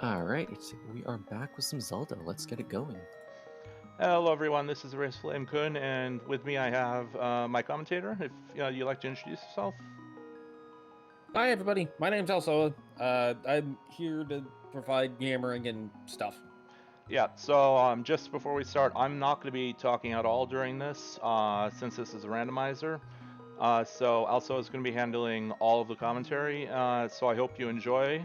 Alright, we are back with some Zelda. Let's get it going. Hello, everyone. This is Razorflamekun, and with me I have my commentator. If you'd like to introduce yourself. Hi, everybody. My name's Elsoa. I'm here to provide yammering and stuff. Yeah. So just before we start, I'm not going to be talking at all during this, since this is a randomizer. So Elso is going to be handling all of the commentary. So I hope you enjoy.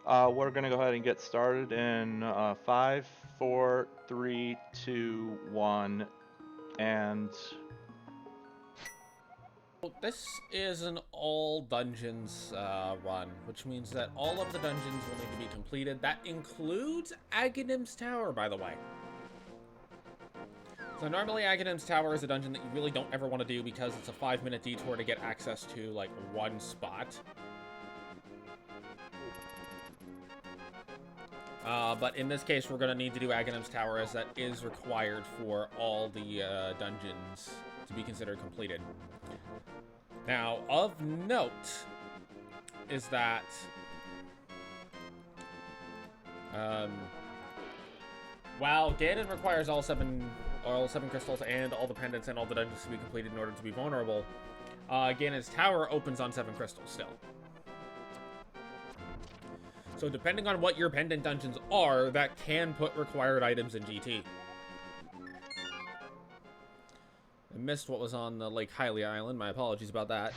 We're going to go ahead and get started in 5, 4, 3, 2, 1, and This is an all dungeons run, which means that all of the dungeons will need to be completed. That includes Aghanim's Tower, by the way. So normally Aghanim's Tower is a dungeon that you really don't ever want to do because it's a 5-minute detour to get access to, like, one spot. But in this case, we're going to need to do Aghanim's Tower, as that is required for all the dungeons to be considered completed. Now, of note is that while Ganon requires all seven crystals and all the pendants and all the dungeons to be completed in order to be vulnerable, Ganon's Tower opens on 7 crystals still. So depending on what your pendant dungeons are, that can put required items in GT. I missed what was on the Lake Hylia Island. My apologies about that.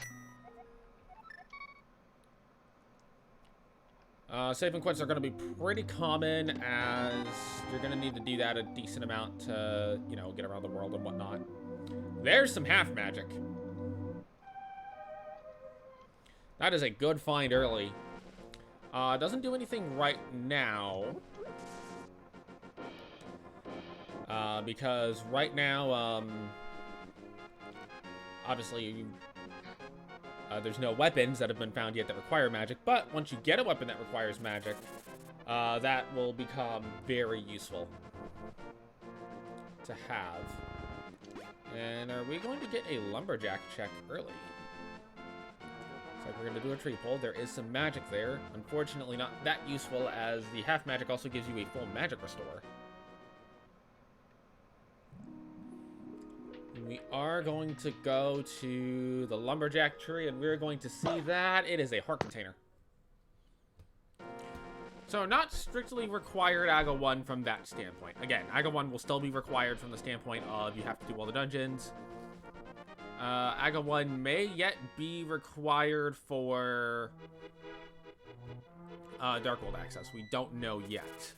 Save and quits are going to be pretty common, as you're going to need to do that a decent amount to, you know, get around the world and whatnot. There's some half magic. That is a good find early. Doesn't do anything right now. Because right now, obviously, there's no weapons that have been found yet that require magic, but once you get a weapon that requires magic, that will become very useful to have. And are we going to get a lumberjack check early? Looks like we're going to do a tree pull. There is some magic there. Unfortunately, not that useful, as the half magic also gives you a full magic restore. We are going to go to the lumberjack tree, and we're going to see that it is a heart container. So not strictly required AGA 1 from that standpoint. Again, AGA 1 will still be required from the standpoint of you have to do all the dungeons. AGA 1 may yet be required for Dark World access. We don't know yet.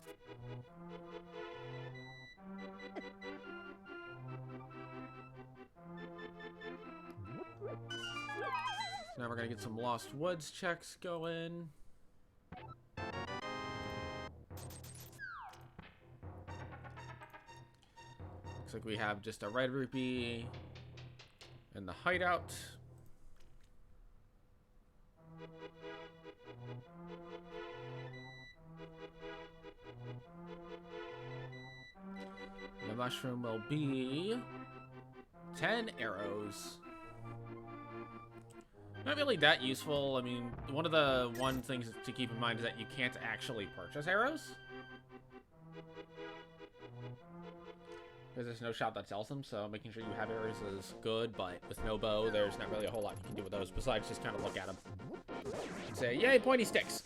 Now we're going to get some Lost Woods checks going. Looks like we have just a red rupee in the hideout. The mushroom will be 10 arrows. Not really that useful. I mean, one of the things to keep in mind is that you can't actually purchase arrows, because there's no shop that sells them, so making sure you have arrows is good, but with no bow, there's not really a whole lot you can do with those, besides just kind of look at them and say, yay, pointy sticks!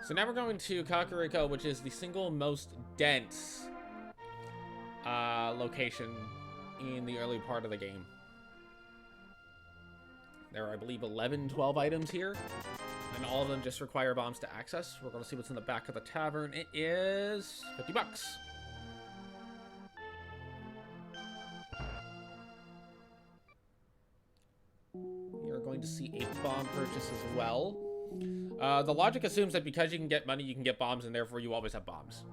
So now we're going to Kakariko, which is the single most dense location in the early part of the game. There are, I believe, 12 items here, and all of them just require bombs to access. We're going to see what's in the back of the tavern. It is 50 bucks. You're going to see 8 bomb purchase as well. The logic assumes that because you can get money, you can get bombs, and therefore you always have bombs.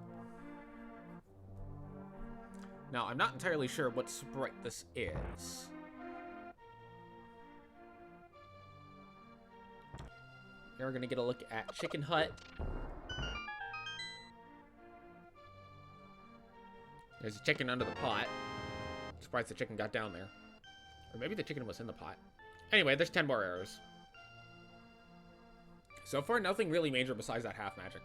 Now, I'm not entirely sure what sprite this is. Now we're going to get a look at Chicken Hut. There's a chicken under the pot. Surprised the chicken got down there. Or maybe the chicken was in the pot. Anyway, there's 10 more arrows. So far, nothing really major besides that half magic.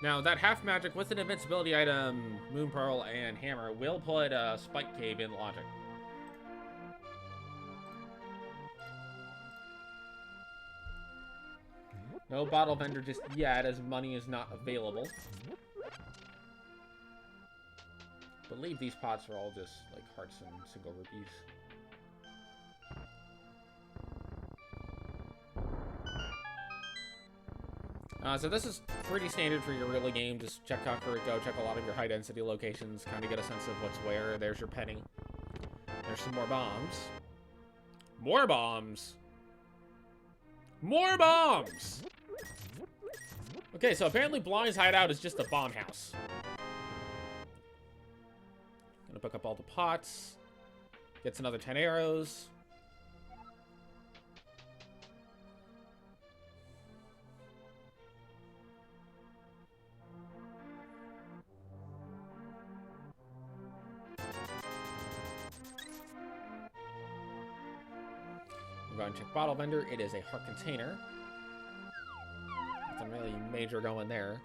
Now, that half magic with an invincibility item, Moon Pearl, and Hammer will put Spike Cave in logic. No bottle vendor just yet, as money is not available. I believe these pots are all just like hearts and single rupees. So this is pretty standard for your early game. Just check Kakariko, check a lot of your high density locations, kind of get a sense of what's where. There's your penny. There's some more bombs. More bombs! More bombs! Okay, so apparently Blind's hideout is just a bomb house. Gonna pick up all the pots. Gets another 10 arrows. Go and check bottle vendor. It is a heart container. Nothing really major going there.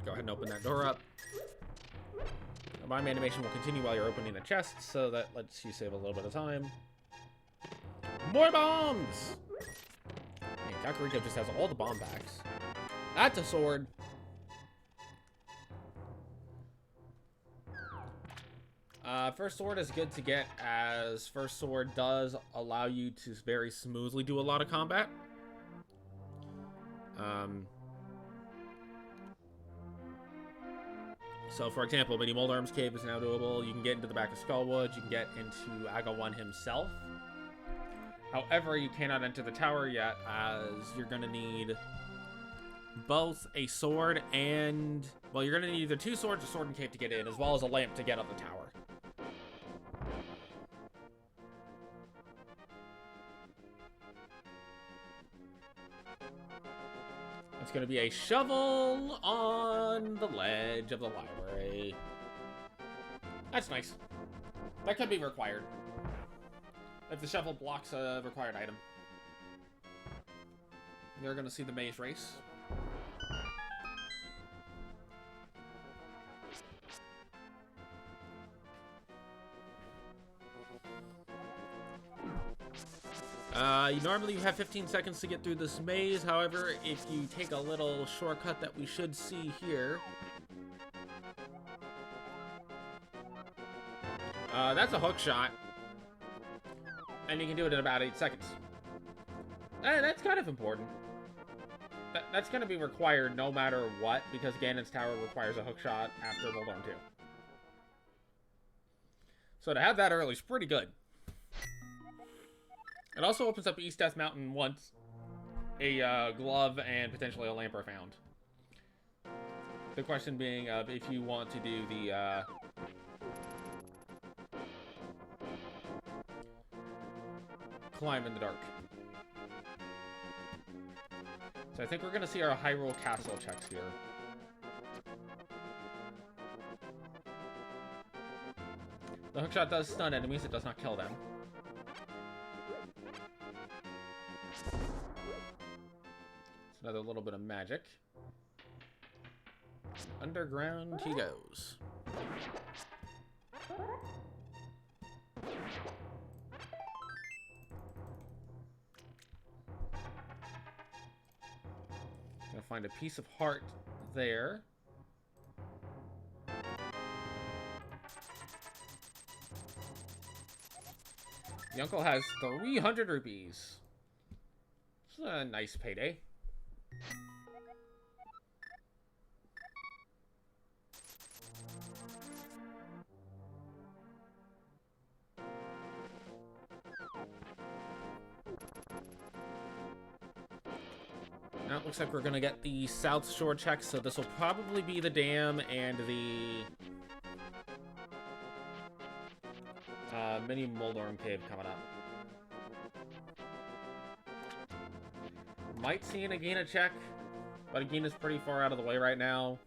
Go ahead and open that door up. The mime animation will continue while you're opening the chest, so that lets you save a little bit of time. More bombs! Man, Kakariko just has all the bomb packs. That's a sword. First sword is good to get, as first sword does allow you to very smoothly do a lot of combat. So, for example, Mini Moldarm's Cave is now doable. You can get into the back of Skullwood. You can get into Aga 1 himself. However, you cannot enter the tower yet, as you're going to need both a sword and... Well, you're going to need either 2 swords or sword and cape to get in, as well as a lamp to get up the tower. It's going to be a shovel on the ledge of the library. That's nice. That could be required. If the shovel blocks a required item. You're going to see the maze race. Normally you have 15 seconds to get through this maze. However, if you take a little shortcut that we should see here. That's a hook shot. And you can do it in about 8 seconds. That's kind of important. That's going to be required no matter what, because Ganon's Tower requires a hook shot after Moldorm 2. So to have that early is pretty good. It also opens up East Death Mountain once a glove and potentially a lamp are found. The question being if you want to do the climb in the dark. So I think we're going to see our Hyrule Castle checks here. The hookshot does stun enemies, it does not kill them. Another little bit of magic. Underground he goes. Gonna find a piece of heart there. The uncle has 300 rupees. It's a nice payday. Now it looks like we're gonna get the South Shore check, so this will probably be the dam and the mini Moldorm Cave coming up. Might see an Agena check. But Agina's pretty far out of the way right now.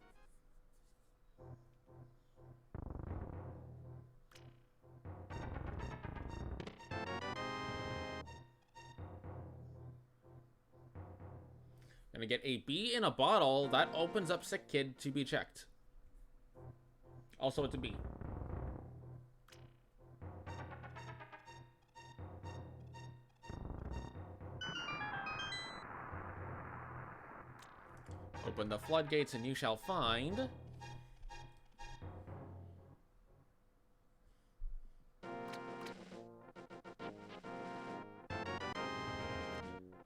Gonna get a B in a bottle. That opens up Sick Kid to be checked. Also, it's a B. Open the floodgates and you shall find...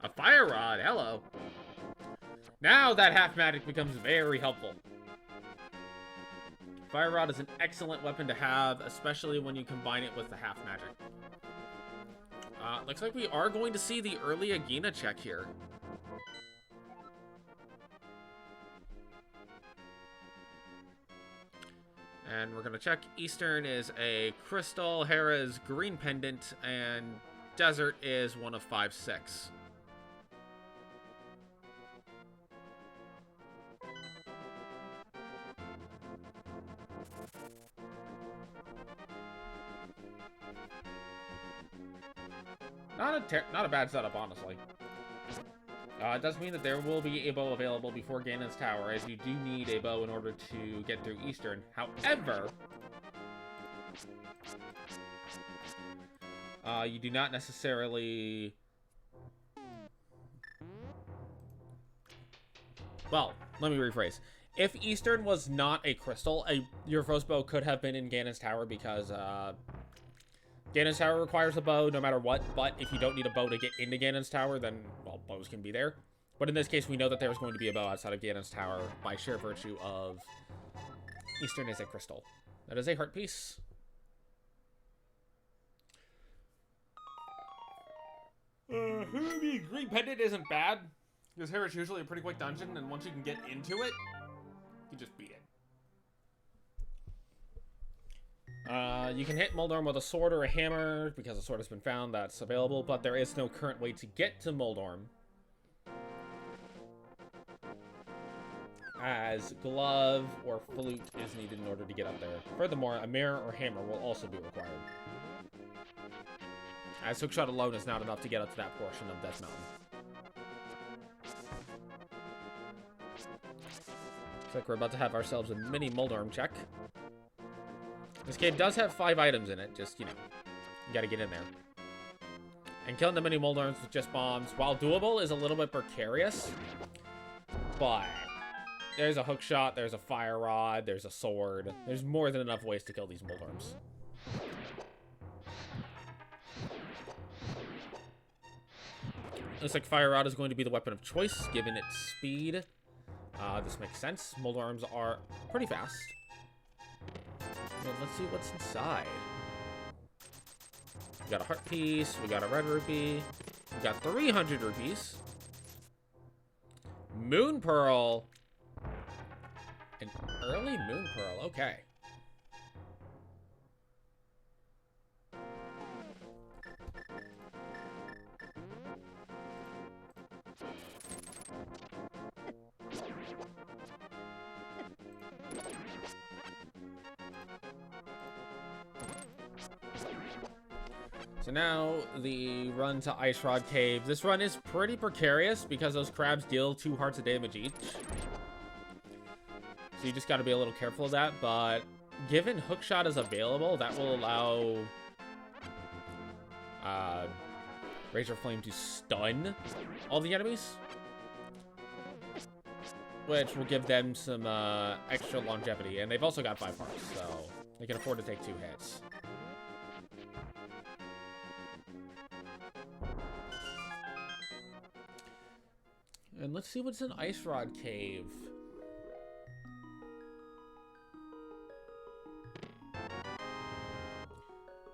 a fire rod, hello. Now that half magic becomes very helpful. Fire rod is an excellent weapon to have, especially when you combine it with the half magic. Looks like we are going to see the early Agina check here. And we're going to check Eastern is a crystal, Hera's green pendant, and Desert is one of 5, 6. Not a bad setup, honestly. It does mean that there will be a bow available before Ganon's Tower, as you do need a bow in order to get through Eastern. However, you do not necessarily... Well, let me rephrase. If Eastern was not a crystal, your first bow could have been in Ganon's Tower because Ganon's Tower requires a bow no matter what, but if you don't need a bow to get into Ganon's Tower, then, well, bows can be there. But in this case, we know that there's going to be a bow outside of Ganon's Tower by sheer virtue of Eastern is a crystal. That is a heart piece. The green pendant isn't bad, because here it's usually a pretty quick dungeon, and once you can get into it, you just beat it. You can hit Moldorm with a sword or a hammer, because a sword has been found that's available, but there is no current way to get to Moldorm, as glove or flute is needed in order to get up there. Furthermore, a mirror or hammer will also be required, as hookshot alone is not enough to get up to that portion of Death Mountain. Looks like we're about to have ourselves a mini Moldorm check. This game does have 5 items in it, just, you know, you gotta get in there. And killing the mini Moldorms with just bombs, while doable, is a little bit precarious. But there's a hookshot, there's a fire rod, there's a sword. There's more than enough ways to kill these Moldorms. Looks like fire rod is going to be the weapon of choice, given its speed. This makes sense. Moldorms are pretty fast. Well, let's see what's inside. We got a heart piece, we got a red rupee, we got 300 rupees, moon pearl, an early moon pearl, okay. So now, the run to Ice Rod Cave. This run is pretty precarious because those crabs deal 2 hearts of damage each. So you just gotta be a little careful of that, but given Hookshot is available, that will allow Razorflame to stun all the enemies, which will give them some extra longevity. And they've also got 5 hearts, so they can afford to take 2 hits. And let's see what's in Ice Rod Cave.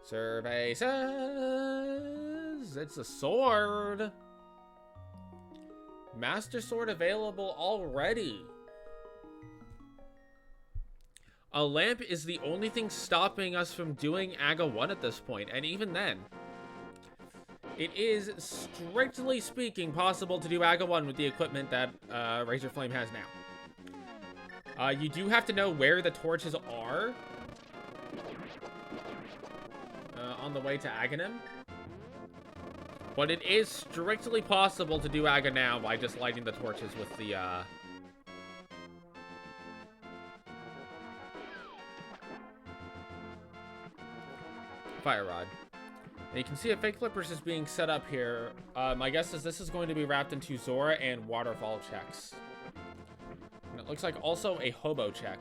Survey says it's a sword. Master Sword available already. A lamp is the only thing stopping us from doing AGA 1 at this point, and even then, it is, strictly speaking, possible to do AGA 1 with the equipment that Razorflame has now. You do have to know where the torches are on the way to Aghanim. But it is strictly possible to do AGA now by just lighting the torches with the fire rod. And you can see a fake flippers is being set up here. My guess is this is going to be wrapped into Zora and waterfall checks. And it looks like also a hobo check.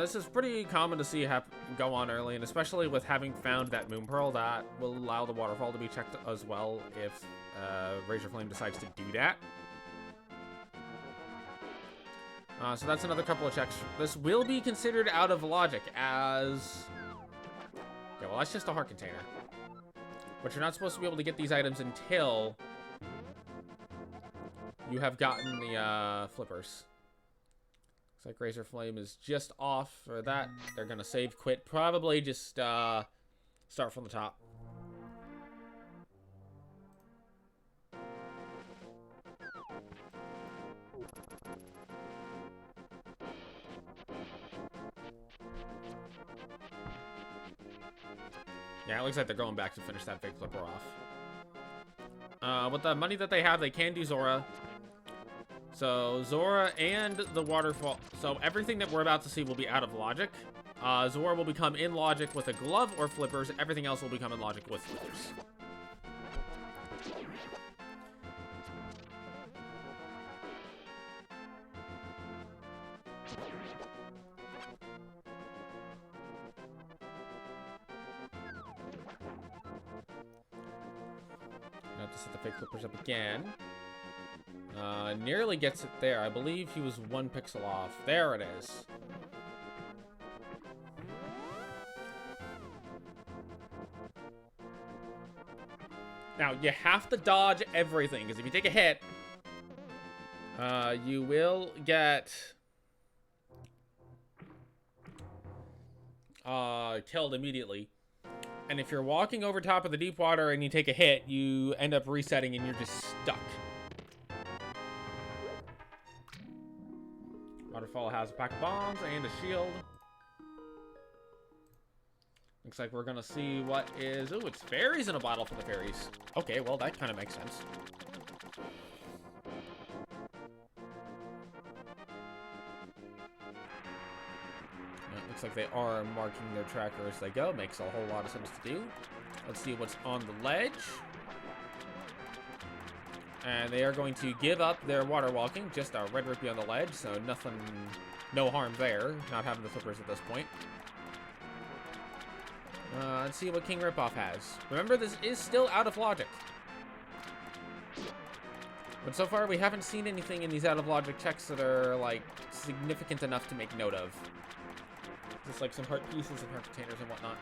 This is pretty common to see go on early, and especially with having found that Moon Pearl, that will allow the waterfall to be checked as well if Razorflame decides to do that. So that's another couple of checks. This will be considered out of logic as... Okay, well, that's just a heart container. But you're not supposed to be able to get these items until you have gotten the flippers. Looks like Razorflame is just off for that. They're gonna save quit. Probably just start from the top. Yeah, it looks like they're going back to finish that big flipper off. With the money that they have, they can do Zora. So, Zora and the waterfall... So, everything that we're about to see will be out of logic. Zora will become in logic with a glove or flippers. Everything else will become in logic with flippers. Now to set the fake flippers up again. Nearly gets it there. I believe he was 1 pixel off. There it is. Now, you have to dodge everything, because if you take a hit, you will get killed immediately. And if you're walking over top of the deep water and you take a hit, you end up resetting and you're just stuck. Waterfall has a pack of bombs and a shield. Looks like we're gonna see what is... Ooh, it's fairies in a bottle for the fairies. Okay, well, that kind of makes sense. It looks like they are marking their tracker as they go. Makes a whole lot of sense to do. Let's see what's on the ledge. And they are going to give up their water walking. Just a red rupee on the ledge, so nothing, no harm there. Not having the flippers at this point. Let's see what King Ripoff has. Remember, this is still out of logic. But so far, we haven't seen anything in these out of logic checks that are, like, significant enough to make note of. Just like some heart pieces and heart containers and whatnot.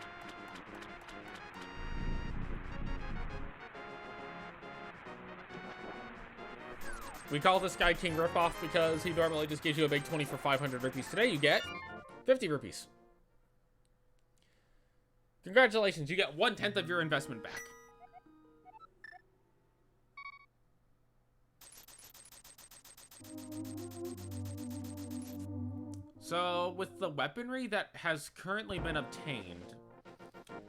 We call this guy King Ripoff because he normally just gives you a big 20 for 500 rupees. Today you get 50 rupees. Congratulations, you get 1/10 of your investment back. So, with the weaponry that has currently been obtained,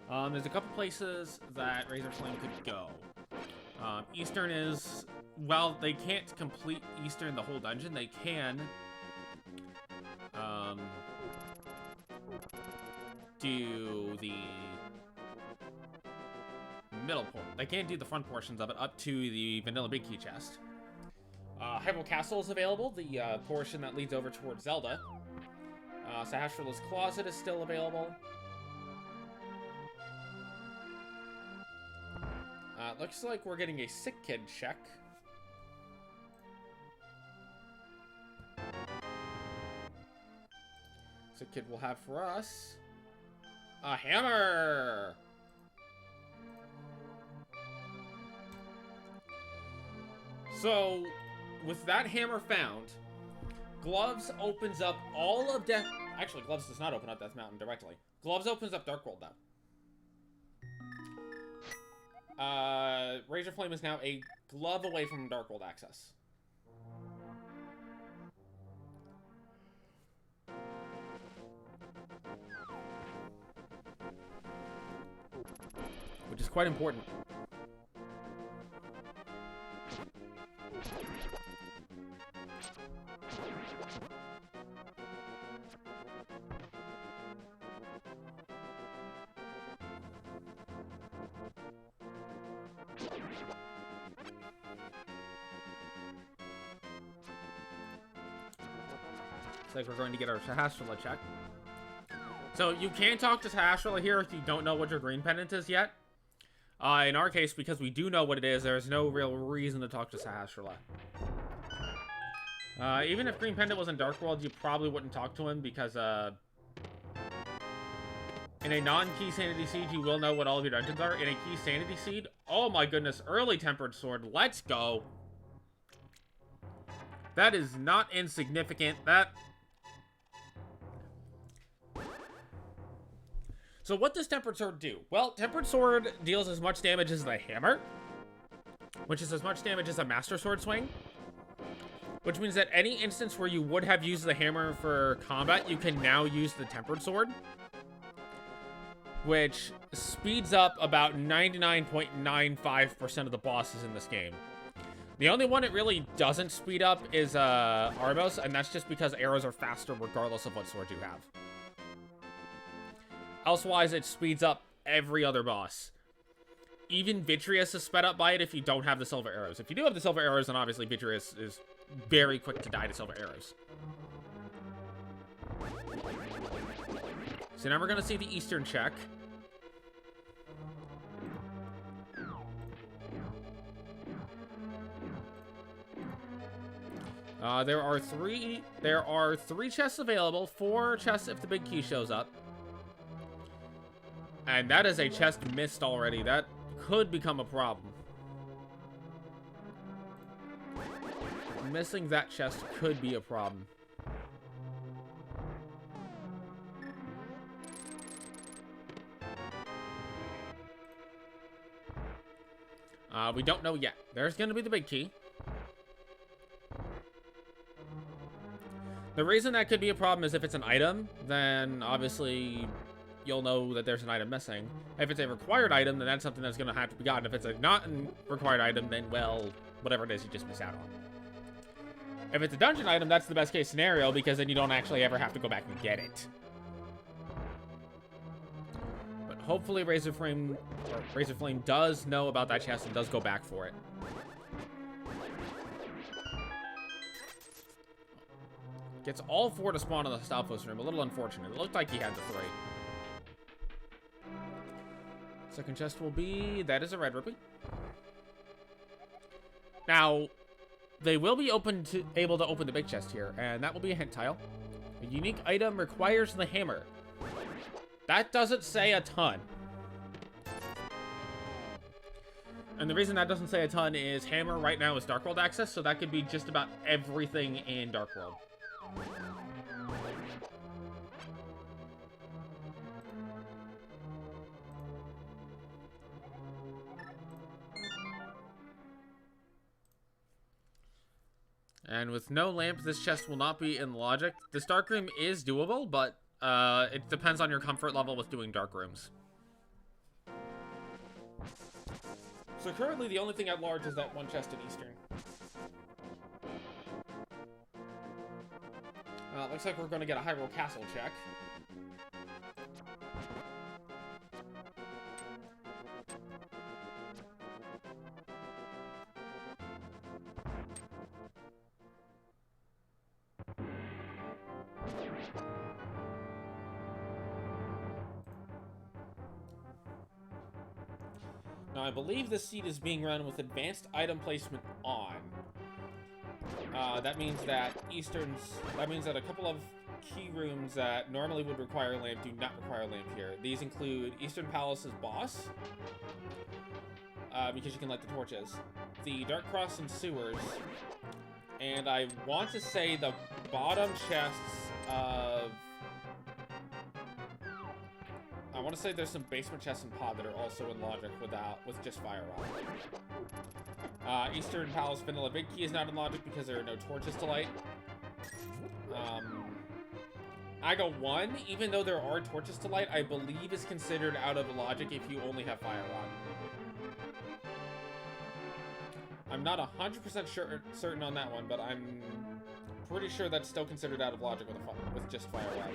there's a couple places that Razorflame could go. Eastern is... While they can't complete Eastern the whole dungeon, they can do the middle port. They can't do the front portions of it up to the vanilla big key chest. Hyrule Castle is available, the portion that leads over towards Zelda. Sahasrah's Closet is still available. Looks like we're getting a sick kid check. Sick kid will have for us a hammer. So, with that hammer found, Gloves opens up all of Death... Actually, Gloves does not open up Death Mountain directly. Gloves opens up Dark World, though. Razorflame is now a glove away from Dark World access. Which is quite important. Looks like we're going to get our Sahasrahla check. So you can talk to Sahasrahla here if you don't know what your green pendant is yet. In our case, because we do know what it is, there's no real reason to talk to Sahasrahla. Even if Green Pendant was in Dark World, you probably wouldn't talk to him because, in a non-key Sanity Seed, you will know what all of your dungeons are. In a key Sanity Seed, oh my goodness, early Tempered Sword, let's go! That is not insignificant, So what does Tempered Sword do? Well, Tempered Sword deals as much damage as the hammer, which is as much damage as a Master Sword swing, which means that any instance where you would have used the hammer for combat, you can now use the Tempered Sword, which speeds up about 99.95% of the bosses in this game. The only one it really doesn't speed up is Arbos, and that's just because arrows are faster regardless of what sword you have. Elsewise, it speeds up every other boss. Even Vitreous is sped up by it if you don't have the silver arrows. If you do have the silver arrows, then obviously Vitreous is very quick to die to silver arrows. So now we're going to see the Eastern check. There are three chests available, 4 chests if the big key shows up. And that is a chest missed already. That could become a problem. Missing that chest could be a problem. We don't know yet. There's going to be the big key. The reason that could be a problem is if it's an item, then obviously you'll know that there's an item missing. If it's a required item, then that's something that's going to have to be gotten. If it's a not required item, then, well, whatever it is, you just miss out on. If it's a dungeon item, that's the best case scenario, because then you don't actually ever have to go back and get it. But hopefully Razorflame does know about that chest and does go back for it. Gets all 4 to spawn in the Stalfos room. A little unfortunate. It looked like he had the 3. Second chest will be... That is a red rupee. Now, they will be able to open the big chest here, and that will be a hint tile. A unique item requires the hammer. That doesn't say a ton. And the reason that doesn't say a ton is hammer right now is Dark World access, so that could be just about everything in Dark World. And with no lamp, this chest will not be in logic. This dark room is doable, but it depends on your comfort level with doing dark rooms. So currently, the only thing at large is that one chest in Eastern. Looks like we're going to get a Hyrule Castle check. Now, I believe this seed is being run with advanced item placement on. That means that a couple of key rooms that normally would require a lamp do not require a lamp here. These include Eastern Palace's boss, because you can light the torches, the Dark Cross and Sewers, and I want to say the bottom chests of... I want to say there's some basement chests in Pod that are also in Logic with just Fire Rod. Eastern Palace Vanilla Big Key is not in Logic because there are no torches to light. Iga 1, even though there are torches to light, I believe is considered out of Logic if you only have Fire Rod. I'm not 100% certain on that one, but I'm pretty sure that's still considered out of Logic with just Fire Rod.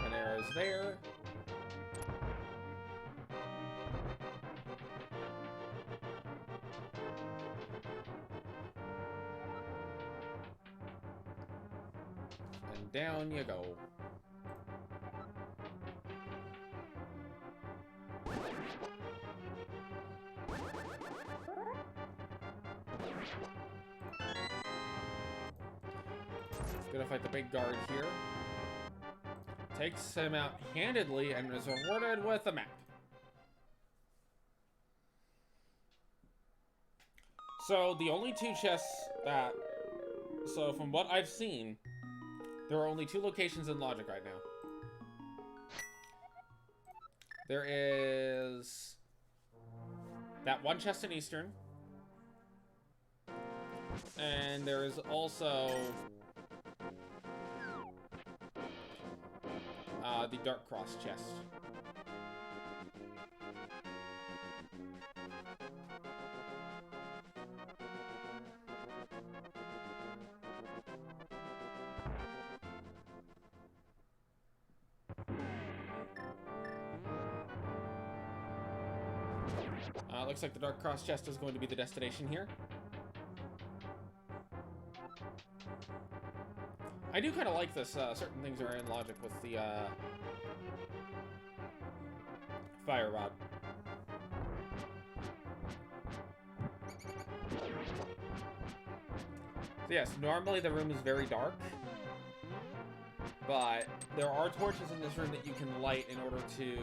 And arrows there. And down you go. Gonna fight the big guard here. Takes him out handedly and is rewarded with a map. So the only two chests that... So from what I've seen, there are only two locations in Logic right now. There is that one chest in Eastern. And there is also the Dark Cross chest. Looks like the Dark Cross chest is going to be the destination here. I do kind of like this. Certain things are in Logic with the Fire Rod. So yes, normally the room is very dark, but there are torches in this room that you can light in order to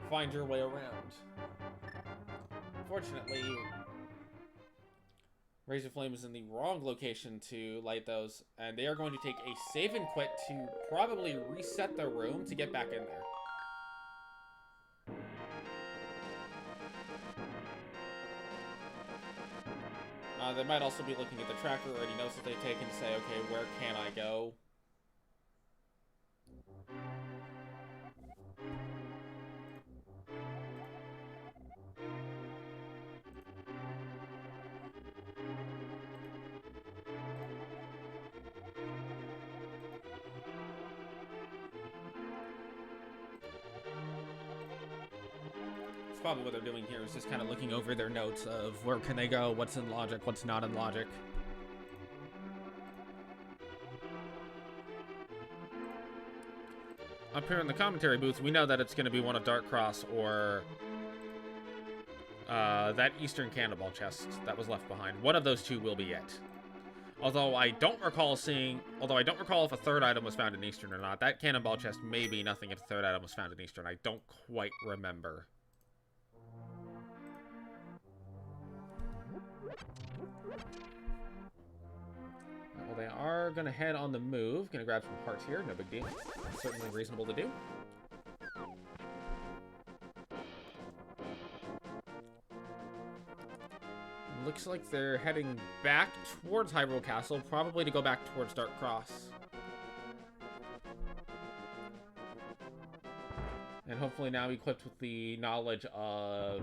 find your way around. Unfortunately, Razorflame is in the wrong location to light those, and they are going to take a save and quit to probably reset the room to get back in there. They might also be looking at the tracker or any notes that they've taken to say, okay, where can I go? Probably what they're doing here is just kind of looking over their notes of where can they go, what's in Logic, what's not in Logic. Up here in the commentary booth, we know that it's going to be one of Dark Cross or that Eastern Cannonball chest that was left behind. One of those two will be it. Although I don't recall if a third item was found in Eastern or not. That Cannonball chest may be nothing if a third item was found in Eastern. I don't quite remember. Well, they are going to head on the move. Going to grab some parts here. No big deal. Certainly reasonable to do. Looks like they're heading back towards Hyrule Castle, probably to go back towards Dark Cross. And hopefully now equipped with the knowledge of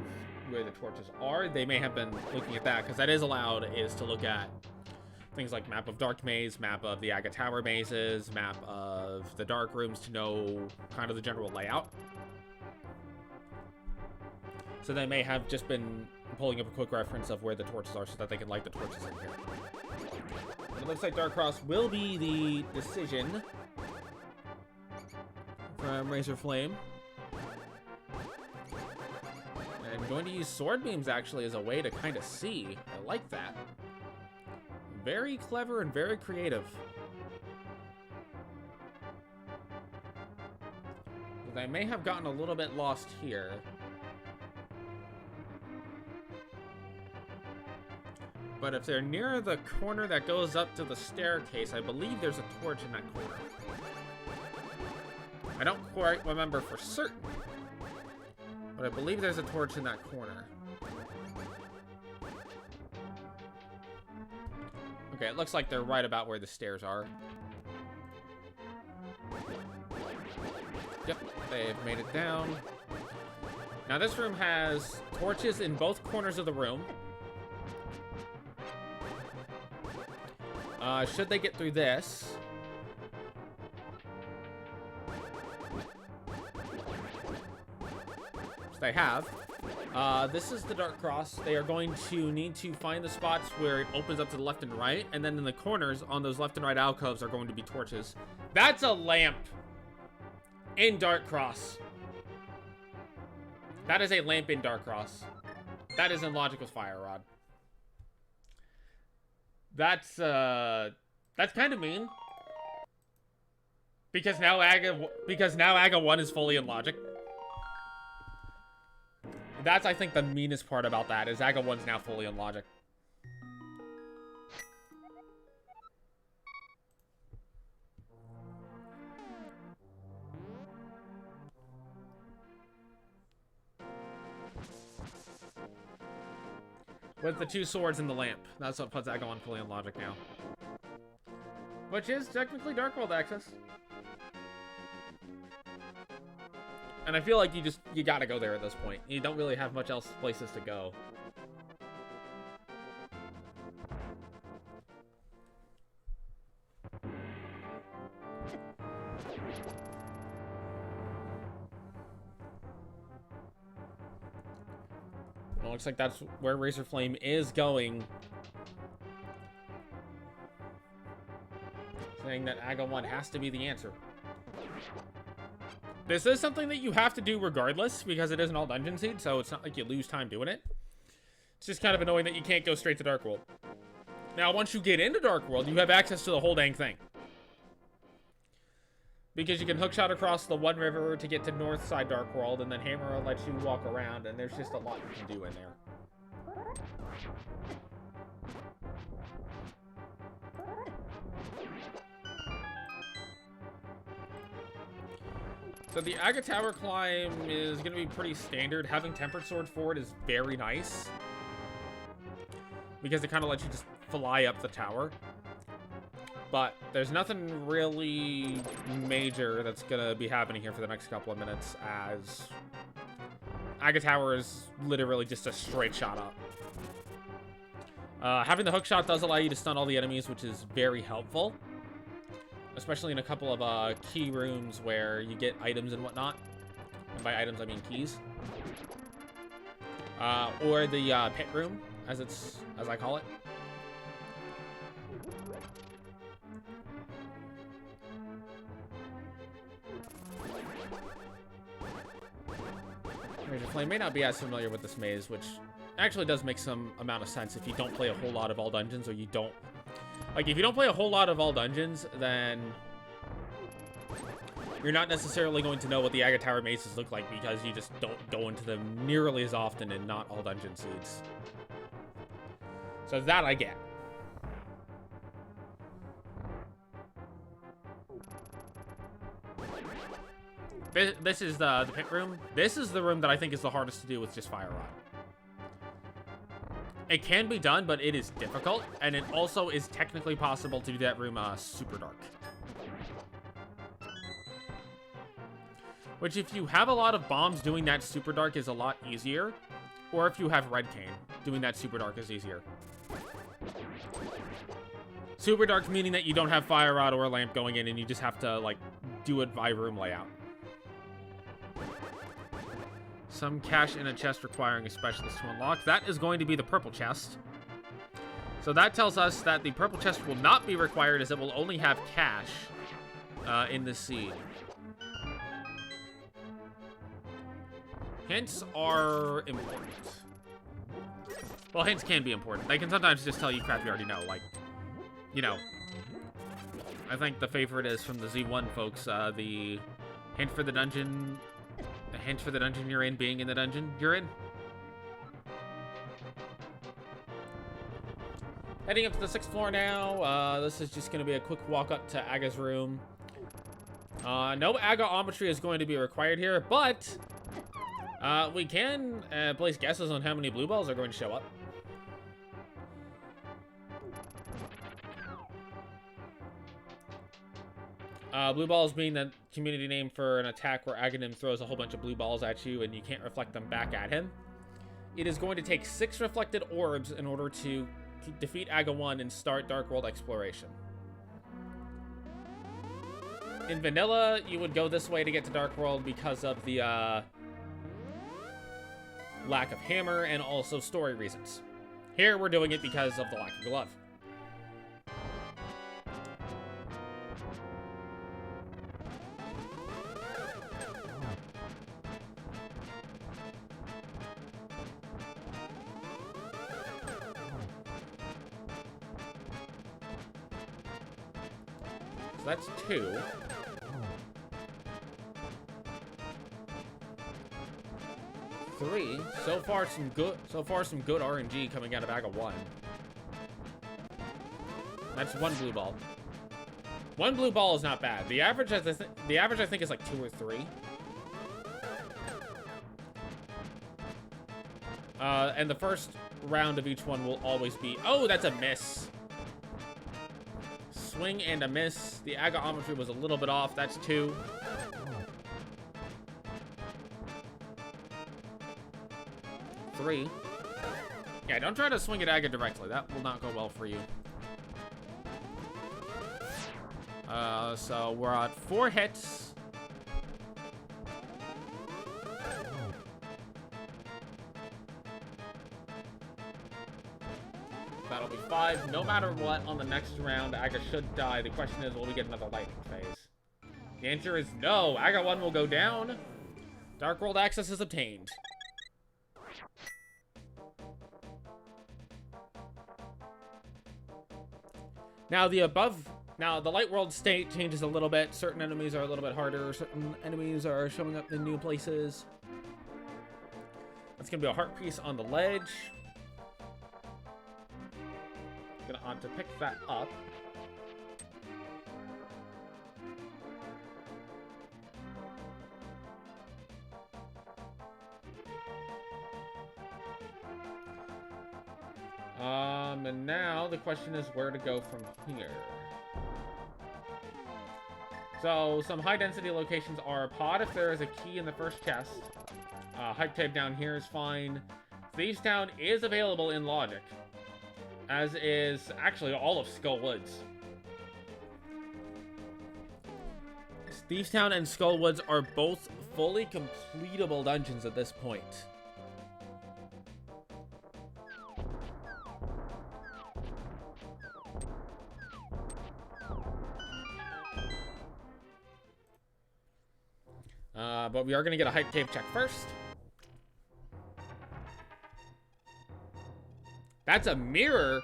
where the torches are, they may have been looking at that, because that is allowed, is to look at things like map of Dark Maze, map of the Aga Tower mazes, map of the Dark Rooms to know kind of the general layout. So they may have just been pulling up a quick reference of where the torches are so that they can light the torches in here. And it looks like Dark Cross will be the decision from Razorflame. And going to use sword beams actually as a way to kind of see. I like that. Very clever and very creative. They may have gotten a little bit lost here. But if they're near the corner that goes up to the staircase, I believe there's a torch in that corner. I don't quite remember for certain, but I believe there's a torch in that corner. Okay, it looks like they're right about where the stairs are. Yep, they've made it down. Now this room has torches in both corners of the room. Should they get through this? Which they have. This is the Dark Cross. They are going to need to find the spots where it opens up to the left and right, and then in the corners on those left and right alcoves are going to be torches. That's a lamp in Dark Cross. That is a lamp in Dark Cross. That is in Logical's Fire Rod. That's kind of mean. Because now Aga 1 is fully in Logic. That's, I think, the meanest part about that, is Aga 1's now fully in Logic. With the 2 swords and the lamp. That's what puts Aga 1 fully in Logic now. Which is technically Dark World access. And I feel like you gotta go there at this point. You don't really have much else places to go. Well, looks like that's where Razorflame is going. Saying that Aga 1 has to be the answer. This is something that you have to do regardless, because it isn't all Dungeon Seed, so it's not like you lose time doing it. It's just kind of annoying that you can't go straight to Dark World. Now, once you get into Dark World, you have access to the whole dang thing. Because you can hookshot across the one river to get to North Side Dark World, and then Hammer lets you walk around, and there's just a lot you can do in there. So the Aga Tower climb is going to be pretty standard. Having Tempered Sword for it is very nice, because it kind of lets you just fly up the tower. But there's nothing really major that's going to be happening here for the next couple of minutes, as Aga Tower is literally just a straight shot up. Having the hook shot does allow you to stun all the enemies, which is very helpful. Especially in a couple of key rooms where you get items and whatnot. And by items, I mean keys. Or the pit room, as I call it. Razorflame may not be as familiar with this maze, which actually does make some amount of sense if you don't play a whole lot of all dungeons, or you don't... Like, if you don't play a whole lot of all dungeons, then you're not necessarily going to know what the Aga Tower mazes look like, because you just don't go into them nearly as often in not all dungeon seeds. So that I get. This is the pit room. This is the room that I think is the hardest to do with just Fire Rod. It can be done, but it is difficult, and it also is technically possible to do that room super dark. Which, if you have a lot of bombs, doing that super dark is a lot easier. Or if you have Red Cane, doing that super dark is easier. Super dark meaning that you don't have Fire Rod or a lamp going in, and you just have to, like, do it by room layout. Some cash in a chest requiring a specialist to unlock. That is going to be the purple chest. So that tells us that the purple chest will not be required, as it will only have cash in the seed. Hints are important. Well, hints can be important. They can sometimes just tell you crap you already know, like you know, I think the favorite is from the Z1 folks, the hint for the dungeon you're in being in the dungeon you're in. Heading up to the 6th floor now. This is just going to be a quick walk up to Aga's room. No Agaometry is going to be required here, but we can place guesses on how many blue balls are going to show up. Blue balls being the community name for an attack where Aghanim throws a whole bunch of blue balls at you and you can't reflect them back at him. It is going to take 6 reflected orbs in order to defeat Aga 1 and start Dark World exploration. In vanilla, you would go this way to get to Dark World because of the lack of hammer and also story reasons. Here, we're doing it because of the lack of glove. So that's 2. Three. So far some good RNG coming out of Aga 1. That's 1 blue ball. 1 blue ball is not bad. The average I think is like 2 or 3. And the first round of each one will always be, oh, that's a miss. Swing and a miss. The Agaometry was a little bit off. That's 2. Three. Yeah, don't try to swing at Aga directly. That will not go well for you. So we're at 4 hits. That'll be 5. No matter what, on the next round, Aga should die. The question is, will we get another lightning phase? The answer is no. Aga 1 will go down. Dark World access is obtained. Now the light world state changes a little bit. Certain enemies are a little bit harder. Certain enemies are showing up in new places. That's gonna be a heart piece on the ledge. Gonna opt to pick that up. And now the question is where to go from here. So, some high-density locations are a pod if there is a key in the first chest. Hype tape down here is fine. Thieves Town is available in Logic, as is actually all of Skull Woods. Thieves Town and Skull Woods are both fully completable dungeons at this point. But we are going to get a hype tape check first. That's a mirror.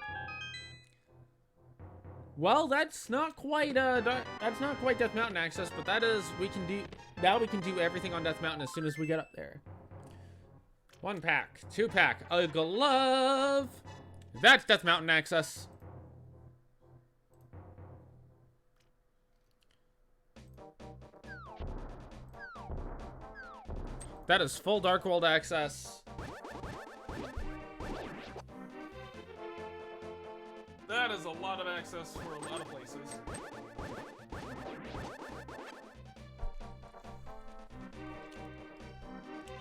Well, that's not quite Death Mountain access, but that is we can do everything on Death Mountain as soon as we get up there. 1 pack, 2 pack, a glove. That's Death Mountain access. That is full Dark World access. That is a lot of access for a lot of places.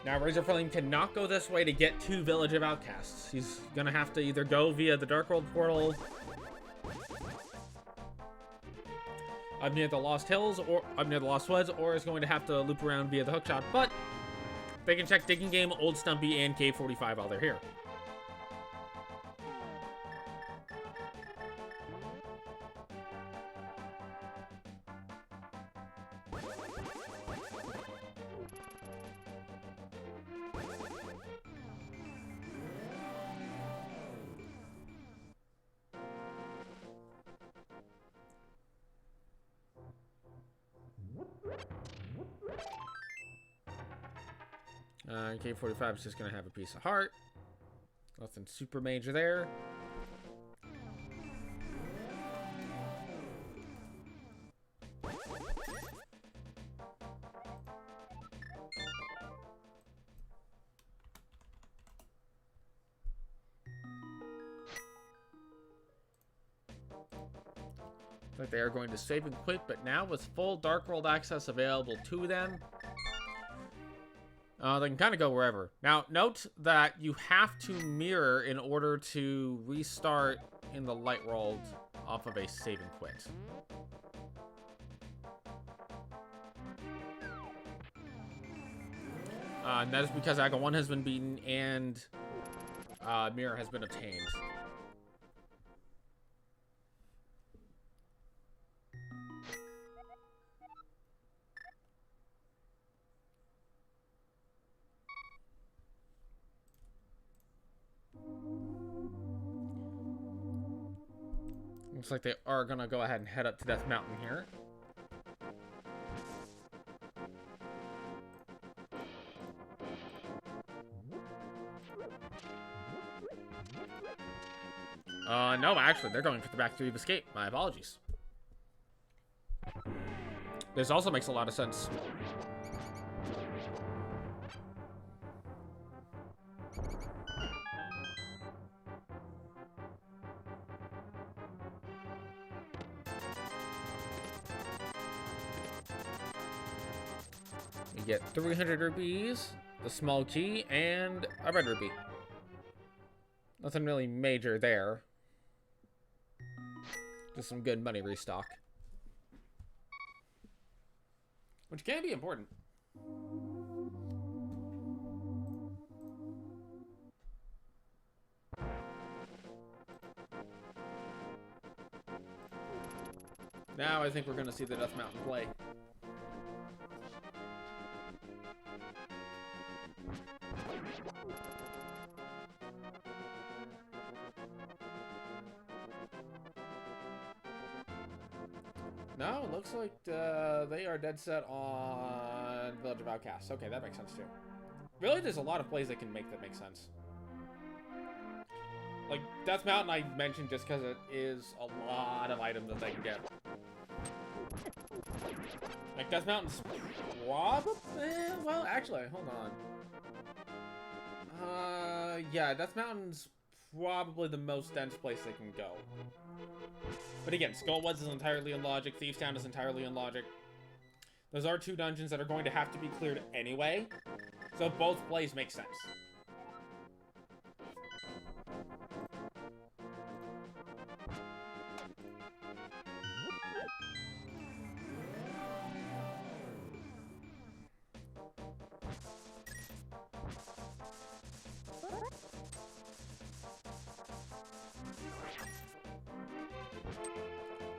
Now, Razorflame cannot go this way to get to Village of Outcasts. He's gonna have to either go via the Dark World portal up near the Lost Hills, or up near the Lost Woods, or is going to have to loop around via the hookshot, but they can check Digging Game, Old Stumpy, and Cave 45 while they're here. K45 is just going to have a piece of heart. Nothing super major there. Like they are going to save and quit, but now with full Dark World access available to them, they can kind of go wherever. Now, note that you have to mirror in order to restart in the Light World off of a save and quit. And that is because Aga 1 has been beaten and mirror has been obtained. Looks like they are gonna go ahead and head up to Death Mountain here. No, actually, they're going for the back three of escape. My apologies. This also makes a lot of sense. You get 300 rupees, the small key, and a red rupee. Nothing really major there. Just some good money restock. Which can be important. Now I think we're going to see the Death Mountain play. No, it looks like they are dead set on Village of Outcasts. Okay, that makes sense too. Really, there's a lot of plays they can make that make sense. Like, Death Mountain I mentioned just because it is a lot of items that they can get. Like, Death Mountain's probably... well, actually, hold on. Yeah, Death Mountain's probably the most dense place they can go. But again, Skullwoods is entirely in logic, Thieves Town is entirely in logic. Those are two dungeons that are going to have to be cleared anyway, so both plays make sense.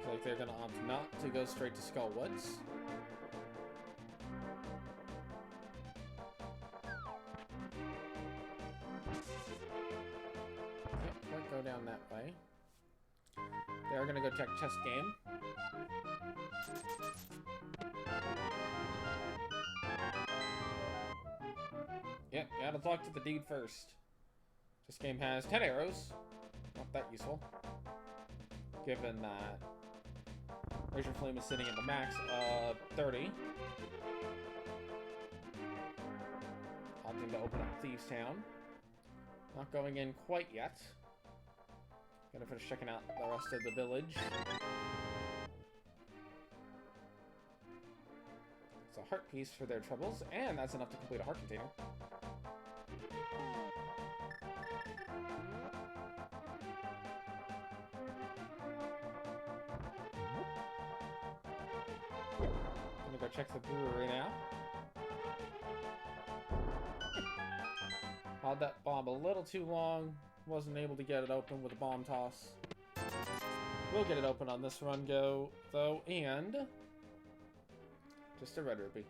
Like they're gonna opt not to go straight to Skullwoods. Can't quite go down that way. They are gonna go check chest game. Yep, gotta talk to the dude first. Chest game has 10 arrows. Not that useful. Given that Razorflame is sitting at the max of 30. Opting to open up Thieves Town. Not going in quite yet. Gonna finish checking out the rest of the village. It's a heart piece for their troubles, and that's enough to complete a heart container. Gonna go check the brewery now. Held that bomb a little too long. Wasn't able to get it open with a bomb toss. We'll get it open on this run go, though, and just a red rupee.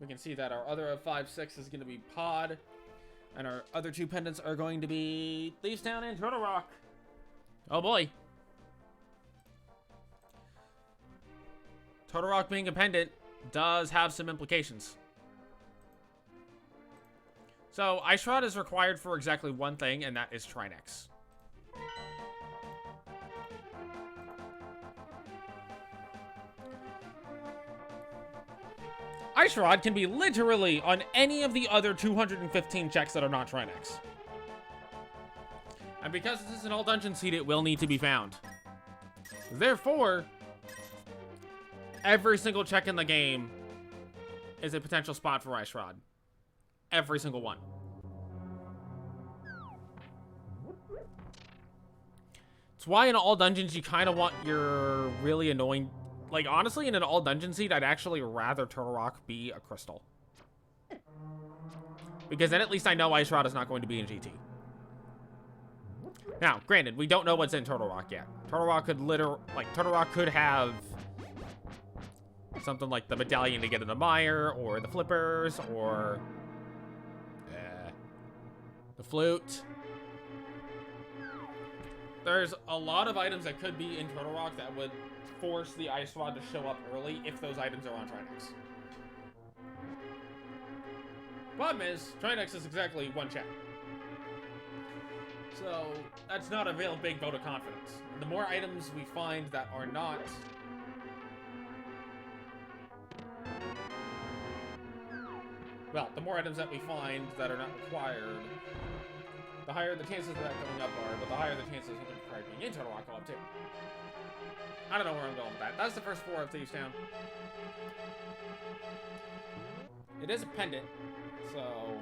We can see that our other of 5-6 is going to be Pod. And our other two pendants are going to be Thieves Town and Turtle Rock. Oh boy. Turtle Rock being a pendant does have some implications. So, Ice Rod is required for exactly one thing, and that is Trinex. Ice Rod can be literally on any of the other 215 checks that are not Trinex. And because this is an all dungeon seed, it will need to be found. Therefore, every single check in the game is a potential spot for Ice Rod. Every single one. It's why in all dungeons you kind of want your really annoying... Like, honestly, in an all dungeon seed, I'd actually rather Turtle Rock be a crystal. Because then at least I know Ice Rod is not going to be in GT. Now, granted, we don't know what's in Turtle Rock yet. Turtle Rock could have something like the medallion to get in the mire, or the flippers, or the flute. There's a lot of items that could be in Turtle Rock that would force the Ice Rod to show up early if those items are on Trinex. Problem is, Trinex is exactly one check. So, that's not a real big vote of confidence. The more items we find that are not... Well, the more items that we find that are not required, the higher the chances of that going up are, but the higher the chances of something required being in Turtle Rock go up too. I don't know where I'm going with that. That's the first floor of Thieves Town. It is a pendant, so...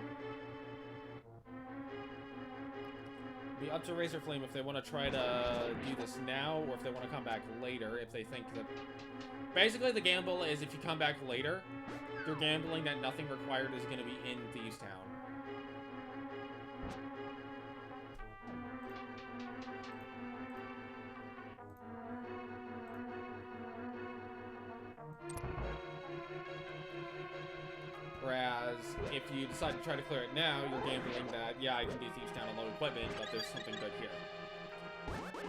It'll be up to Razorflame if they want to try to do this now, or if they want to come back later, if they think that... Basically, the gamble is if you come back later, you're gambling that nothing required is going to be in Thieves Town. Whereas, if you decide to try to clear it now, you're gambling that, yeah, I can do Thieves Town and low equipment, but there's something good here.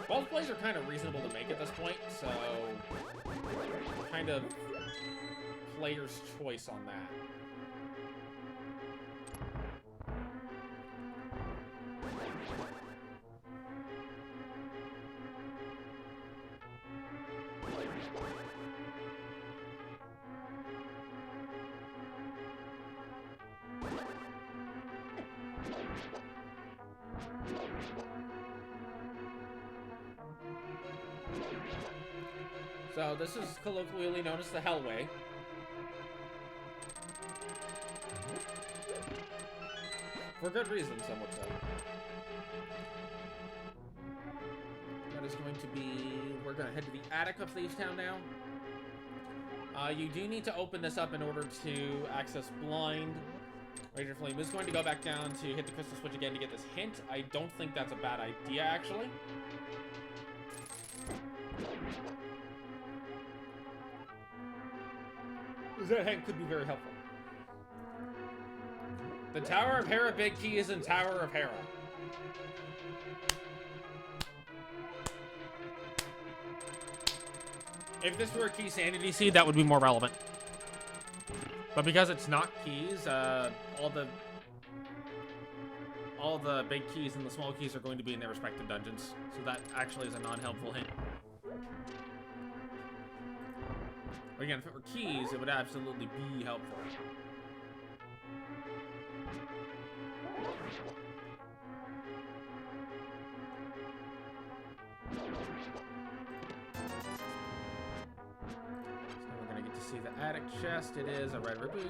Both plays are kind of reasonable to make at this point, so... kind of player's choice on that. So, this is colloquially known as the Hellway. For good reason, some would say. That is going to be... We're going to head to the attic of Thieves Town now. You do need to open this up in order to access Blind. Razorflame is going to go back down to hit the crystal switch again to get this hint. I don't think that's a bad idea, actually. That hint could be very helpful. The Tower of Hera big key is in Tower of Hera. If this were a key sanity seed, that would be more relevant. But because it's not keys, all the big keys and the small keys are going to be in their respective dungeons. So that actually is a non-helpful hint. But again, if it were keys, it would absolutely be helpful. So we're going to get to see the attic chest. It is a red ruby.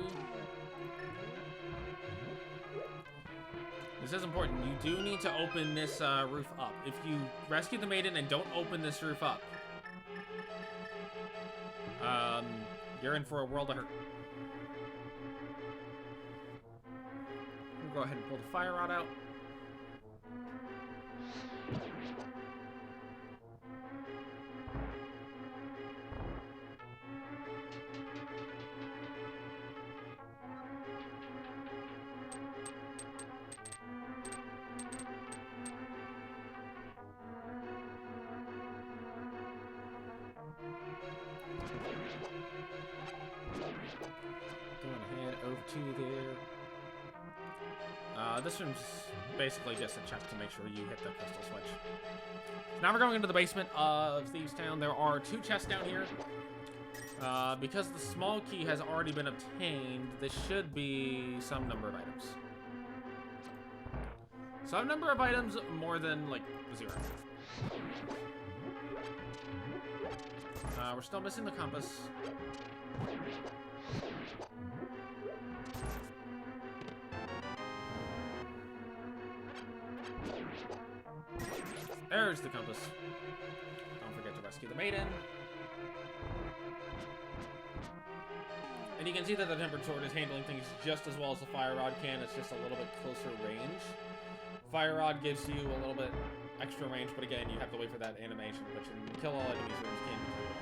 This is important. You do need to open this roof up. If you rescue the maiden and don't open this roof up, you're in for a world of hurt. We'll go ahead and pull the fire rod out. 2 there. This room's basically just a check to make sure you hit the crystal switch. Now we're going into the basement of Thieves Town. There are 2 chests down here. Because the small key has already been obtained, this should be some number of items. Some number of items more than, like, 0. We're still missing the compass. There's the compass. Don't forget to rescue the maiden. And you can see that the tempered sword is handling things just as well as the fire rod can. It's just a little bit closer range. Fire rod gives you a little bit extra range, but again, you have to wait for that animation, which in kill all enemies rooms can be pretty long.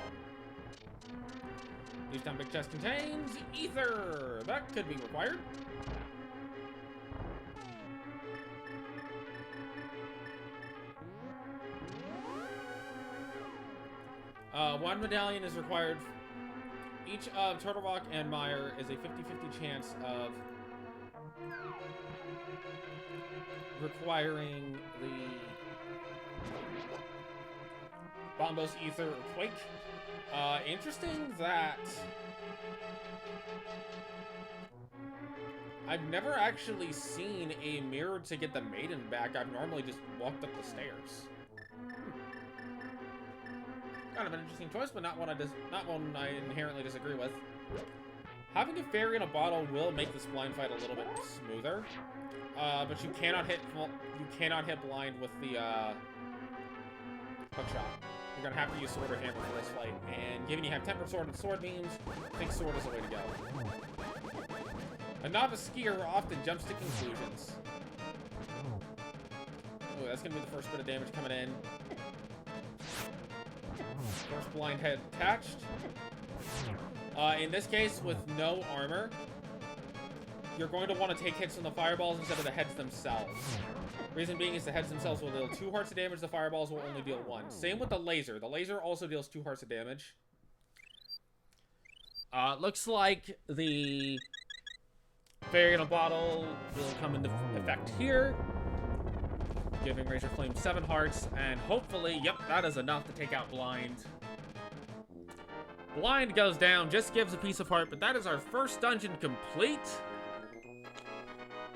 Each time big chest contains ether. That could be required. One medallion is required. Each of Turtle Rock and Mire is a 50-50 chance of requiring the Bombos Ether or Quake. Interesting that I've never actually seen a mirror to get the maiden back. I've normally just walked up the stairs. Kind of an interesting choice, but not one I inherently disagree with. Having a fairy in a bottle will make this blind fight a little bit smoother, but you cannot hit blind with the hook shot. You're gonna have to use sword or hammer for this fight, and given you have tempered sword and sword beams, I think sword is the way to go. A novice skier often jumps to conclusions. Ooh, that's gonna be the first bit of damage coming in. First blind head attached. In this case, with no armor, you're going to want to take hits from the fireballs instead of the heads themselves. Reason being is the heads themselves will deal 2 hearts of damage, the fireballs will only deal 1. Same with the laser. The laser also deals 2 hearts of damage. Looks like the fairy in a bottle will come into effect here, giving Razorflame 7 hearts, and hopefully, yep, that is enough to take out Blind. Blind goes down, just gives a piece of heart, but that is our first dungeon complete.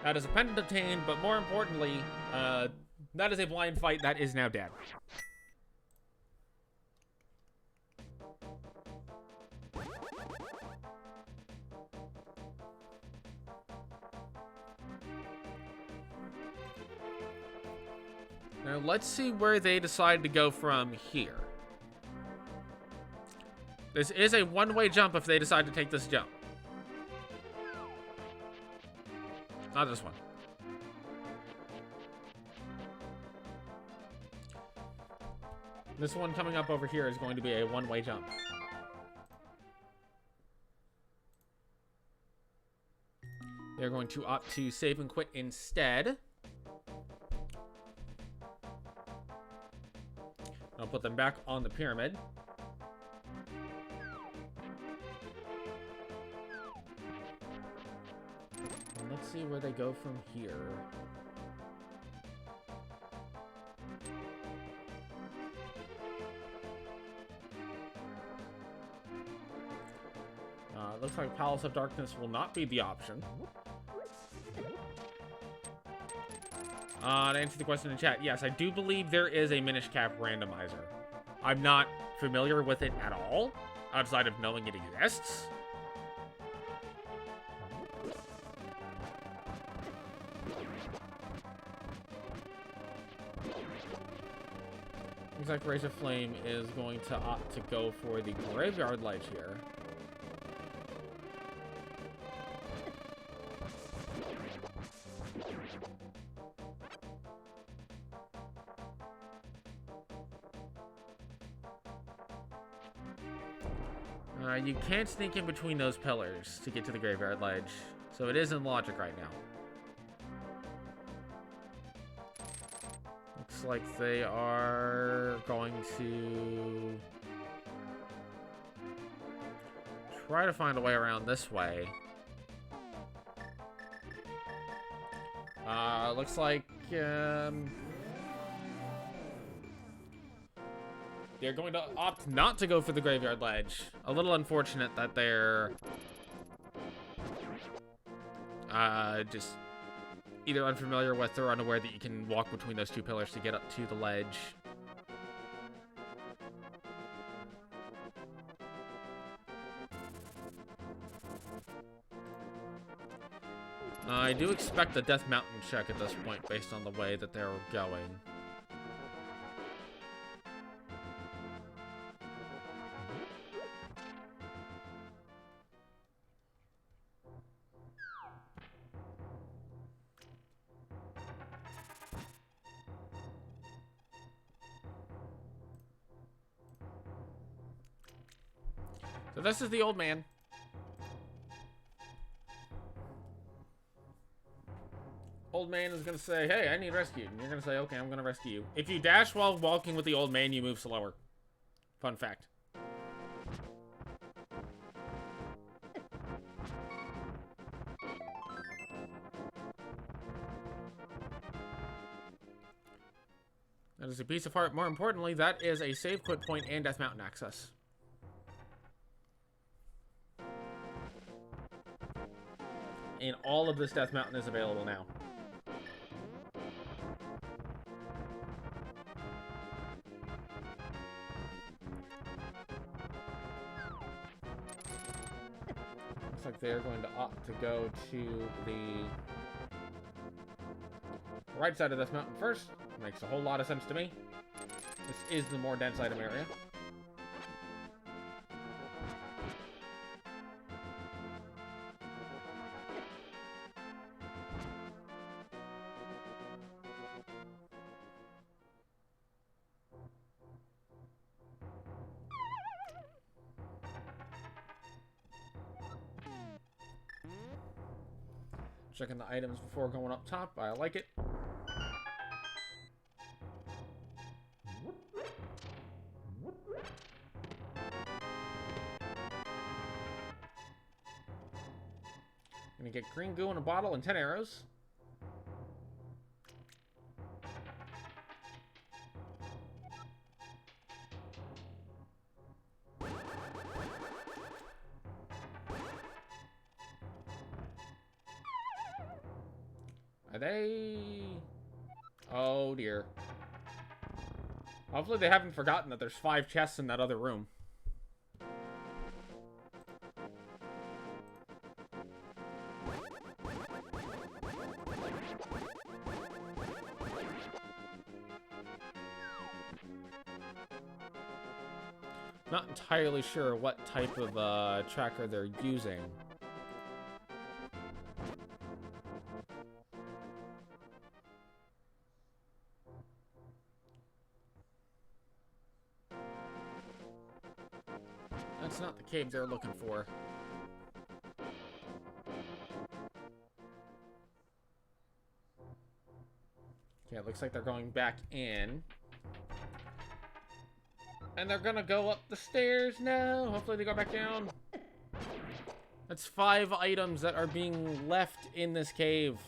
That is a pendant obtained, but more importantly, that is a blind fight that is now dead. Now let's see where they decide to go from here. This is a one-way jump if they decide to take this jump. Not this one. This one coming up over here is going to be a one-way jump. They're going to opt to save and quit instead. I'll put them back on the pyramid. And let's see where they go from here. Looks like Palace of Darkness will not be the option. To answer the question in chat, yes, I do believe there is a Minish Cap randomizer. I'm not familiar with it at all, outside of knowing it exists. Looks like Razorflame is going to opt to go for the Graveyard Light here. You can't sneak in between those pillars to get to the Graveyard Ledge, so it is in logic right now. Looks like they are going to try to find a way around this way. Looks like, they're going to opt not to go for the graveyard ledge. A little unfortunate that they're, just either unfamiliar with or unaware that you can walk between those two pillars to get up to the ledge. I do expect a Death Mountain check at this point based on the way that they're going. So this is the old man. Old man is gonna say, hey, I need rescued. And you're gonna say, okay, I'm gonna rescue you. If you dash while walking with the old man, you move slower. Fun fact. That is a piece of art. More importantly, that is a save quit point and Death Mountain access. And all of this Death Mountain is available now. Looks like they're going to opt to go to the right side of this mountain first. Makes a whole lot of sense to me. This is the more dense item area. Checking the items before going up top. I like it. Gonna get green goo in a bottle and 10 arrows. Are they... Oh dear. Hopefully they haven't forgotten that there's 5 chests in that other room. Not entirely sure what type of tracker they're using. That's not the cave they're looking for. Okay, it looks like they're going back in. And they're gonna go up the stairs now. Hopefully they go back down. That's 5 items that are being left in this cave.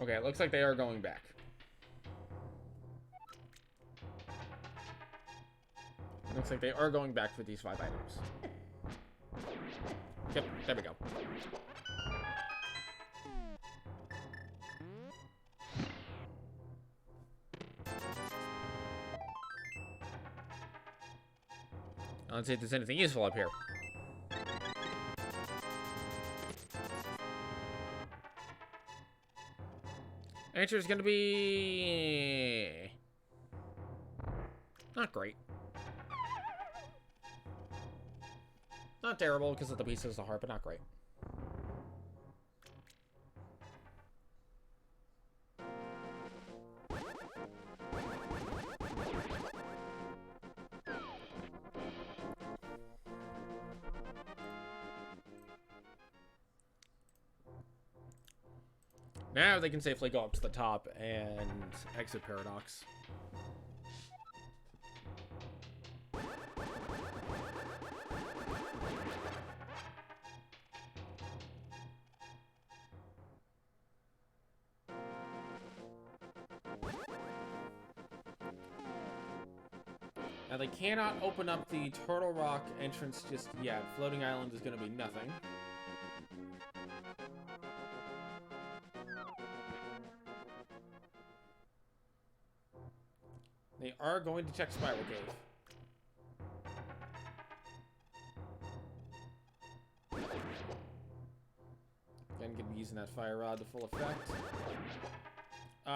Okay, it looks like they are going back. Looks like they are going back for these 5 items. Yep, there we go. Let's see if there's anything useful up here. Answer is going to be... not great. Not terrible because of the pieces of the heart, but not great. Now they can safely go up to the top and exit Paradox. Now they cannot open up the Turtle Rock entrance just yet. Floating Island is going to be nothing. They are going to check Spiral Cave. Again, going to be using that Fire Rod to full effect.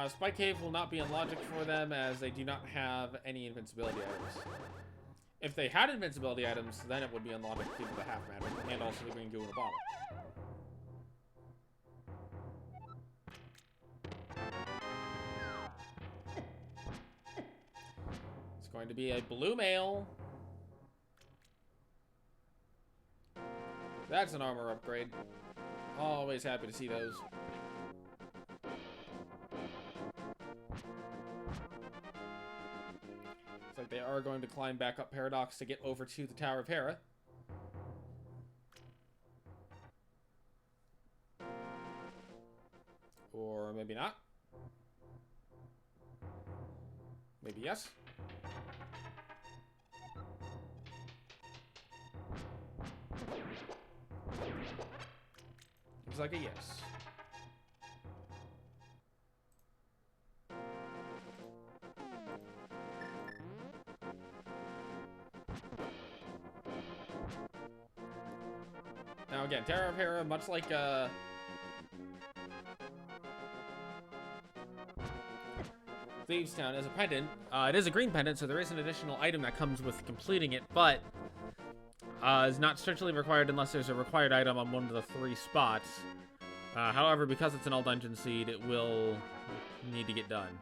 Spike Cave will not be in logic for them as they do not have any invincibility items. If they had invincibility items, then it would be in logic due to the half matter and also the green goo in a bottle. It's going to be a blue male. That's an armor upgrade. Always happy to see those. Looks like they are going to climb back up Paradox to get over to the Tower of Hera. Or maybe not. Maybe yes. Looks like a yes. Now again, Tower of Hera, much like Thieves Town, is a pendant. It is a green pendant, so there is an additional item that comes with completing it, but is not strictly required unless there's a required item on one of the 3 spots. However, because it's an all dungeon seed, it will need to get done.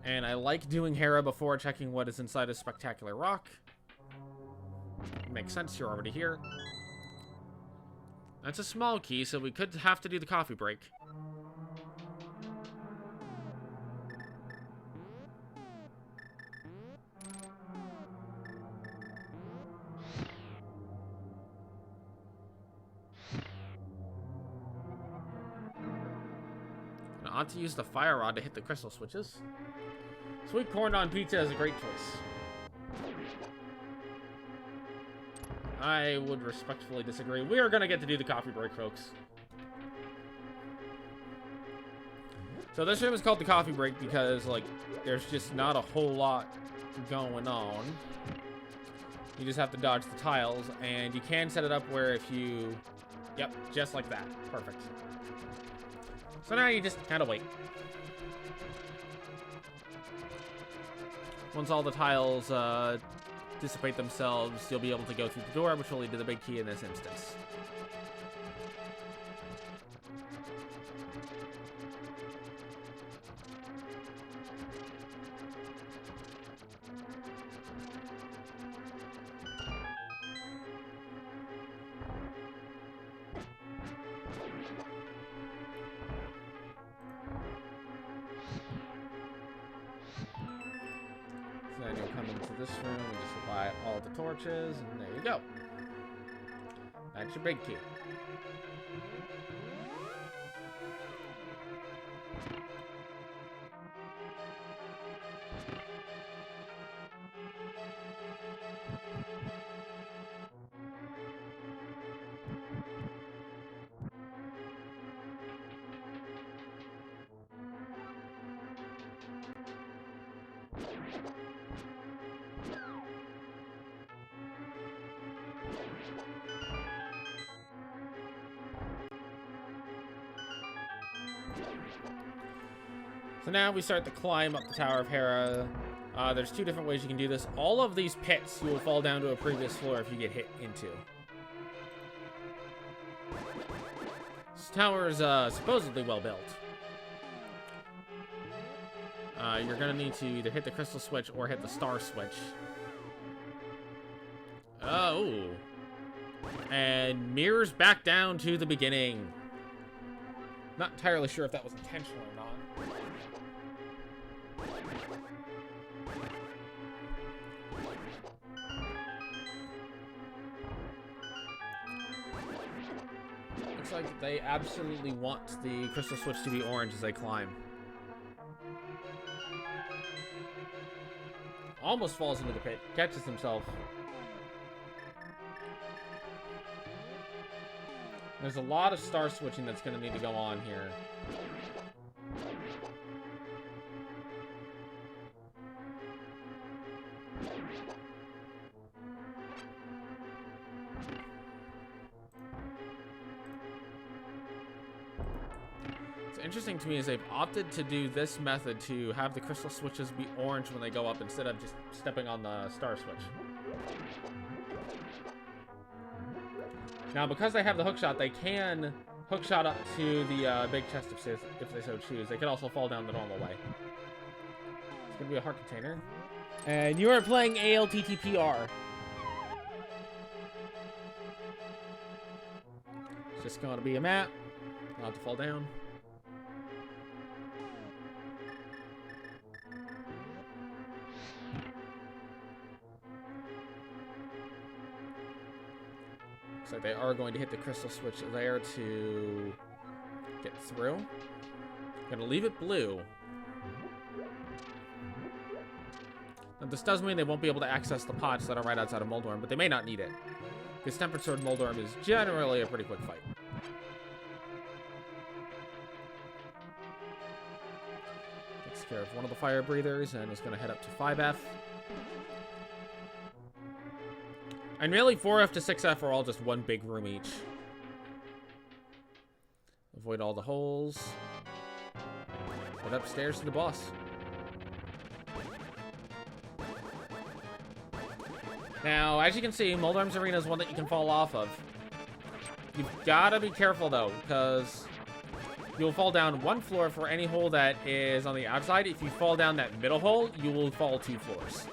And I like doing Hera before checking what is inside a Spectacular Rock. Makes sense, you're already here. That's a small key, so we could have to do the coffee break. I ought to use the Fire Rod to hit the crystal switches. Sweet corn on pizza is a great choice. I would respectfully disagree. We are going to get to do the coffee break, folks. So this room is called the coffee break because, like, there's just not a whole lot going on. You just have to dodge the tiles, and you can set it up where if you... Yep, just like that. Perfect. So now you just kind of wait. Once all the tiles dissipate themselves, you'll be able to go through the door, which will lead to the big key in this instance. Then you'll come into this room and just apply all the torches, and there you go. That's your big key. So now we start to climb up the Tower of Hera. There's 2 different ways you can do this. All of these pits you will fall down to a previous floor if you get hit into. This tower is supposedly well built. You're going to need to either hit the crystal switch or hit the star switch. Oh. And mirrors back down to the beginning. Not entirely sure if that was intentional or not. Looks like they absolutely want the crystal switch to be orange as they climb. Almost falls into the pit, catches himself. There's a lot of star switching that's going to need to go on here. What's interesting to me is they've opted to do this method to have the crystal switches be orange when they go up instead of just stepping on the star switch. Now, because they have the hookshot, they can hookshot up to the big chest if they so choose. They could also fall down the normal way. It's going to be a heart container. And you are playing ALTTPR. It's just going to be a map. Not to fall down. So they are going to hit the crystal switch there to get through. Gonna leave it blue. Now this does mean they won't be able to access the pots that are right outside of Moldorm, but they may not need it. Because Tempered Sword Moldorm is generally a pretty quick fight. Takes care of one of the fire breathers and is gonna head up to 5F. And really, 4F to 6F are all just one big room each. Avoid all the holes. Head upstairs to the boss. Now, as you can see, Moldorm's Arena is one that you can fall off of. You've got to be careful, though, because you'll fall down one floor for any hole that is on the outside. If you fall down that middle hole, you will fall 2 floors.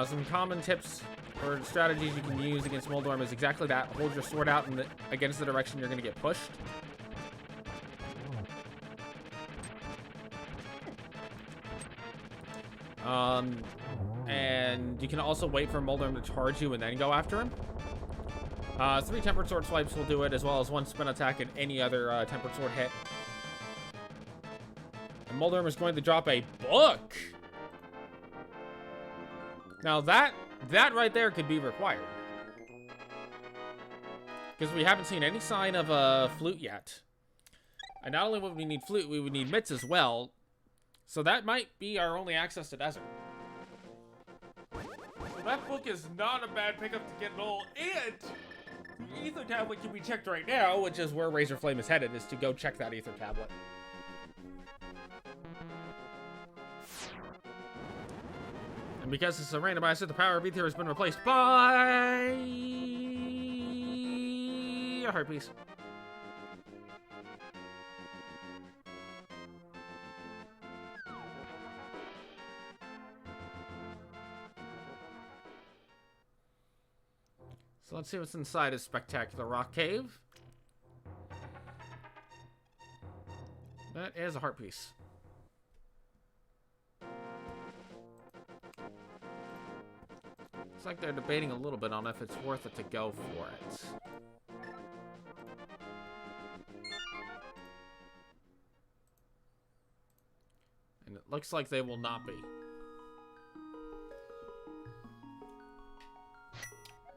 Some common tips or strategies you can use against Moldorm is exactly that. Hold your sword out against the direction you're going to get pushed. And you can also wait for Moldorm to charge you and then go after him. 3 Tempered Sword swipes will do it, as well as 1 spin attack and any other Tempered Sword hit. And Moldorm is going to drop a book! Now that right there could be required. Because we haven't seen any sign of a flute yet. And not only would we need flute, we would need mitts as well. So that might be our only access to desert. So that book is not a bad pickup to get Null. And the Ether Tablet can be checked right now, which is where Razorflame is headed, is to go check that Ether Tablet. And because it's a randomizer, the power of Ether has been replaced by a heart piece. So let's see what's inside this spectacular rock cave. That is a heart piece. Looks like they're debating a little bit on if it's worth it to go for it. And it looks like they will not be.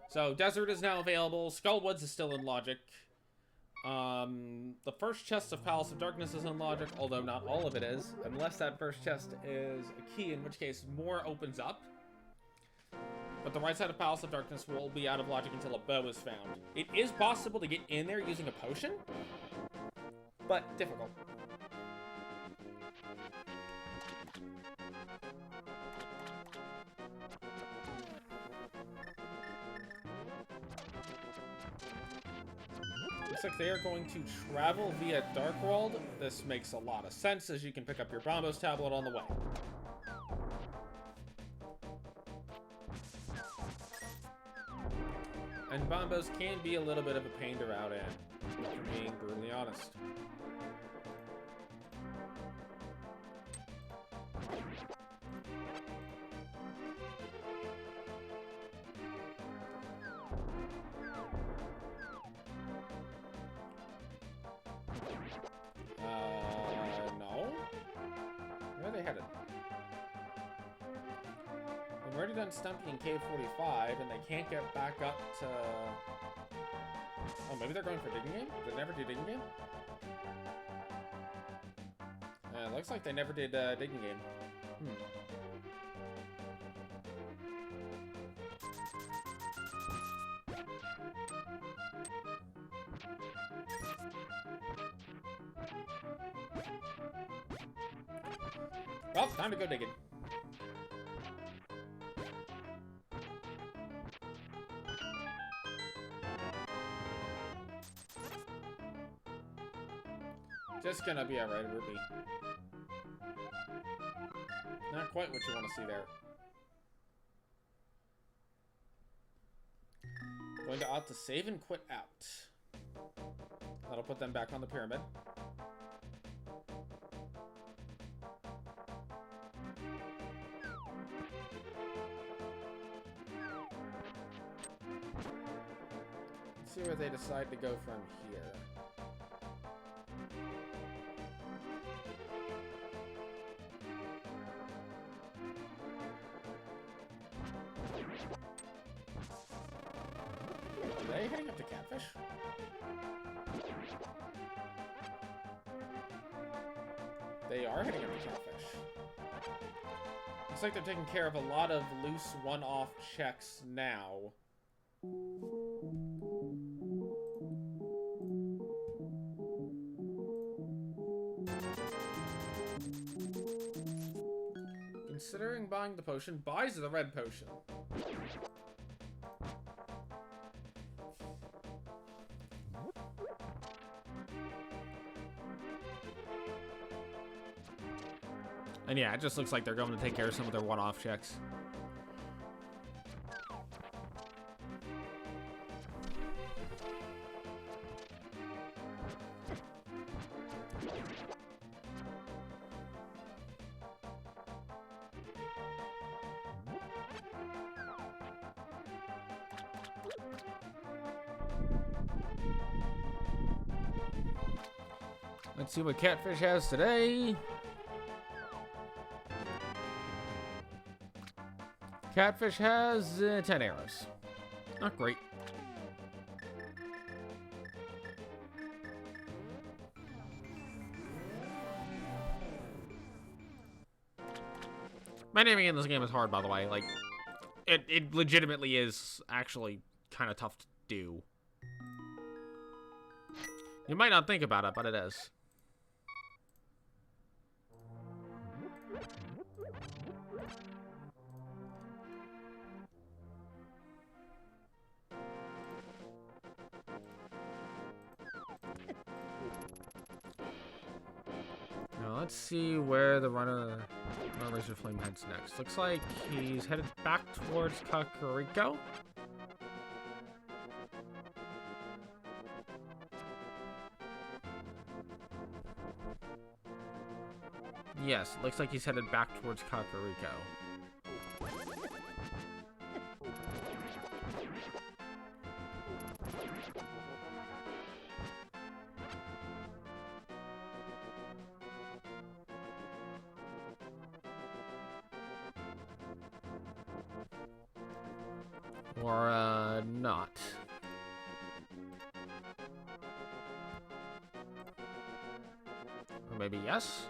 So, Desert is now available. Skullwoods is still in Logic. The first chest of Palace of Darkness is in Logic, although not all of it is. Unless that first chest is a key, in which case more opens up. But the right side of Palace of Darkness will be out of Logic until a bow is found. It is possible to get in there using a potion, but difficult. Looks like they are going to travel via Dark World. This makes a lot of sense, as you can pick up your Bombos tablet on the way. bombos can be a little bit of a pain to route in, if I'm being brutally honest. No? Where are they headed? We've already done Stumpy in Cave 45, and they can't get back up to... Oh, maybe they're going for Digging Game? Did they never do Digging Game? It looks like they never did Digging Game. Well, time to go digging. Just gonna be a red rupee. Not quite what you want to see there. Going to opt to save and quit out. That'll put them back on the pyramid. Let's see where they decide to go from here. Are they heading up to Catfish? They are heading up to Catfish. Looks like they're taking care of a lot of loose one-off checks now. Considering buying the potion, buys the red potion. And yeah, it just looks like they're going to take care of some of their one-off checks. Let's see what Catfish has today. Catfish has 10 arrows. Not great. Managing in this game is hard, by the way. Like, it legitimately is actually kind of tough to do. You might not think about it, but it is. Now let's see where the Razorflame heads next. Looks like he's headed back towards Kakariko. Yes, looks like he's headed back towards Kakariko. Or, not. Or maybe yes?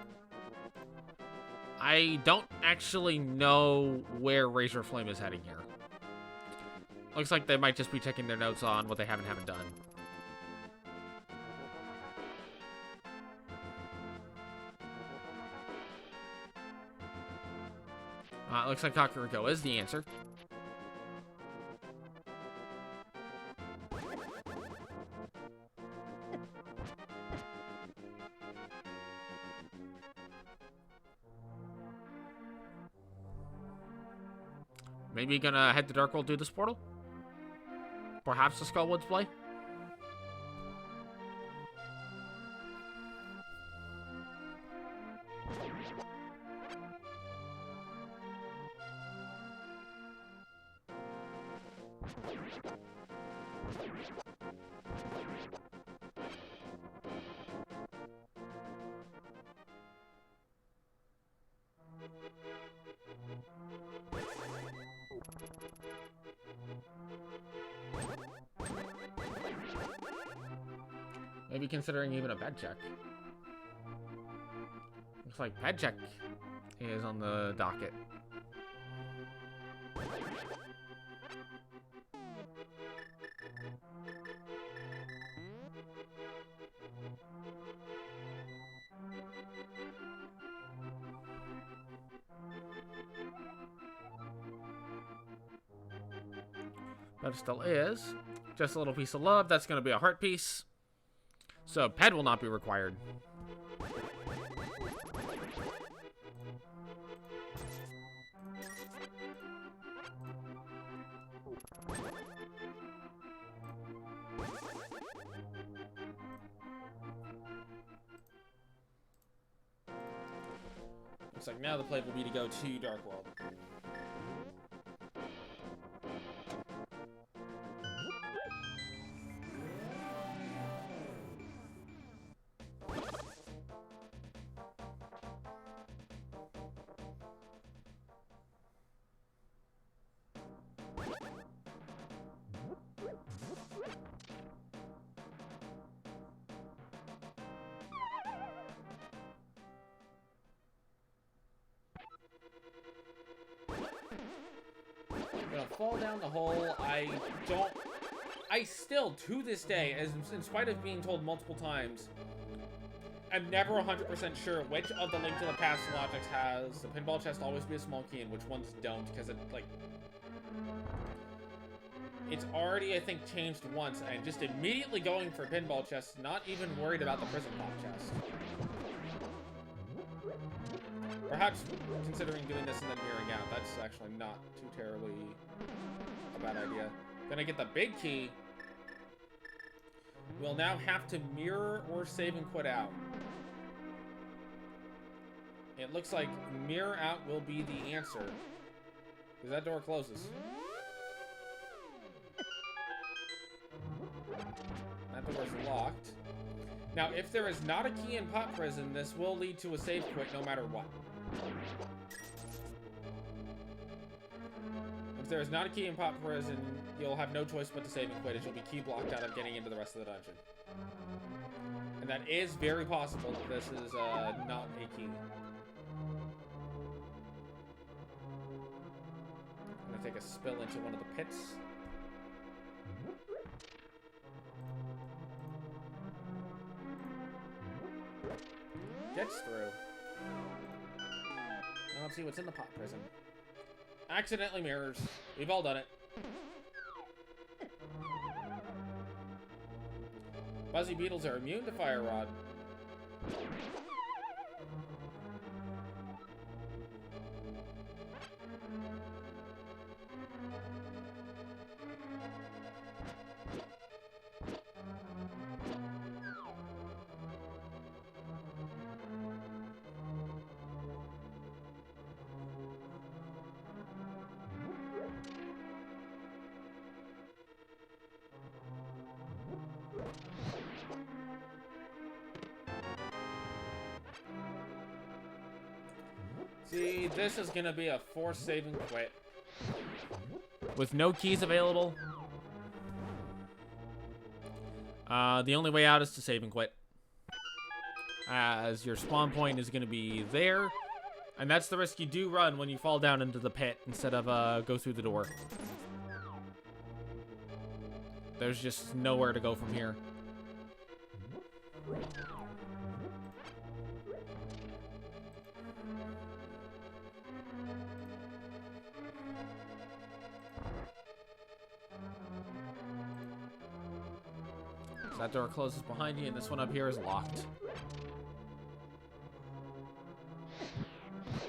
I don't actually know where Razorflame is heading here. Looks like they might just be taking their notes on what they haven't done. Looks like Kakariko is the answer. Maybe gonna head to Dark World through this portal? Perhaps the Skullwoods play? Maybe considering even a bed check. Looks like bed check is on the docket. But it still is. Just a little piece of love. That's going to be a heart piece. So, ped will not be required. Looks like now the play will be to go to Dark World. Gonna fall down the hole. I still, to this day, in spite of being told multiple times, I'm never 100% sure which of the Link to the Past logics has the pinball chest always be a small key and which ones don't, because it, like, it's already, I think, changed once, and just immediately going for pinball chest, not even worried about the prison pop chest. Perhaps considering doing this and then mirroring out, that's actually not too terribly a bad idea. Gonna get the big key. We'll now have to mirror or save and quit out. It looks like mirror out will be the answer, because that door closes. That door's locked. Now, if there is not a key in Pot Prison, this will lead to a save quit no matter what. If there is not a key in Pot Prison, you'll have no choice but to save and quit, as you'll be key blocked out of getting into the rest of the dungeon. And that is very possible that this is not a key. I'm gonna take a spill into one of the pits. Gets through. Now let's see what's in the Pot Prison. Accidentally mirrors. We've all done it. Fuzzy beetles are immune to fire rod. See, this is gonna be a forced save and quit. With no keys available. The only way out is to save and quit. As your spawn point is gonna be there. And that's the risk you do run when you fall down into the pit instead of go through the door. There's just nowhere to go from here. So that door closes behind you, and this one up here is locked.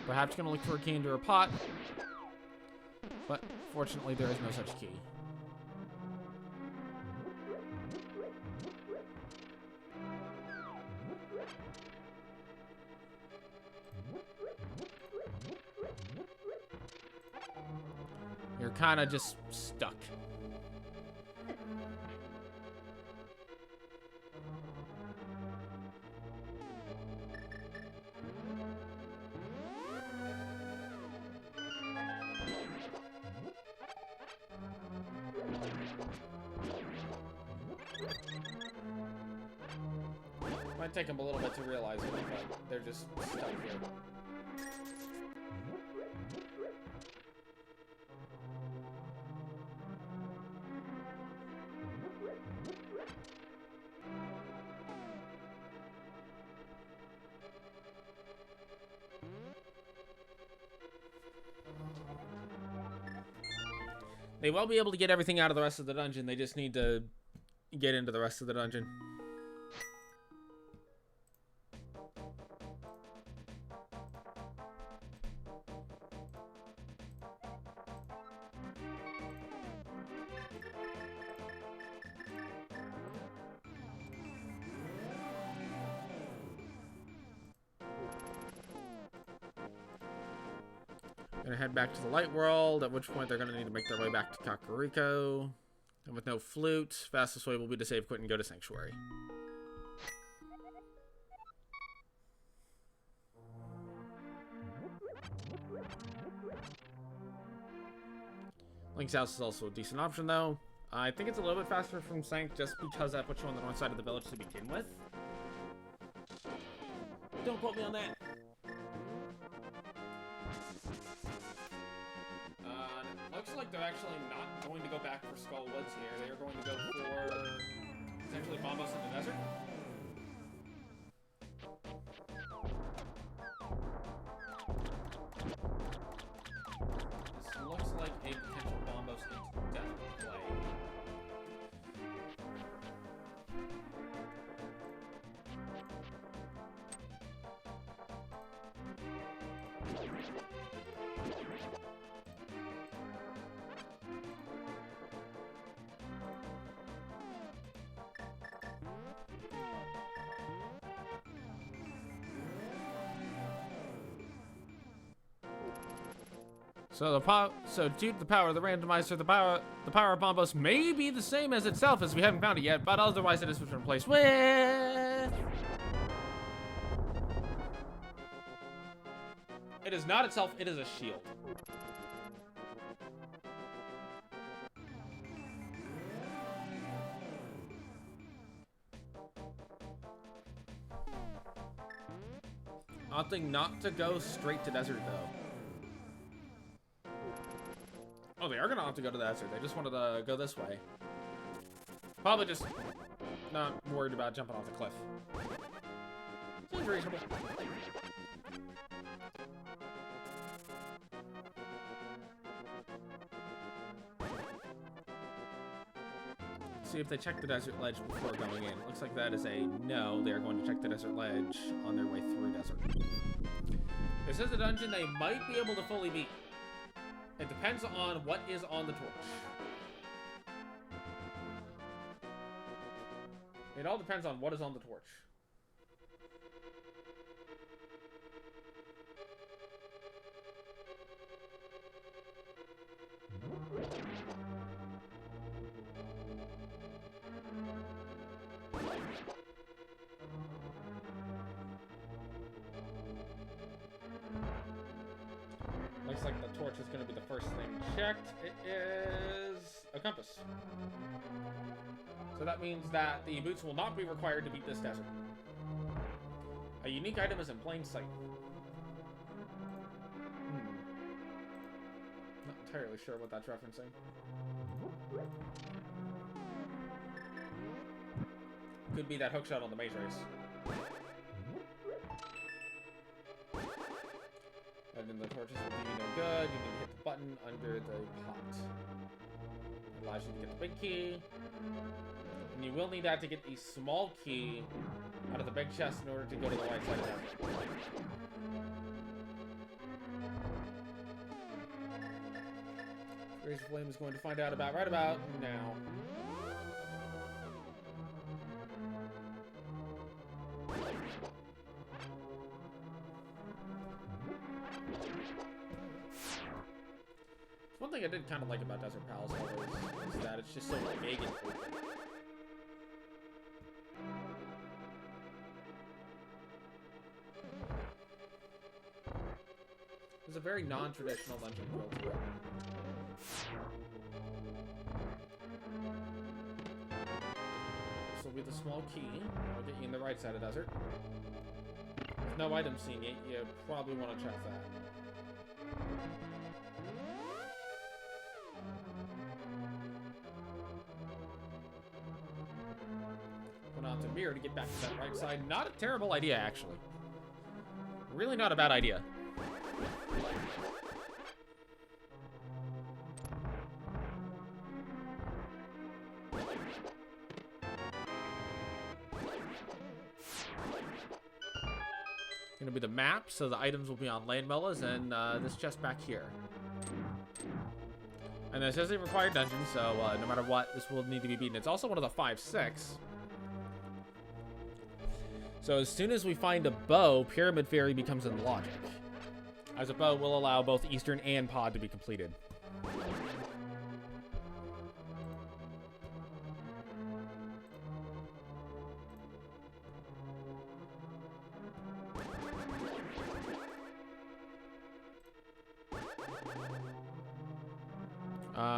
Perhaps gonna look for a key into a pot, but fortunately there is no such key. kind of just stuck. Might take them a little bit to realize it, but they're just stuck here. They will be able to get everything out of the rest of the dungeon. They just need to get into the rest of the dungeon. Gonna head back to the light world, at which point they're gonna need to make their way back to Kakariko. And with no flute, fastest way will be to save quit and go to Sanctuary. Link's house is also a decent option though. I think it's a little bit faster from Sank just because that puts you on the north side of the village to begin with. Don't quote me on that. Looks like they're actually not going to go back for Skull Woods here. They are going to go for potentially Bombos in the desert. This looks like a potential Bombos into desert play. So due to the power of the randomizer, the power of Bombos may be the same as itself, as we haven't found it yet, but otherwise it has been replaced with... It is not itself, it is a shield. Opting not to go straight to desert though. Oh, they are gonna opt to go to the desert. They just wanted to go this way. Probably just not worried about jumping off the cliff. Seems reasonable. See if they check the desert ledge before going in. Looks like that is a no. They are going to check the desert ledge on their way through desert. This is a dungeon they might be able to fully beat. It depends on what is on the torch. It all depends on what is on the torch. Looks like the torch is going to be the first thing checked. It is a compass. So that means that the boots will not be required to beat this desert. A unique item is in plain sight. Not entirely sure what that's referencing. Could be that hookshot on the maze race. And then the torches will do you no good. You need to hit the button under the pot. It allows you to get the big key. And you will need that to get the small key out of the big chest in order to go to the right side of that. Razorflame is going to find out about right about now. one thing I did kind of like about Desert Palace always, is that it's just so big and open. There's a very non-traditional dungeon feel to it. This will be the small key. I'll get you in the right side of desert. With no item seeing it, you probably want to check that. Put on to mirror to get back to that right side. Not a terrible idea, actually. Really not a bad idea. Gonna be the map, so the items will be on landmillas, and this chest back here. And this is a required dungeon, so no matter what, this will need to be beaten. It's also one of the 5-6. So as soon as we find a bow, Pyramid Fairy becomes in logic, as a bow will allow both Eastern and Pod to be completed.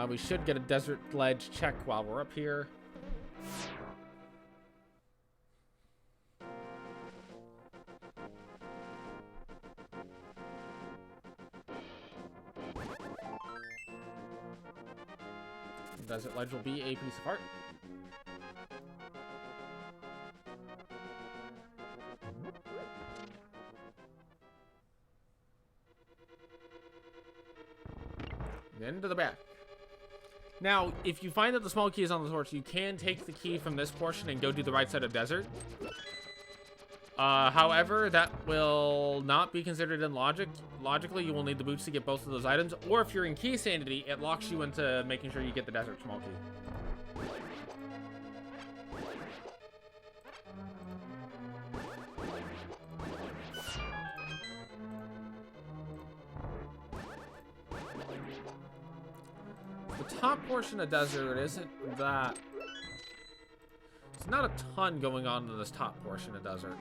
We should get a desert ledge check while we're up here. Desert ledge will be a piece of art. Then to the back. Now, if you find that the small key is on the torch, you can take the key from this portion and go do the right side of desert. However, that will not be considered in logic. Logically, you will need the boots to get both of those items. Or if you're in key sanity, it locks you into making sure you get the desert small key. The top portion of desert isn't that... It's not a ton going on in this top portion of desert.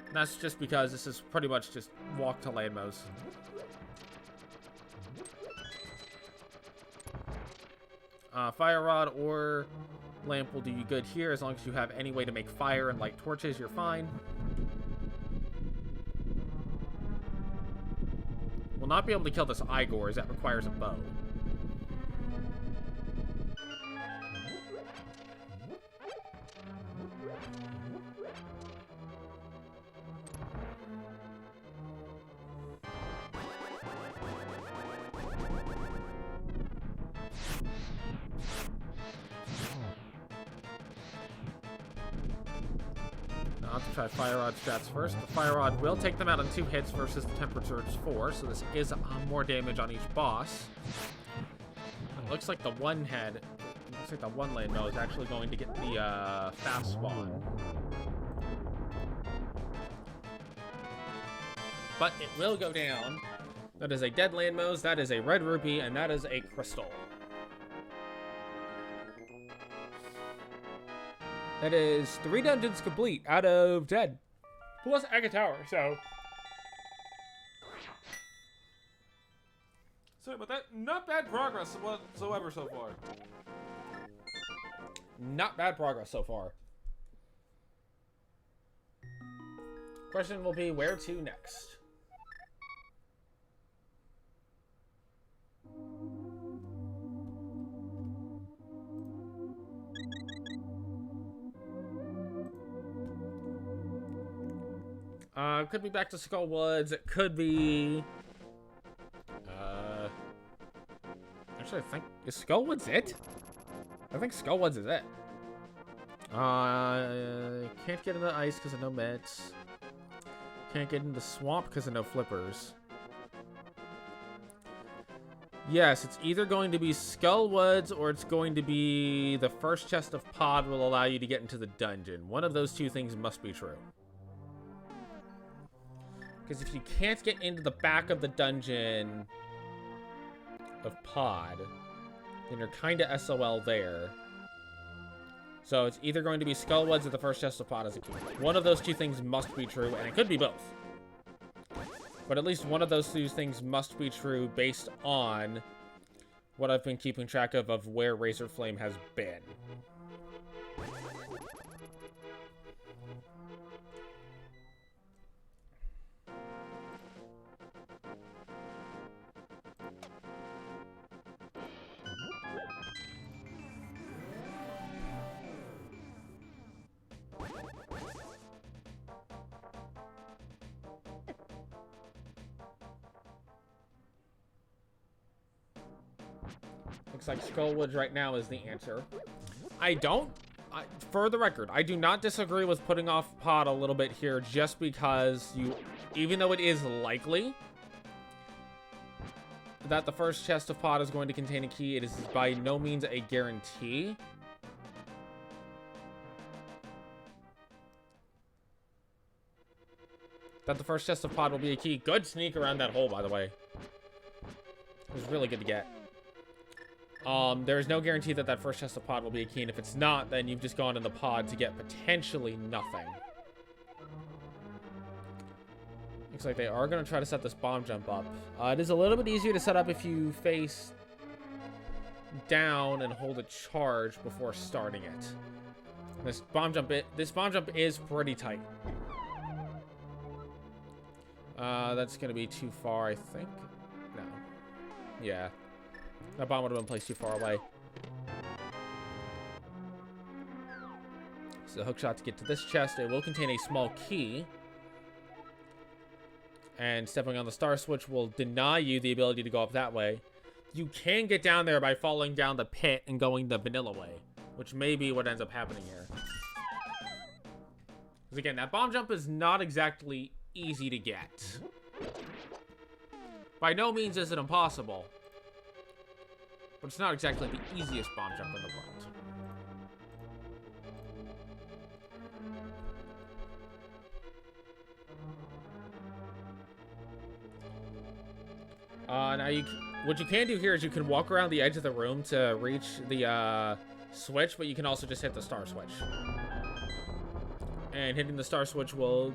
And that's just because this is pretty much just walk to landmos. Fire rod or lamp will do you good here. As long as you have any way to make fire and light torches, you're fine. We'll not be able to kill this Igor, as that requires a bow. Try Fire Rod strats first. The Fire Rod will take them out on 2 hits versus the Temperature is 4, so this is more damage on each boss. It looks like the one head, looks like the one landmill is actually going to get the fast spawn. But it will go down. That is a dead landmos, that is a red rupee, and that is a crystal. That is 3 dungeons complete out of 10. Plus Aga Tower, so... Sorry about that. Not bad progress whatsoever so far. Not bad progress so far. Question will be, where to next? Could be back to Skull Woods. It could be... Actually, I think... Is Skull Woods it? I think Skull Woods is it. Can't get into ice because of no meds. Can't get into swamp because of no flippers. Yes, it's either going to be Skull Woods or it's going to be the first chest of pod will allow you to get into the dungeon. One of those two things must be true. Because if you can't get into the back of the dungeon of pod, then you're kind of SOL there. So it's either going to be Skullwoods or the first chest of pod as a key. One of those two things must be true, and it could be both. But at least one of those two things must be true based on what I've been keeping track of where Razorflame has been. Looks like Skullwoods right now is the answer. For the record, I do not disagree with putting off pod a little bit here just because even though it is likely that the first chest of pod is going to contain a key, it is by no means a guarantee. That the first chest of pod will be a key. Good sneak around that hole, by the way. It was really good to get. There is no guarantee that that first chest of pod will be a key, and if it's not, then you've just gone in the pod to get potentially nothing. Looks like they are going to try to set this bomb jump up. It is a little bit easier to set up if you face down and hold a charge before starting it. This bomb jump is pretty tight. That's going to be too far, I think. No. Yeah. That bomb would have been placed too far away. So hookshot to get to this chest. It will contain a small key. And stepping on the star switch will deny you the ability to go up that way. You can get down there by falling down the pit and going the vanilla way, which may be what ends up happening here. Because again, that bomb jump is not exactly easy to get. By no means is it impossible. But it's not exactly the easiest bomb jump in the world. Now what you can do here is you can walk around the edge of the room to reach the switch, but you can also just hit the star switch. And hitting the star switch will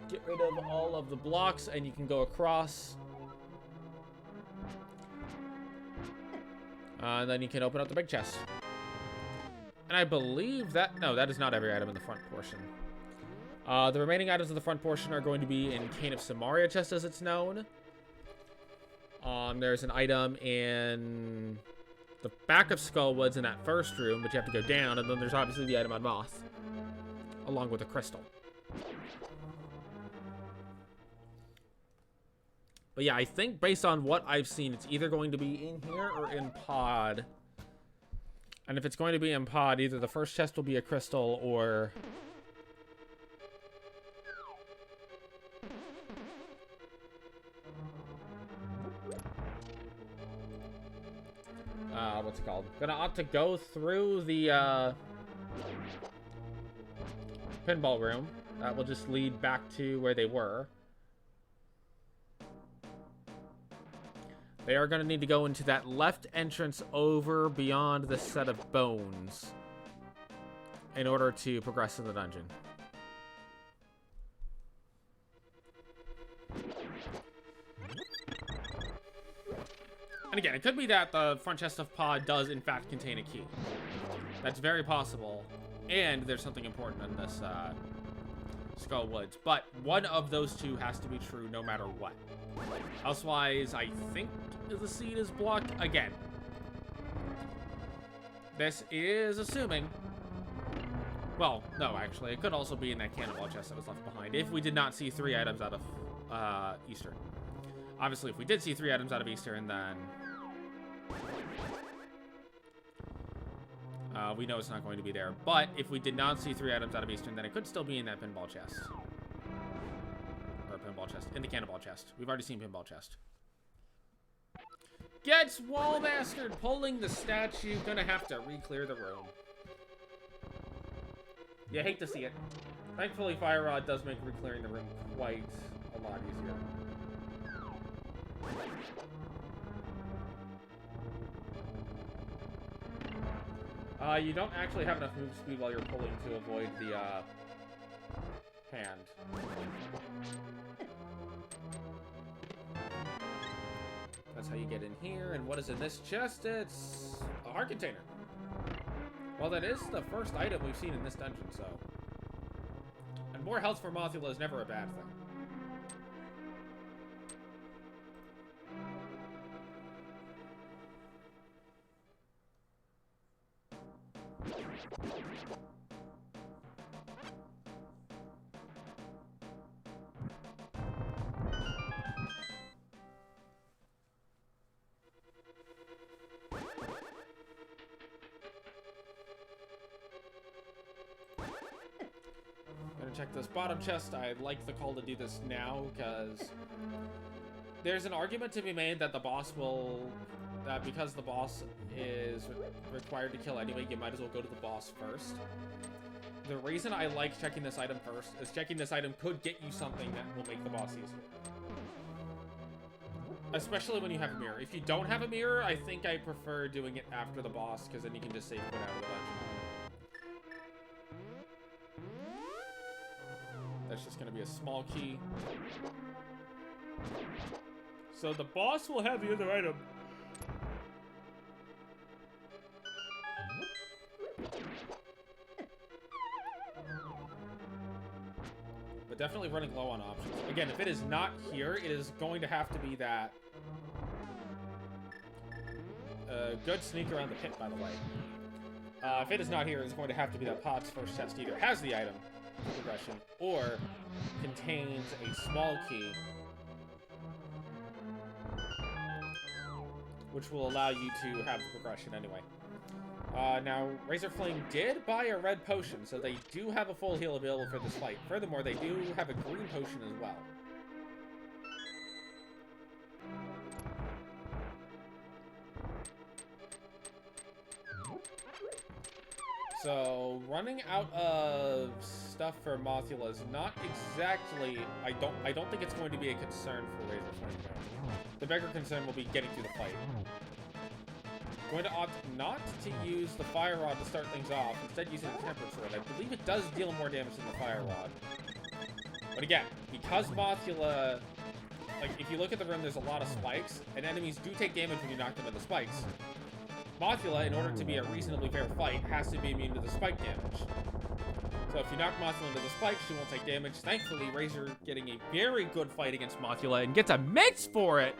get rid of all of the blocks, and you can go across. And then you can open up the big chest. And I believe that... No, that is not every item in the front portion. The remaining items in the front portion are going to be in Cane of Samaria chest, as it's known. There's an item in the back of Skullwoods in that first room, but you have to go down. And then there's obviously the item on Moth, along with a crystal. But yeah, I think based on what I've seen, it's either going to be in here or in pod. And if it's going to be in pod, either the first chest will be a crystal or... what's it called? Gonna opt to go through the pinball room. That will just lead back to where they were. They are going to need to go into that left entrance over beyond the set of bones in order to progress in the dungeon. And again, it could be that the front chest of pod does in fact contain a key. That's very possible. And there's something important in this Skullwoods. But one of those two has to be true no matter what. Elsewise, I think the seed is blocked again. This is assuming... Well, no, actually. It could also be in that cannonball chest that was left behind. If we did not see 3 items out of Eastern. Obviously, if we did see 3 items out of Eastern, then... we know it's not going to be there. But if we did not see 3 items out of Eastern, then it could still be in that pinball chest. Or pinball chest. In the cannonball chest. We've already seen pinball chest. Gets wall bastard pulling the statue. Gonna have to re-clear the room. You hate to see it. Thankfully, Fire Rod does make re-clearing the room quite a lot easier. You don't actually have enough move speed while you're pulling to avoid the, hand. That's how you get in here. And what is in this chest? It's a heart container. Well, that is the first item we've seen in this dungeon, so... And more health for Mothula is never a bad thing. Check this bottom chest. I like the call to do this now because there's an argument to be made that the boss will, that because the boss is required to kill anyway, you might as well go to the boss first. The reason I like checking this item first is checking this item could get you something that will make the boss easier. Especially when you have a mirror. If you don't have a mirror, I think I prefer doing it after the boss because then you can just save quit out of the dungeon. That's just going to be a small key. So the boss will have the other item. But definitely running low on options. Again, if it is not here, it is going to have to be that... good sneak around the pit, by the way. If it is not here, it's going to have to be that Pod's first chest either has the item progression or contains a small key which will allow you to have the progression anyway. Now, Razorflame did buy a red potion, so they do have a full heal available for this fight. Furthermore, they do have a green potion as well. So, running out of stuff for Mothula is not exactly... I don't think it's going to be a concern for Razorflame. The bigger concern will be getting through the fight. Going to opt not to use the Fire Rod to start things off, instead using the Tempered Sword. I believe it does deal more damage than the Fire Rod. But again, because Mothula... Like, if you look at the room, there's a lot of spikes, and enemies do take damage when you knock them with the spikes. Mothula, in order to be a reasonably fair fight, has to be immune to the spike damage. So if you knock Mothula into the spikes, she won't take damage. Thankfully, Razor getting a very good fight against Mothula and gets a mix for it.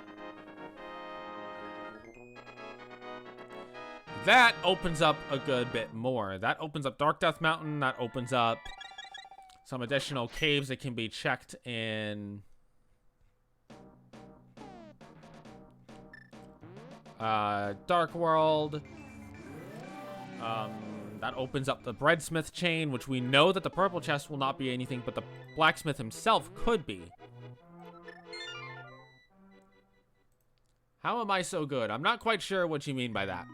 That opens up a good bit more. That opens up Dark Death Mountain. That opens up some additional caves that can be checked in... Dark World. That opens up the Breadsmith chain, which we know that the purple chest will not be anything, but the blacksmith himself could be. How am I so good? I'm not quite sure what you mean by that.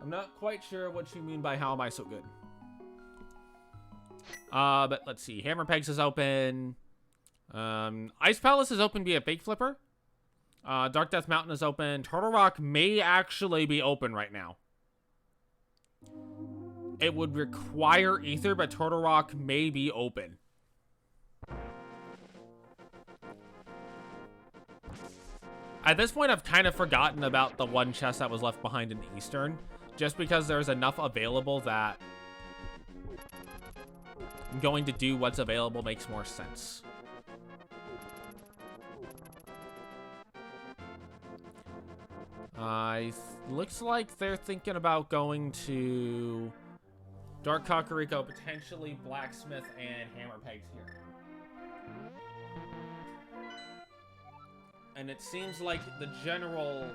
I'm not quite sure what you mean by how am I so good. But let's see. Hammer Pegs is open. Ice Palace is open via Fake Flipper. Dark Death Mountain is open. Turtle Rock may actually be open right now. It would require Ether, but Turtle Rock may be open. At this point, I've kind of forgotten about the one chest that was left behind in Eastern, just because there's enough available that going to do what's available makes more sense. Looks like they're thinking about going to Dark Kakariko, potentially Blacksmith and Hammer Pegs here. And it seems like the general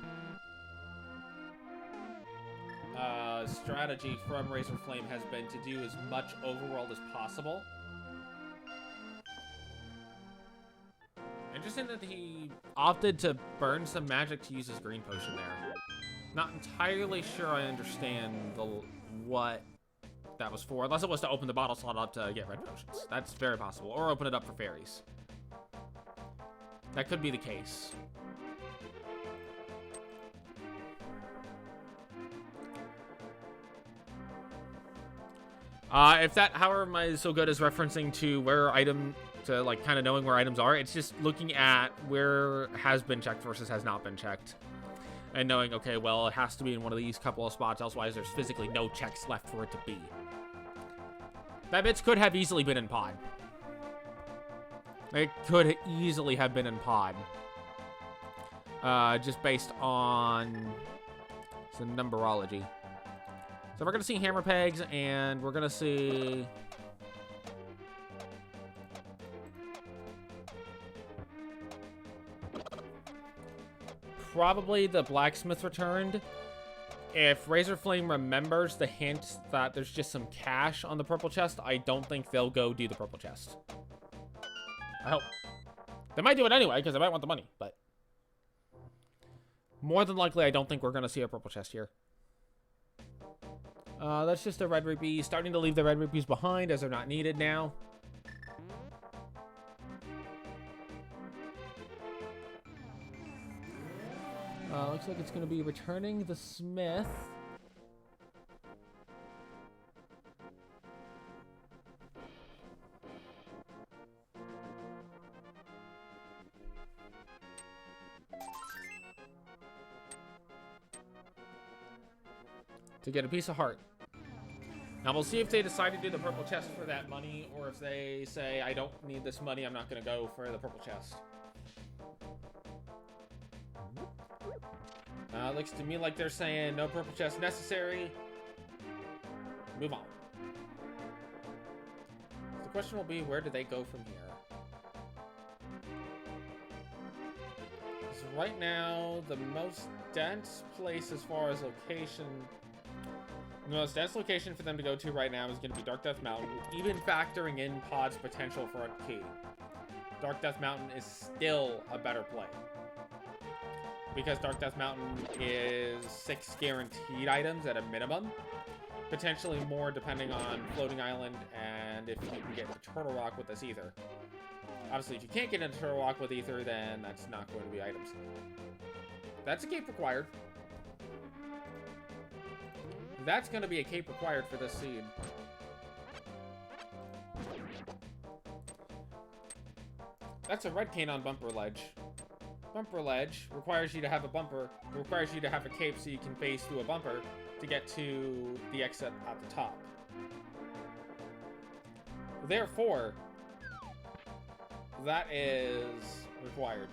strategy from Razorflame has been to do as much overworld as possible. Interesting that he opted to burn some magic to use his green potion there. Not entirely sure I understand what that was for, unless it was to open the bottle slot up to get red potions. That's very possible. Or open it up for fairies. That could be the case. If that, however, is so good as referencing to where item, to like kind of knowing where items are, it's just looking at where has been checked versus has not been checked. And knowing, okay, well, it has to be in one of these couple of spots, otherwise there's physically no checks left for it to be. That bits could have easily been in pod. It could easily have been in pod. Just based on some numberology. So we're going to see hammer pegs, and we're going to see... probably the blacksmith returned. If Razorflame remembers the hint that there's just some cash on the purple chest, I don't think they'll go do the purple chest. I hope. They might do it anyway, because they might want the money, but... more than likely, I don't think we're going to see a purple chest here. That's just the red rupees. Starting to leave the red rupees behind, as they're not needed now. Looks like it's going to be returning the smith. To get a piece of heart. Now we'll see if they decide to do the purple chest for that money, or if they say, I don't need this money, I'm not going to go for the purple chest. Looks to me like they're saying no purple chest necessary. Move on. The question will be, where do they go from here? Because right now, the most dense place as far as location... the most dense location for them to go to right now is going to be Dark Death Mountain, even factoring in Pod's potential for a key. Dark Death Mountain is still a better play. Because Dark Death Mountain is 6 guaranteed items at a minimum. Potentially more depending on Floating Island and if you can get into Turtle Rock with this Ether. Obviously, if you can't get into Turtle Rock with Ether, then that's not going to be items. That's a cape required. That's going to be a cape required for this seed. That's a red cane on bumper ledge. Bumper ledge requires you to have a bumper, requires you to have a cape so you can phase through a bumper to get to the exit at the top. Therefore, that is required.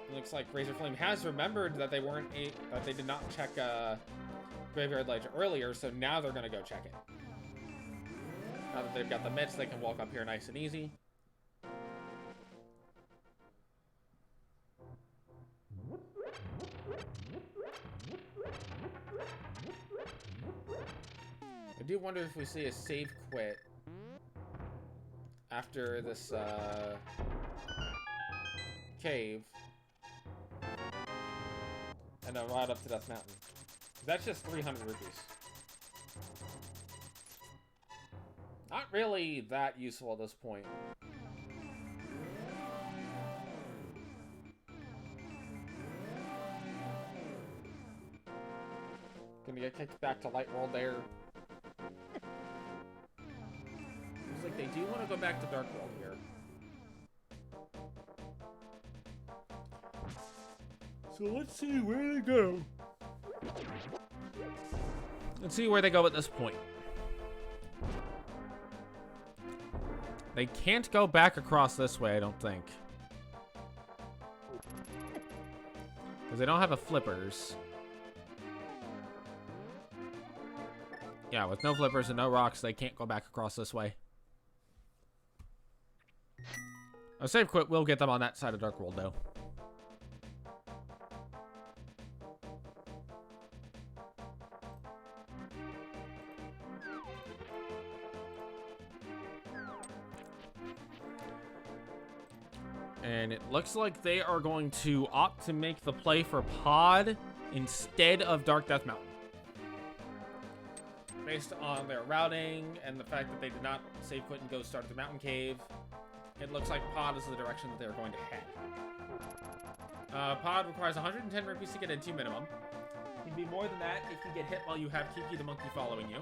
It looks like Razorflame has remembered that they weren't that they did not check Graveyard Ledge earlier, so now they're gonna go check it. Now that they've got the mitts, they can walk up here nice and easy. I do wonder if we see a save quit after this cave and a ride up to Death Mountain. That's just 300 rupees. Not really that useful at this point. Gonna get kicked back to Light World there. Looks like they do want to go back to Dark World here. So let's see where they go. Let's see where they go at this point. They can't go back across this way, I don't think. Because they don't have a flippers. Yeah, with no flippers and no rocks, they can't go back across this way. A save quit will get them on that side of Dark World, though. And it looks like they are going to opt to make the play for Pod instead of Dark Death Mountain. Based on their routing and the fact that they did not save quit and go start the mountain cave, it looks like Pod is the direction that they're going to head. Pod requires 110 rupees to get into minimum. It'd be more than that if you get hit while you have Kiki the monkey following you.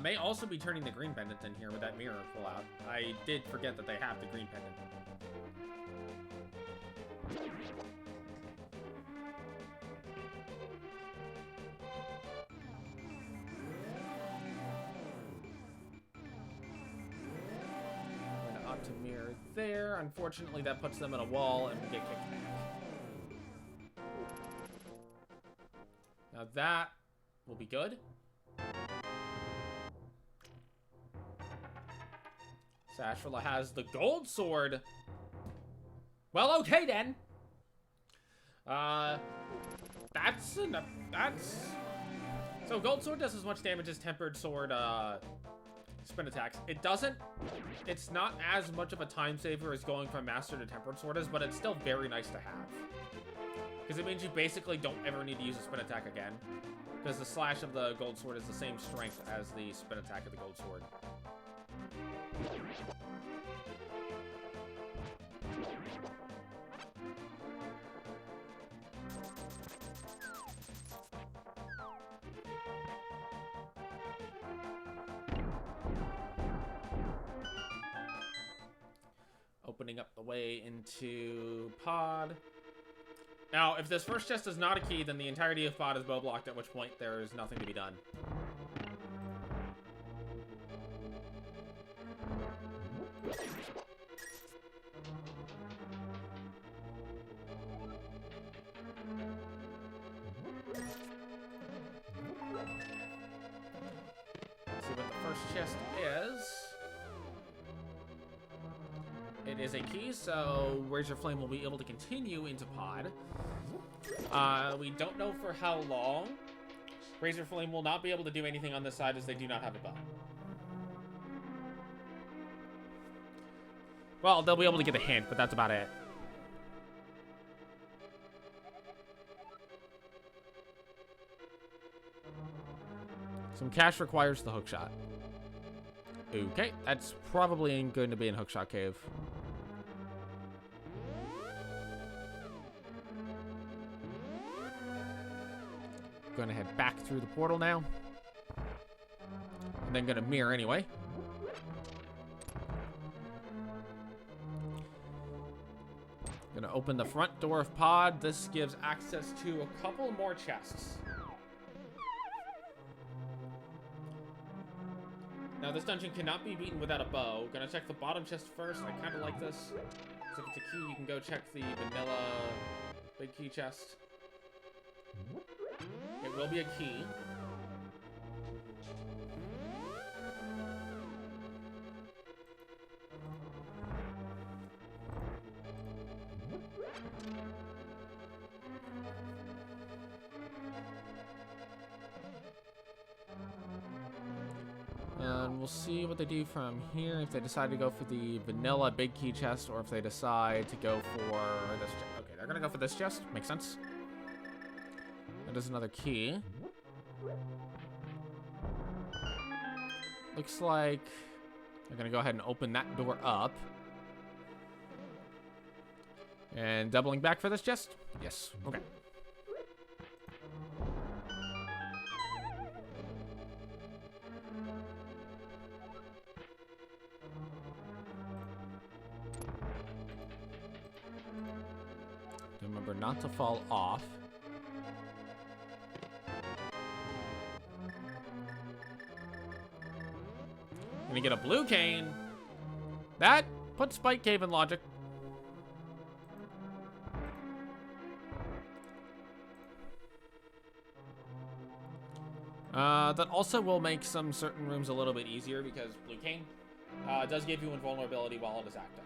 May also be turning the green pendant in here with that mirror pull out. I did forget that they have the green pendant. Up to mirror there. Unfortunately, that puts them in a wall and we get kicked back. Now that will be good. Sashfala has the gold sword. Well, okay then. That's enough. So gold sword does as much damage as tempered sword, spin attacks. It doesn't. It's not as much of a time saver as going from master to tempered sword is, but it's still very nice to have. Because it means you basically don't ever need to use a spin attack again. Because the slash of the gold sword is the same strength as the spin attack of the gold sword. Opening up the way into pod. Now, if this first chest is not a key, then the entirety of pod is bow blocked, at which point there is nothing to be done. Let's see what the first chest is. It is a key, so Razorflame will be able to continue into pod. We don't know for how long. Razorflame will not be able to do anything on this side as they do not have a bow. Well, they'll be able to get a hint, but that's about it. Some cash requires the hookshot. Okay, that's probably going to be in Hookshot Cave. Gonna head back through the portal now. And then gonna mirror anyway. Gonna open the front door of pod. This gives access to a couple more chests. Now this dungeon cannot be beaten without a bow. Gonna check the bottom chest first. I kinda like this. So if it's a key, you can go check the vanilla big key chest. It will be a key. And we'll see what they do from here. If they decide to go for the vanilla big key chest, or if they decide to go for this chest. Okay, they're gonna go for this chest. Makes sense. That is another key. Looks like they're gonna go ahead and open that door up. And doubling back for this chest? Yes. Okay. Remember not to fall off. Gonna get a blue cane. That puts Spike Cave in logic. That also will make some certain rooms a little bit easier because blue cane does give you invulnerability while it is active.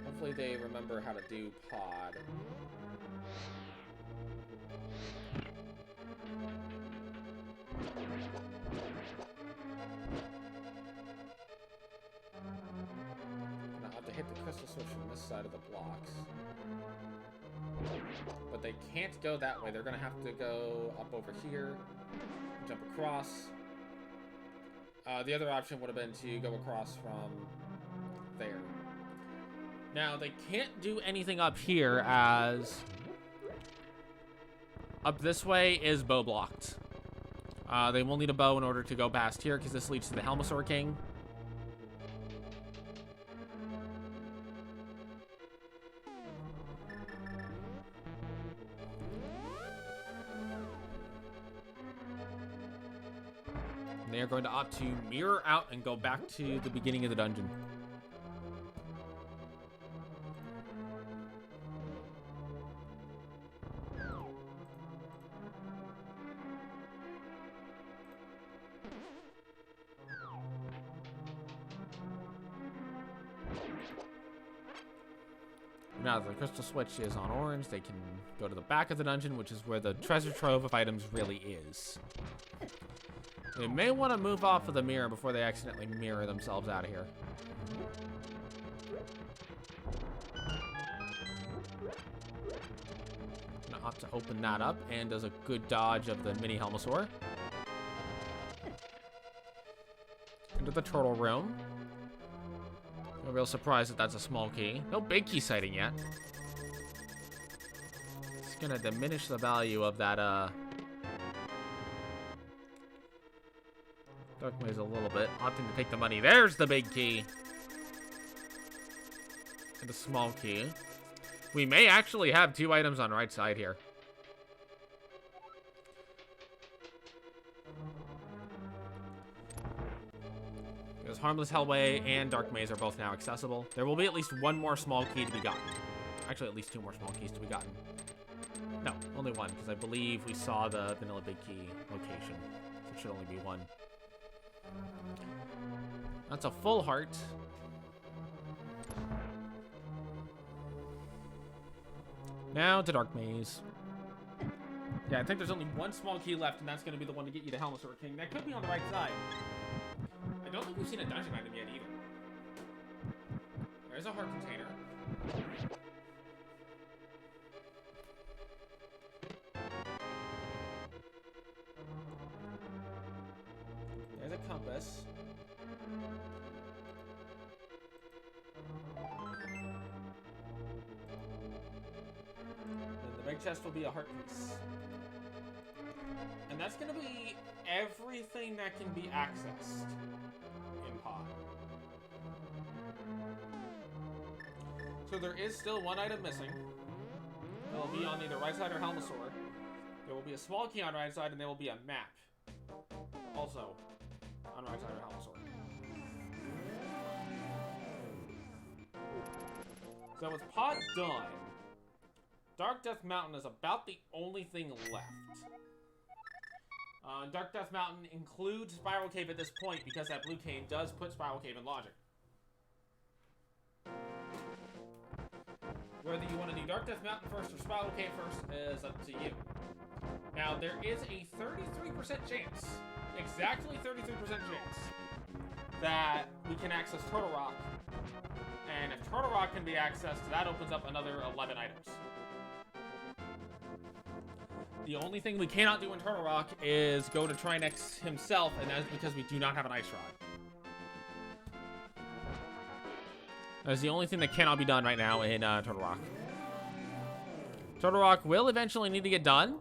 Hopefully they remember how to do pod. Gonna have to hit the crystal switch from this side of the blocks. But they can't go that way. They're gonna have to go up over here, jump across. The other option would have been to go across from there. Now, they can't do anything up here as... Up this way is bow blocked. They will need a bow in order to go past here, because this leads to the Helmosaur King. And they are going to opt to mirror out and go back to the beginning of the dungeon. Now that the crystal switch is on orange, they can go to the back of the dungeon, which is where the treasure trove of items really is. They may want to move off of the mirror before they accidentally mirror themselves out of here. Gonna opt to open that up, and does a good dodge of the mini Helmosaur. Into the turtle room. No real surprise that that's a small key. No big key sighting yet. It's gonna diminish the value of that, Dark Maze a little bit. Opting to take the money. There's the big key. And the small key. We may actually have 2 items on the right side here. Because Harmless Hellway and Dark Maze are both now accessible. There will be at least 1 more small key to be gotten. Actually, at least 2 more small keys to be gotten. No, only 1, because I believe we saw the vanilla big key location. So it should only be 1. That's a full heart. Now to Dark Maze. Yeah, I think there's only 1 small key left, and that's going to be the one to get you to Helmosaur King. That could be on the right side. I don't think we've seen a dungeon item yet either. There's a heart container. There's a compass. And the big chest will be a heart piece. And that's going to be everything that can be accessed in Pod. So there is still 1 item missing. It will be on either right side or Helmosaur. There will be a small key on right side, and there will be a map. Also, on right side or Helmosaur. So with Pod done, Dark Death Mountain is about the only thing left. Dark Death Mountain includes Spiral Cave at this point because that blue cane does put Spiral Cave in logic. Whether you want to do Dark Death Mountain first or Spiral Cave first is up to you. Now, there is a 33% chance, exactly 33% chance, that we can access Turtle Rock. And if Turtle Rock can be accessed, that opens up another 11 items. The only thing we cannot do in Turtle Rock is go to Trinex himself, and that is because we do not have an Ice Rod. That is the only thing that cannot be done right now in Turtle Rock. Turtle Rock will eventually need to get done.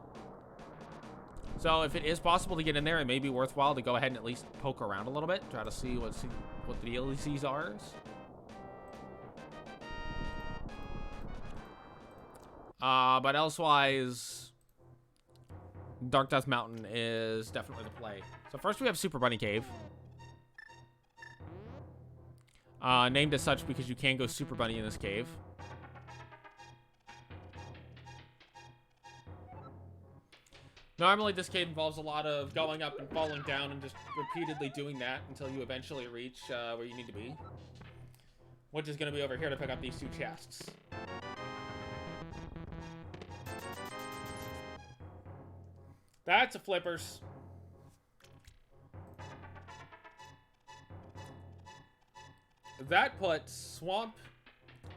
So if it is possible to get in there, it may be worthwhile to go ahead and at least poke around a little bit. Try to see what the DLCs are. But elsewise, Dark Death Mountain is definitely the play. So first we have Super Bunny Cave. Named as such because you can go Super Bunny in this cave. Normally this cave involves a lot of going up and falling down and just repeatedly doing that until you eventually reach where you need to be. Which is going to be over here to pick up these 2 chests. That's a flippers. That puts Swamp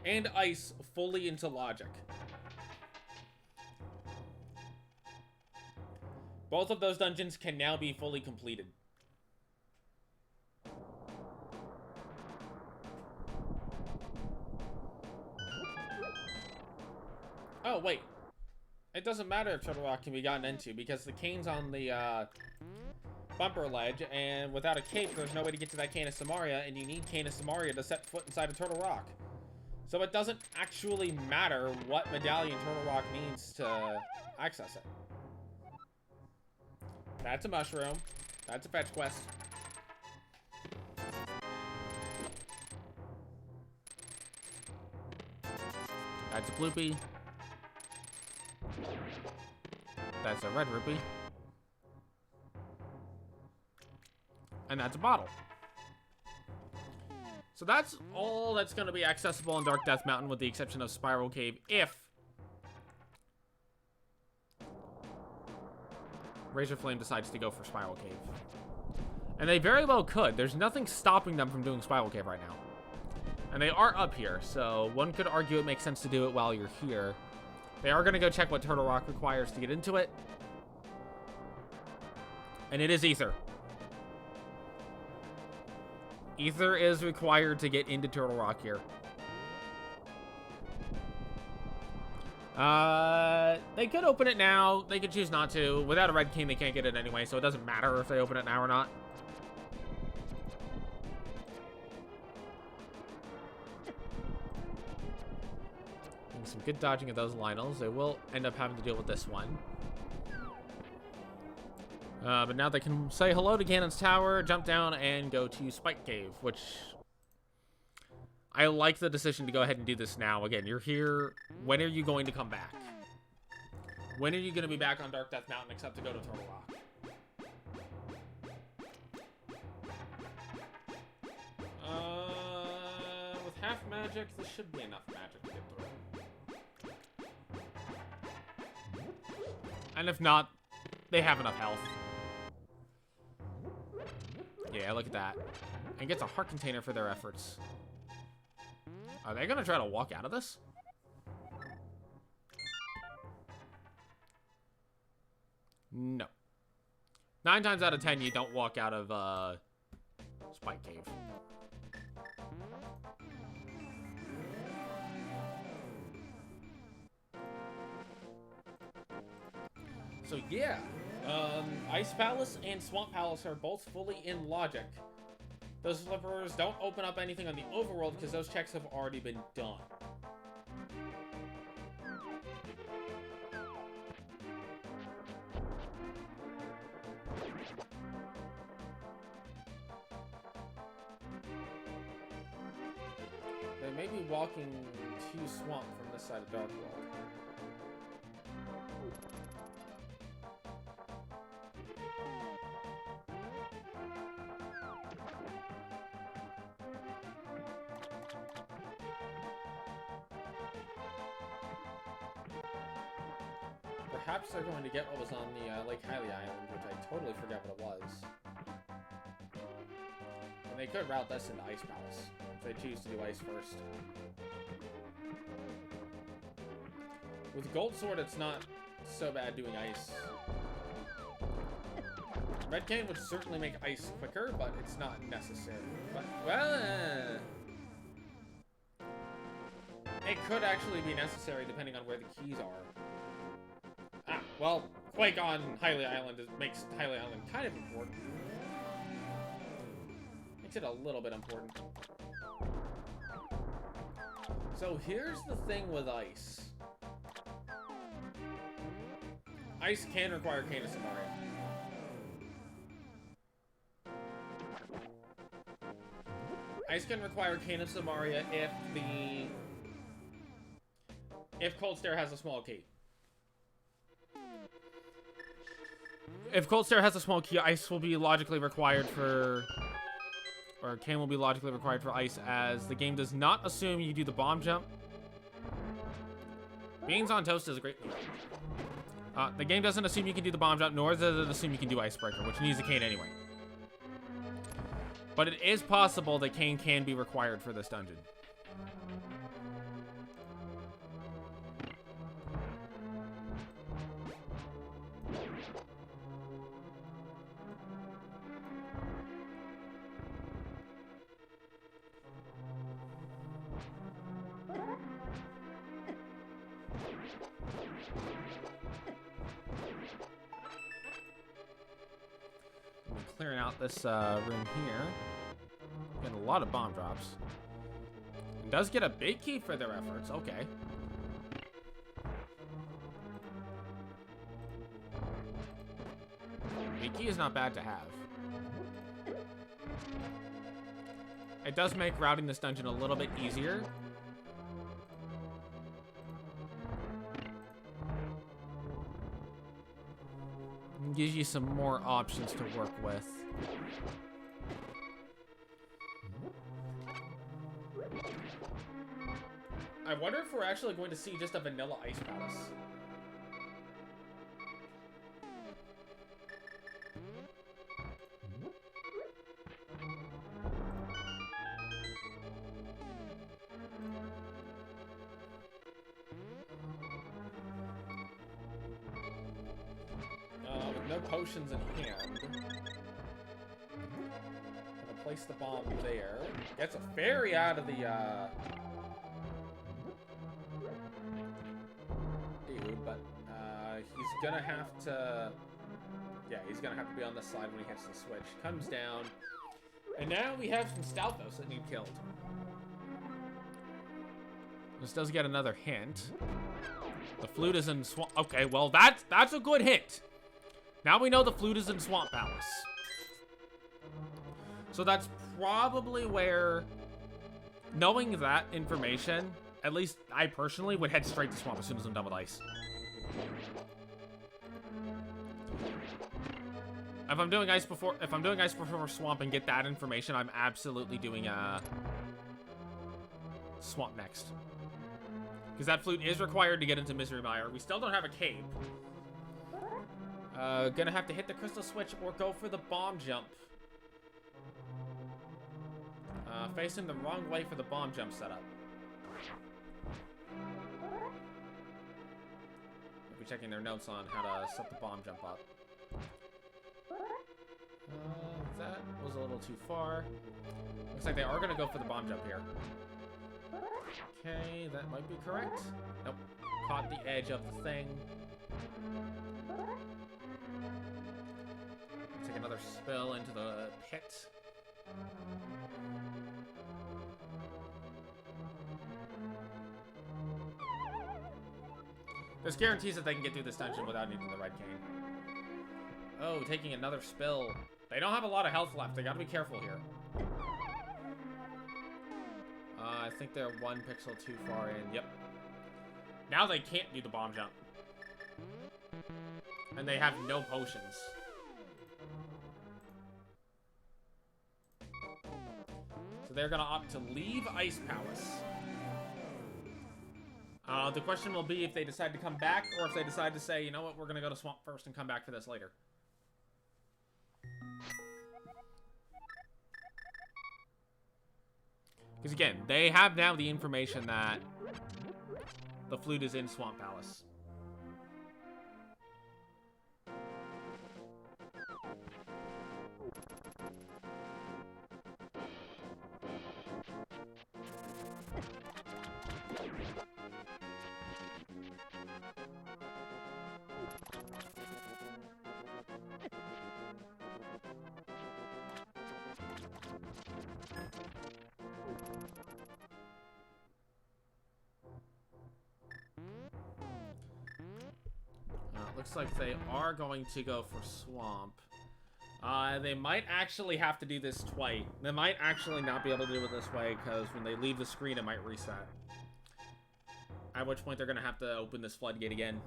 and Ice fully into logic. Both of those dungeons can now be fully completed. no, wait. It doesn't matter if Turtle Rock can be gotten into, because the cane's on the, bumper ledge, and without a cape, there's no way to get to that cane of Samaria, and you need cane of Samaria to set foot inside of Turtle Rock. So it doesn't actually matter what medallion Turtle Rock needs to access it. That's a mushroom. That's a fetch quest. That's a bloopy. That's a red rupee. And that's a bottle. So that's all that's going to be accessible in Dark Death Mountain, with the exception of Spiral Cave, if Razorflame decides to go for Spiral Cave. And they very well could. There's nothing stopping them from doing Spiral Cave right now. And they are up here, so one could argue it makes sense to do it while you're here. They are going to go check what Turtle Rock requires to get into it. And it is Ether. Ether is required to get into Turtle Rock here. They could open it now. They could choose not to. Without a red cane, they can't get it anyway, so it doesn't matter if they open it now or not. Some good dodging of those Lionels. They will end up having to deal with this one. But now they can say hello to Ganon's Tower, jump down, and go to Spike Cave, which I like the decision to go ahead and do this now. Again, you're here. When are you going to come back? When are you going to be back on Dark Death Mountain except to go to Turtle Rock? With half magic, this should be enough magic to get through. And if not, they have enough health. Yeah, look at that. And gets a heart container for their efforts. Are they gonna try to walk out of this? No. 9 times out of 10, you don't walk out of, Spike Cave. So yeah, Ice Palace and Swamp Palace are both fully in logic. Those slippers don't open up anything on the overworld because those checks have already been done. They may be walking to Swamp from this side of Dark World. Perhaps they're going to get what was on the Lake Hylia Island, which I totally forgot what it was. And they could route this into Ice Palace, if they choose to do Ice first. With Gold Sword, it's not so bad doing Ice. Red Cane would certainly make Ice quicker, but it's not necessary. But, well... it could actually be necessary depending on where the keys are. Ah, well, Quake on Hylia Island makes Hylia Island kind of important. Makes it a little bit important. So here's the thing with Ice. Ice can require Cane of Samaria. Ice can require Cane of Samaria if Cold Stare has a small key. If Cold Stare has a small key, Ice will be logically required for... or Cane will be logically required for Ice, as the game does not assume you do the bomb jump. Beans on Toast is a great movie. The game doesn't assume you can do the bomb jump, nor does it assume you can do Icebreaker, which needs a Cane anyway. But it is possible that Cane can be required for this dungeon. clearing out this room here. Getting a lot of bomb drops. And does get a big key for their efforts. Okay. Big key is not bad to have. It does make routing this dungeon a little bit easier. And gives you some more options to work with. I wonder if we're actually going to see just a vanilla ice palace. With no potions in hand. Gonna place the bomb there. Gets a fairy out of the, dude, but, he's gonna have to... Yeah, he's gonna have to be on this side when he hits the switch. Comes down. And now we have some Stalthos that need killed. This does get another hint. The flute is in Swamp... Okay, well, that's a good hint. Now we know the flute is in Swamp Palace. So that's probably where... Knowing that information, at least I personally would head straight to Swamp as soon as I'm done with ice. If I'm doing ice before Swamp and get that information, I'm absolutely doing Swamp next. Because that flute is required to get into Misery Mire. We still don't have a cape. Gonna have to hit the crystal switch or go for the bomb jump. Facing the wrong way for the bomb jump setup. We'll be checking their notes on how to set the bomb jump up. That was a little too far. Looks like they are gonna go for the bomb jump here. Okay, that might be correct. Nope. Caught the edge of the thing. Take another spill into the pit. This guarantees that they can get through this dungeon without needing the red cane. Oh, taking another spill. They don't have a lot of health left. They gotta be careful here. I think they're 1 pixel too far in. Yep. Now they can't do the bomb jump. And they have no potions. So they're gonna opt to leave Ice Palace. The question will be if they decide to come back or if they decide to say, you know what, we're gonna go to Swamp first and come back for this later. Because again, they have now the information that the flute is in Swamp Palace. Looks like they are going to go for Swamp. They might actually have to do this twice. They might actually not be able to do it this way, because when they leave the screen, it might reset. At which point, they're going to have to open this floodgate again.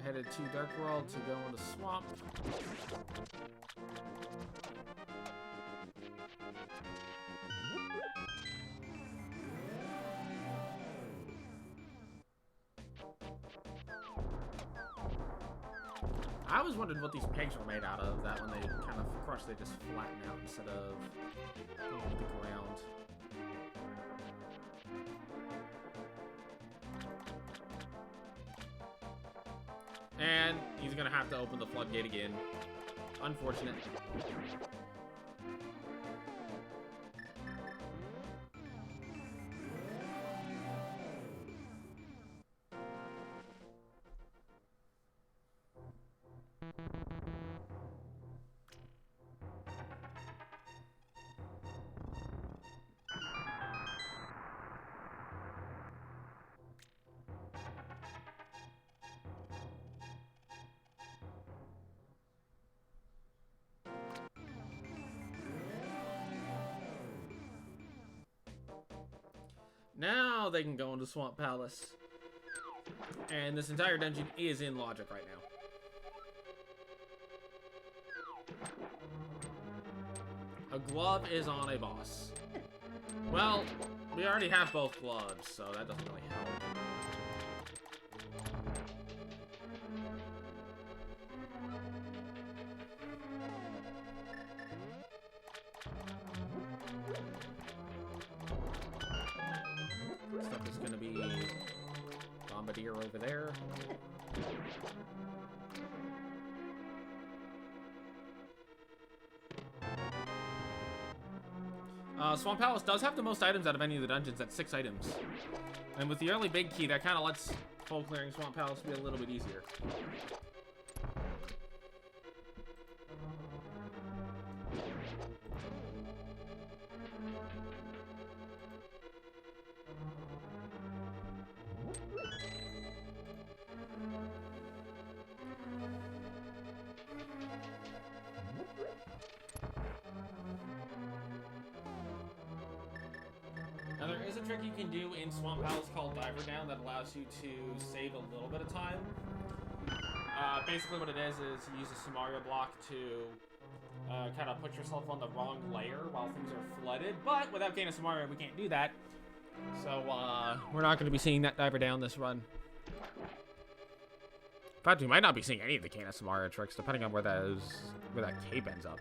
Headed to Dark World to go into Swamp. I always wondered what these pegs were made out of, that when they kind of crush, they just flatten out instead of going to the ground. And he's gonna have to open the floodgate again. Unfortunate. Now they can go into Swamp Palace. And this entire dungeon is in logic right now. A glove is on a boss. Well, we already have both gloves, so that doesn't really help. Stuff is gonna be Bombardier over there. Swamp Palace does have the most items out of any of the dungeons at 6 items. And with the early big key, that kind of lets full clearing Swamp Palace be a little bit easier. Now there is a trick you can do in Swamp Palace called Diver Down that allows you to save a little bit of time. Basically what it is you use a Samaria block to kind of put yourself on the wrong layer while things are flooded, but without Cane of Samaria we can't do that. So we're not going to be seeing that Diver Down this run. In fact, we might not be seeing any of the Cane of Samaria tricks depending on where that cape ends up.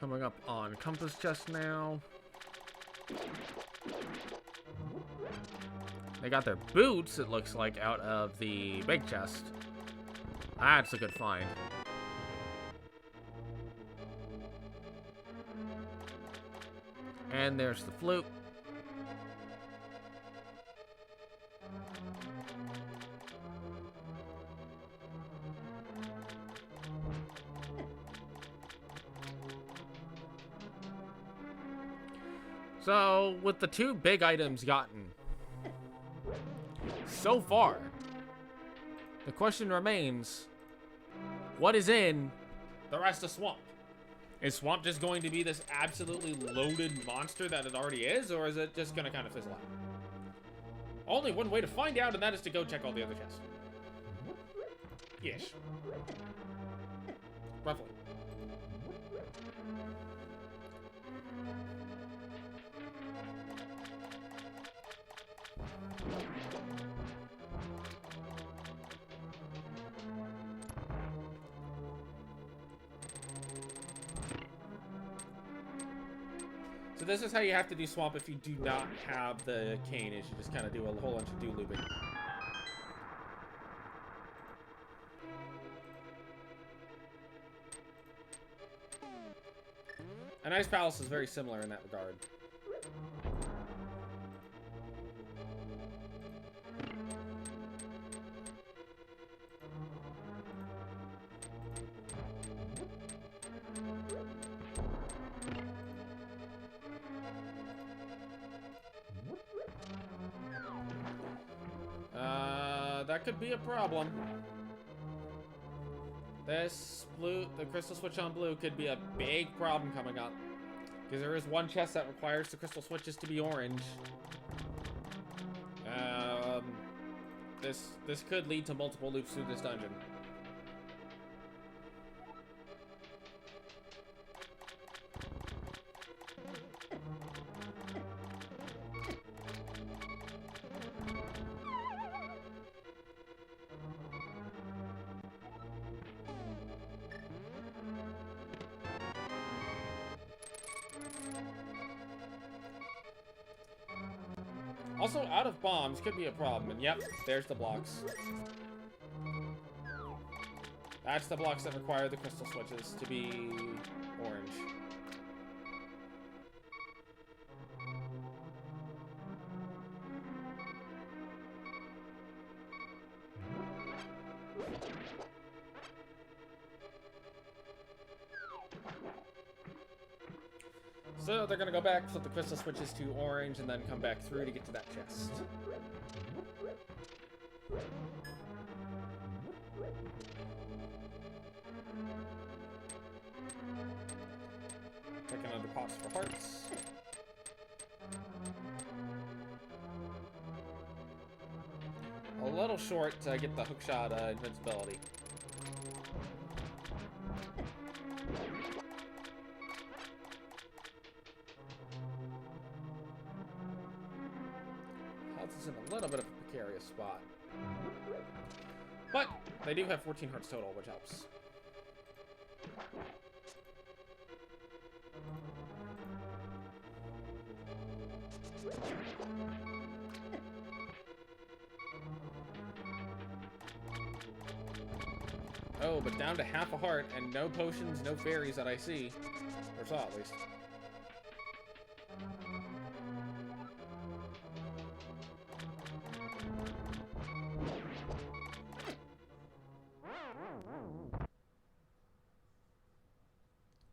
Coming up on Compass Chest now. They got their boots, it looks like, out of the big chest. That's a good find. And there's the flute. So, with the 2 big items gotten so far, the question remains, what is in the rest of Swamp? Is Swamp just going to be this absolutely loaded monster that it already is, or is it just going to kind of fizzle out? Only one way to find out, and that is to go check all the other chests. Yes. Roughly. So this is how you have to do Swamp if you do not have the cane, is you just kind of do a whole bunch of do-looping. An Ice Palace is very similar in that regard. That could be a problem. This blue, the crystal switch on blue could be a big problem coming up. Because there is one chest that requires the crystal switches to be orange. This could lead to multiple loops through this dungeon. Also, out of bombs could be a problem, and yep, there's the blocks. That's the blocks that require the crystal switches to be orange. So they're gonna go back, flip the crystal switches to orange, and then come back through to get to that chest. Checking under pots for hearts. A little short to get the hookshot invincibility. In a little bit of a precarious spot. But they do have 14 hearts total, which helps. Oh, but down to half a heart and no potions, no fairies that I see. Or saw at least.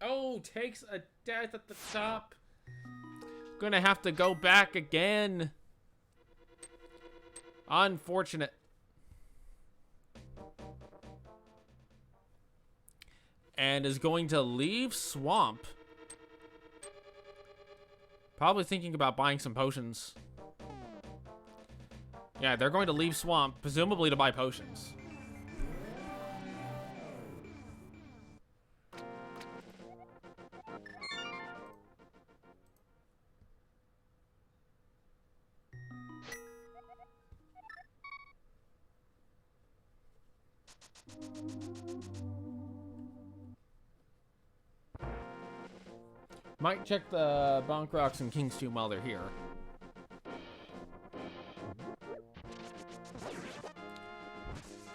Oh, takes a death at the top. Gonna have to go back again. Unfortunate. And is going to leave Swamp. Probably thinking about buying some potions. Yeah, they're going to leave Swamp, presumably to buy potions. Might check the Bonk Rocks and King's Tomb while they're here.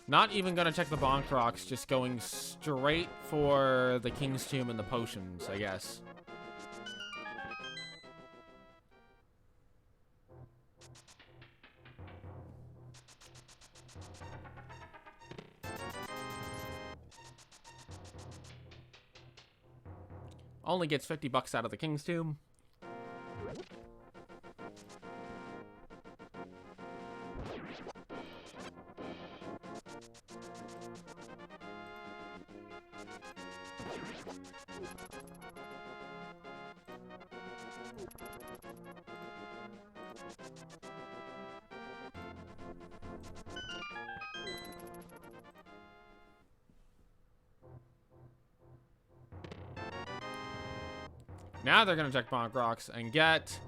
Not even gonna check the Bonk Rocks, just going straight for the King's Tomb and the potions, I guess. Only gets 50 bucks out of the King's Tomb. Now they're going to check Bonk Rocks and get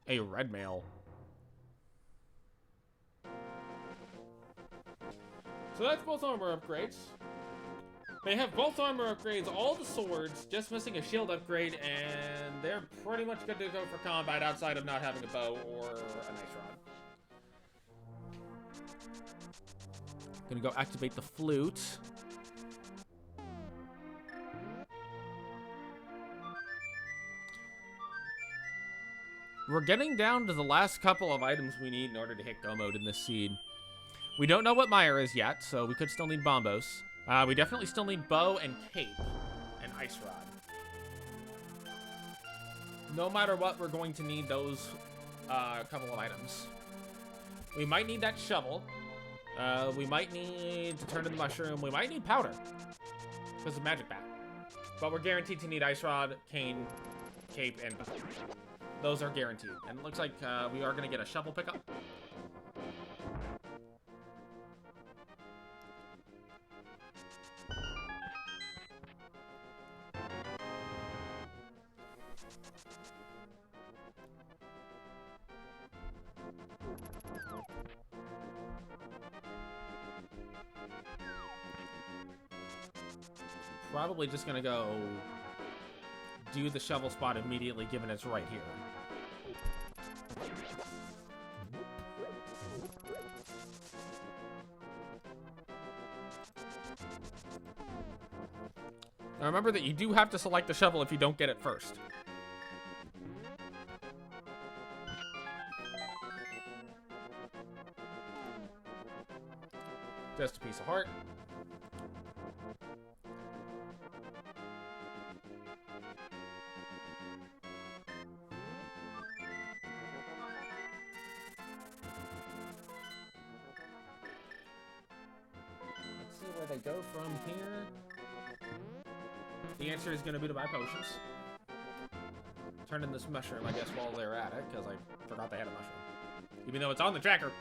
a red mail. So that's both armor upgrades. They have both armor upgrades, all the swords, just missing a shield upgrade, and they're pretty much good to go for combat outside of not having a bow or a nice rod. Gonna go activate the flute. We're getting down to the last couple of items we need in order to hit go mode in this seed. We don't know what Mire is yet, so we could still need Bombos. We definitely still need Bow and Cape and Ice Rod. No matter what, we're going to need those couple of items. We might need that shovel. We might need to turn to the mushroom. We might need powder because of Magic Bat. But we're guaranteed to need Ice Rod, Cane, cape, and those are guaranteed. And it looks like we are going to get a shovel pickup. Probably just gonna go do the shovel spot immediately, given it's right here. Now remember that you do have to select the shovel if you don't get it first. Just a piece of heart. They go from here. The answer is going to be to buy potions. Turn in this mushroom, I guess, while they're at it, because I forgot they had a mushroom. Even though it's on the tracker.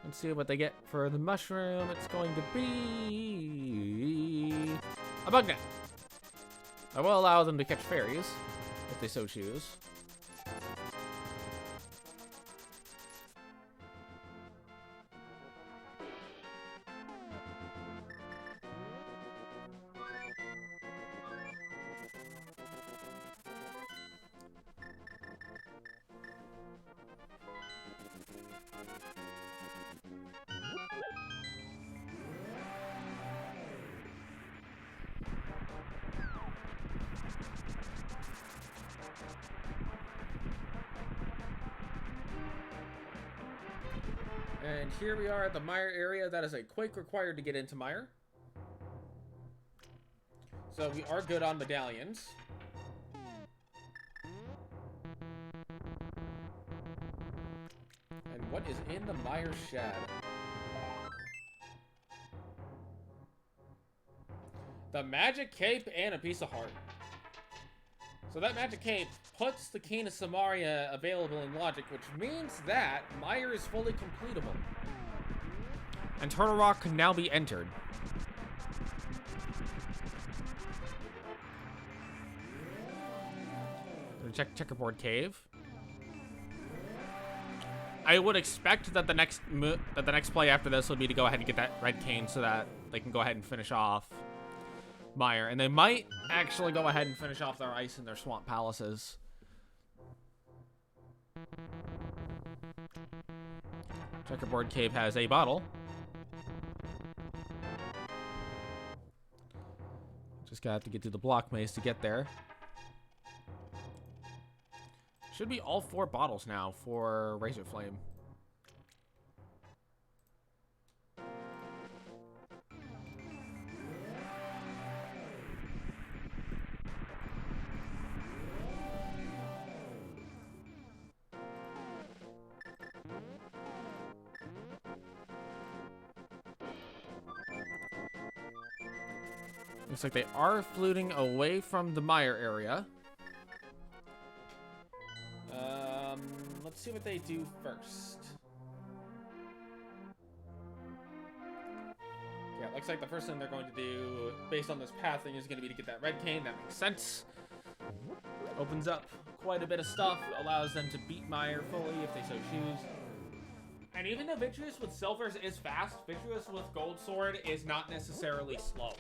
Let's see what they get for the mushroom. It's going to be a bug net. I will allow them to catch fairies, if they so choose. And here we are at the mire area. That is a quake required to get into mire. So we are good on medallions. And what is in the mire shed? The magic cape and a piece of heart. So that magic cape puts the Cane of Samaria available in Logic, which means that mire is fully completable. And Turtle Rock can now be entered. Gonna check Checkerboard Cave. I would expect that the next play after this would be to go ahead and get that red cane so that they can go ahead and finish off mire. And they might actually go ahead and finish off their ice in their swamp palaces. Checkerboard Cave has a bottle. Just got to get to the block maze to get there. Should be all 4 bottles now for Razorflame. Looks like they are fluting away from the mire area. Let's see what they do first. Yeah, it looks like the first thing they're going to do, based on this pathing, is going to be to get that red cane. That makes sense. Opens up quite a bit of stuff. Allows them to beat mire fully if they so choose. And even though Vitreous with silvers is fast, Vitreous with gold sword is not necessarily slow.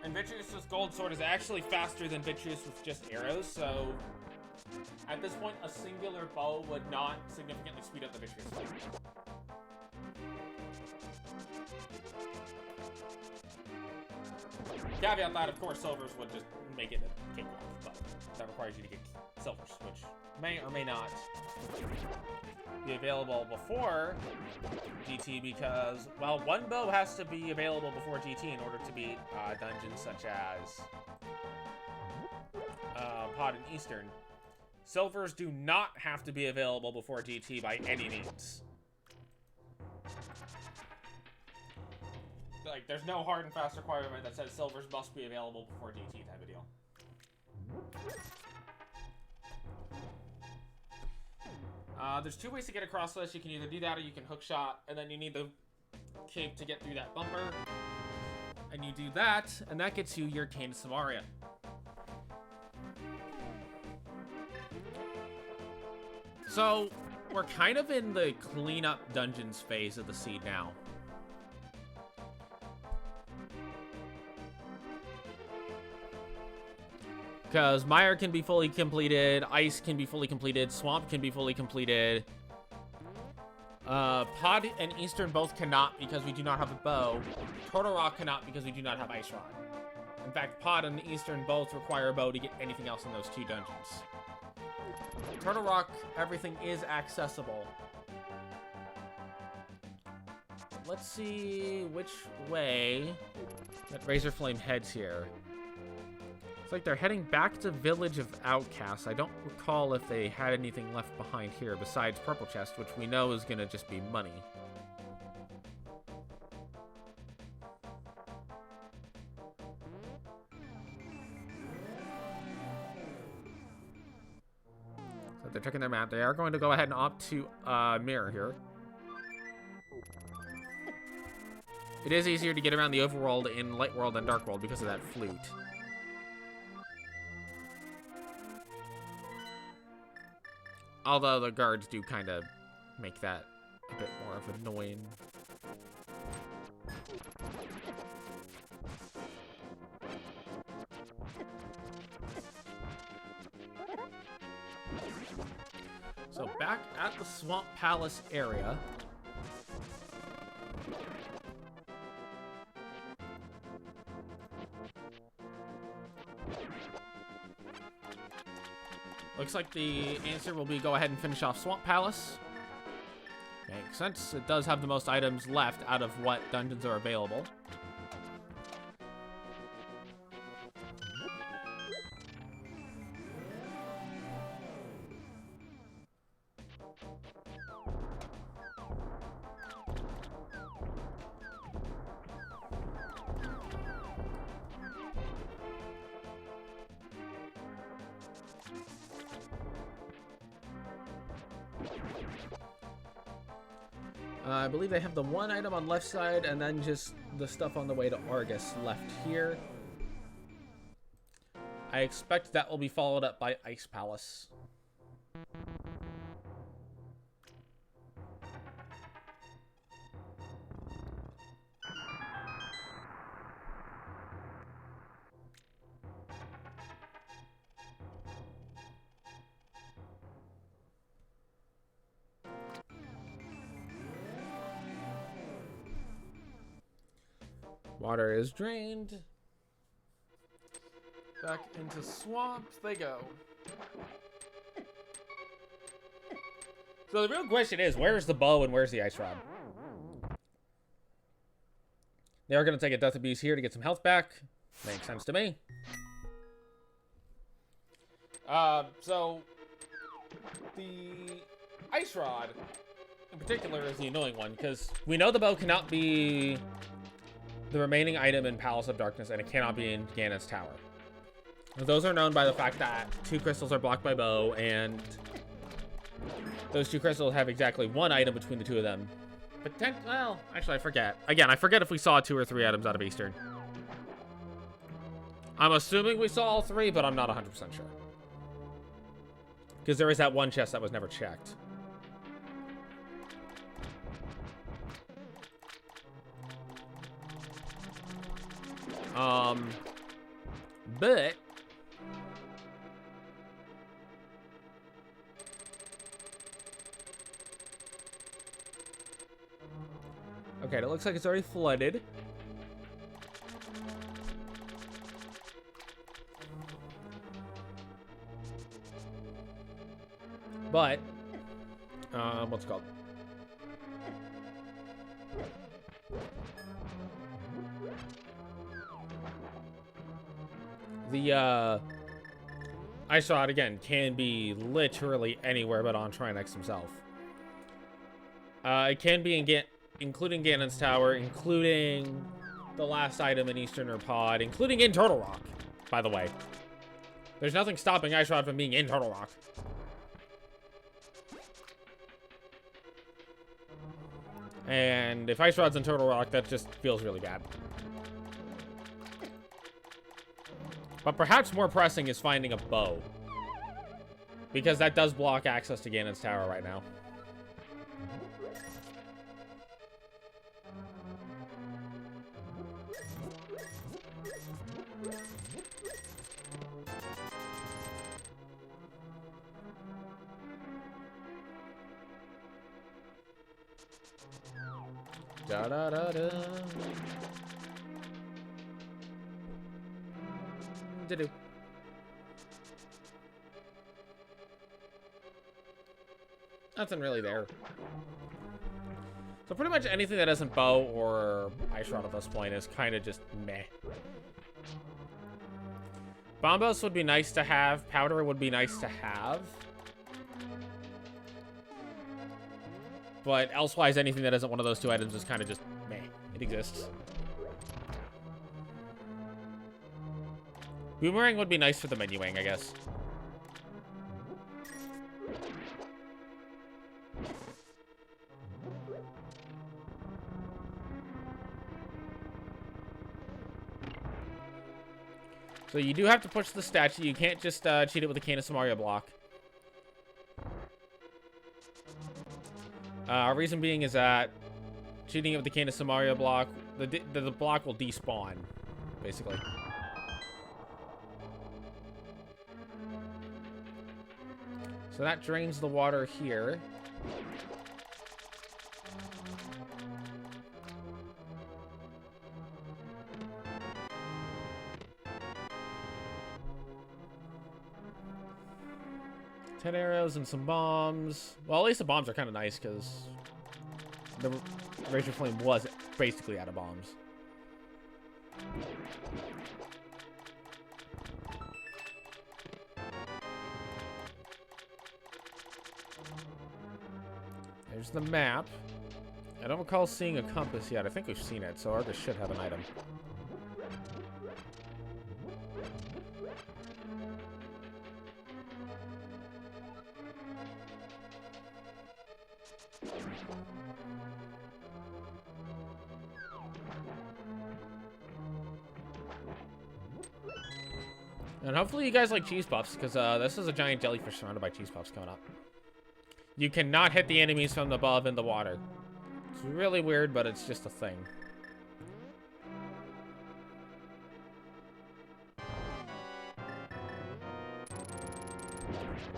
And Vitreous with gold sword is actually faster than Vitreous with just arrows, so at this point, a singular bow would not significantly speed up the Vitreous fight. Caveat that, of course, silvers would just make it a cakewalk, but that requires you to get silvers, which may or may not be available before GT because, well, one bow has to be available before GT in order to beat dungeons such as Pod and Eastern. Silvers do not have to be available before GT by any means. like, there's no hard and fast requirement that says silvers must be available before DT type of deal. There's two ways to get across this. You can either do that or you can hook shot, and then you need the cape to get through that bumper. And you do that, and that gets you your Cane of Samaria. So, we're kind of in the cleanup dungeons phase of the seed now. Because Mire can be fully completed, Ice can be fully completed, Swamp can be fully completed. Pod and Eastern both cannot because we do not have a bow. Turtle Rock cannot because we do not have Ice Rod. In fact, Pod and Eastern both require a bow to get anything else in those two dungeons. Turtle Rock, everything is accessible. Let's see which way that Razorflame heads here. It's like they're heading back to Village of Outcasts. I don't recall if they had anything left behind here besides Purple Chest, which we know is going to just be money. So they're checking their map. They are going to go ahead and opt to mirror here. It is easier to get around the overworld in Light World and Dark World because of that flute. Although the guards do kind of make that a bit more of annoying. So back at the Swamp Palace area. Looks like the answer will be go ahead and finish off Swamp Palace. Makes sense. It does have the most items left out of what dungeons are available. I believe they have the one item on left side and then just the stuff on the way to Argus left here. I expect that will be followed up by Ice Palace. Water is drained. Back into swamp they go. So the real question is, where's the bow and where's the ice rod? They are going to take a Death Abuse here to get some health back. Makes sense to me. So the ice rod in particular is the annoying one because we know the bow cannot be the remaining item in Palace of Darkness, and it cannot be in Ganon's Tower. Those are known by the fact that 2 crystals are blocked by bow, and those 2 crystals have exactly 1 item between the 2 of them. Well, actually, I forget. Again, I forget if we saw 2 or 3 items out of Eastern. I'm assuming we saw all 3, but I'm not 100% sure. Because there is that one chest that was never checked. But okay, it looks like it's already flooded. But what's it called? The Ice Rod, again, can be literally anywhere but on Trinex himself. It can be including Ganon's Tower, including the last item in Easterner Pod, including in Turtle Rock, by the way. There's nothing stopping Ice Rod from being in Turtle Rock. And if Ice Rod's in Turtle Rock, that just feels really bad. But perhaps more pressing is finding a bow. Because that does block access to Ganon's Tower right now. Da da da da. Da-do. Nothing really there. So pretty much anything that isn't bow or ice rod at this point is kind of just meh. Bombos would be nice to have. Powder would be nice to have. But elsewise, anything that isn't one of those two items is kind of just meh. It exists. Boomerang would be nice for the menuing, I guess. So you do have to push the statue. You can't just cheat it with a Cane of Samaria block. Reason being is that cheating it with the Cane of Samaria block, the block will despawn, basically. So that drains the water here. Ten arrows and some bombs. Well, at least the bombs are kind of nice because the Razorflame was basically out of bombs. There's the map. I don't recall seeing a compass yet. I think we've seen it, so Argus should have an item. And hopefully you guys like cheese puffs, because this is a giant jellyfish surrounded by cheese puffs coming up. You cannot hit the enemies from above in the water. It's really weird, but it's just a thing.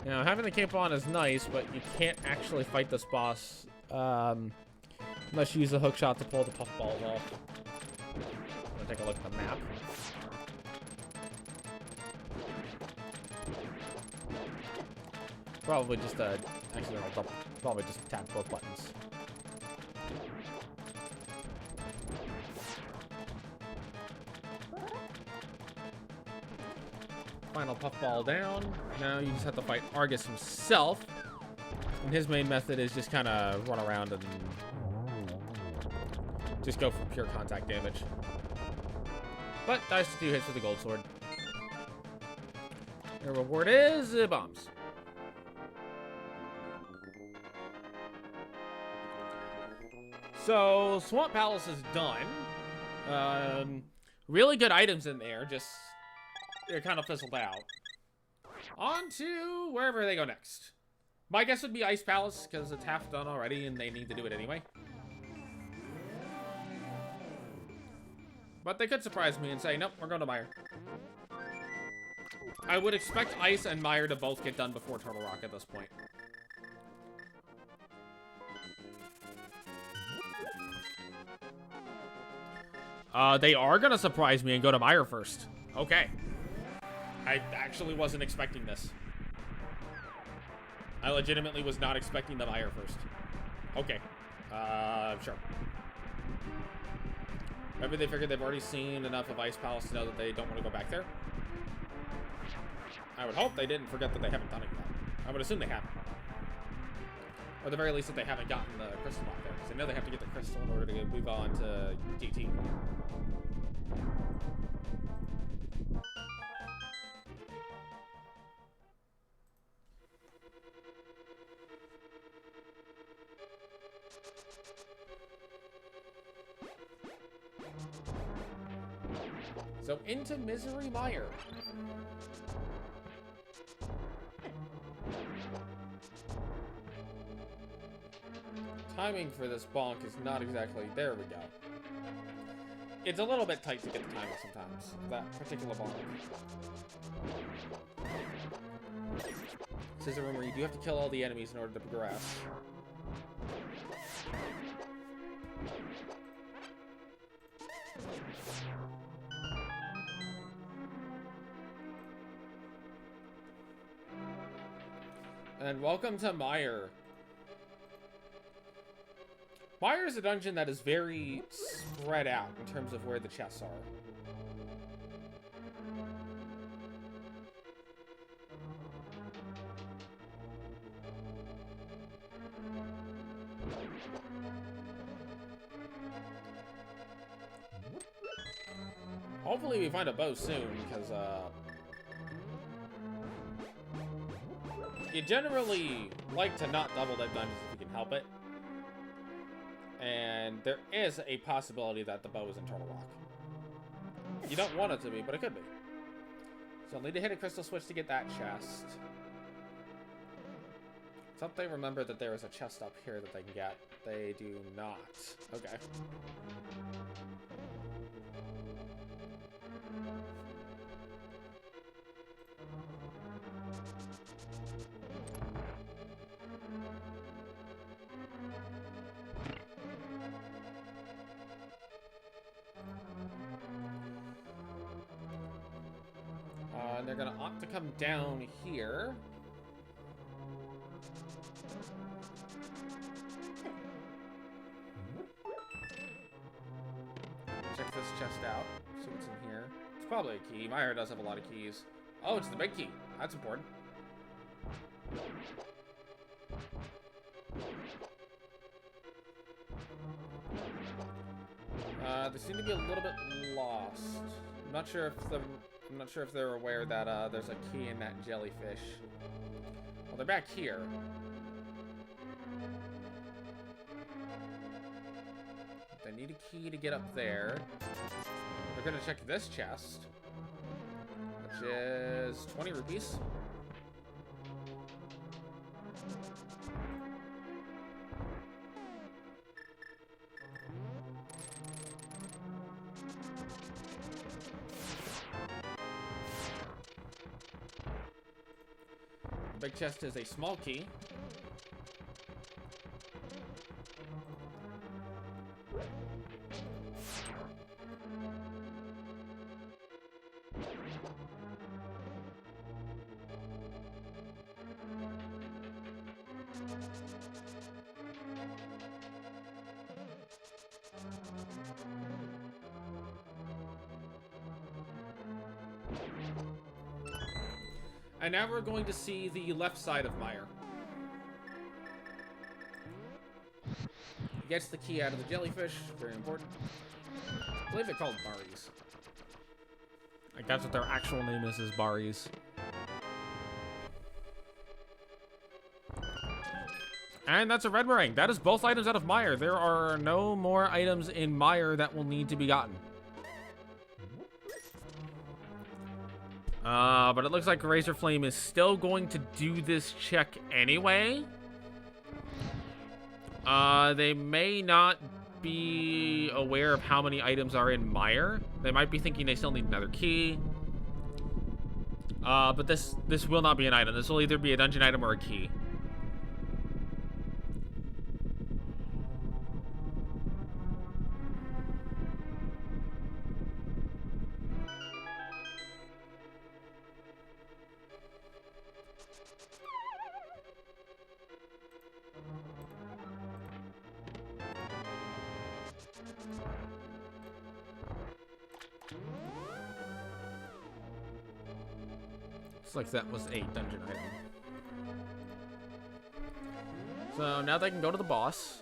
Now, having the cape on is nice, but you can't actually fight this boss unless you use a hook shot to pull the puffballs off. I'm gonna take a look at the map. Probably just accidental double. Probably just tap both buttons. Final puffball down. Now you just have to fight Argus himself. And his main method is just kind of run around and just go for pure contact damage. But dies to 2 hits with the gold sword. Your reward is bombs. So, Swamp Palace is done. Really good items in there, just they're kind of fizzled out. On to wherever they go next. My guess would be Ice Palace, because it's half done already and they need to do it anyway. But they could surprise me and say, nope, we're going to Mire. I would expect Ice and Mire to both get done before Turtle Rock at this point. They are gonna surprise me and go to Mire first. Okay. I actually wasn't expecting this. I legitimately was not expecting the Mire first. Okay. Sure. Maybe they figured they've already seen enough of Ice Palace to know that they don't want to go back there. I would hope they didn't forget that they haven't done it yet. I would assume they haven't. Or at the very least that they haven't gotten the crystal out there, because I know they have to get the crystal in order to move on to GT. So into Misery Mire. Timing for this bonk is not exactly... There we go. It's a little bit tight to get the timing sometimes, that particular bonk. This is a room where you do have to kill all the enemies in order to progress. And welcome to Mire. Mire is a dungeon that is very spread out in terms of where the chests are. Hopefully we find a bow soon, because, you generally like to not double that dungeons if you can help it. And there is a possibility that the bow is in Turtle Rock. You don't want it to be, but it could be. So I'll need to hit a crystal switch to get that chest. Thought they remember that there is a chest up here that they can get. They do not. Okay. And they're gonna opt to come down here. Check this chest out. See what's in here. It's probably a key. Mire does have a lot of keys. Oh, it's the big key. That's important. They seem to be a little bit lost. I'm not sure if they're aware that there's a key in that jellyfish. Well, they're back here. They need a key to get up there. We're gonna check this chest, which is 20 rupees. The big chest is a small key. And now we're going to see the left side of Mire. He gets the key out of the jellyfish, very important. I believe they're called Baris. Like that's what their actual name is Baris. And that's a red meringue. That is both items out of Mire. There are no more items in Mire that will need to be gotten. But it looks like Razorflame is still going to do this check anyway. They may not be aware of how many items are in Mire. They might be thinking they still need another key. But this will not be an item. This will either be a dungeon item or a key. Looks like that was a dungeon item. So now they can go to the boss.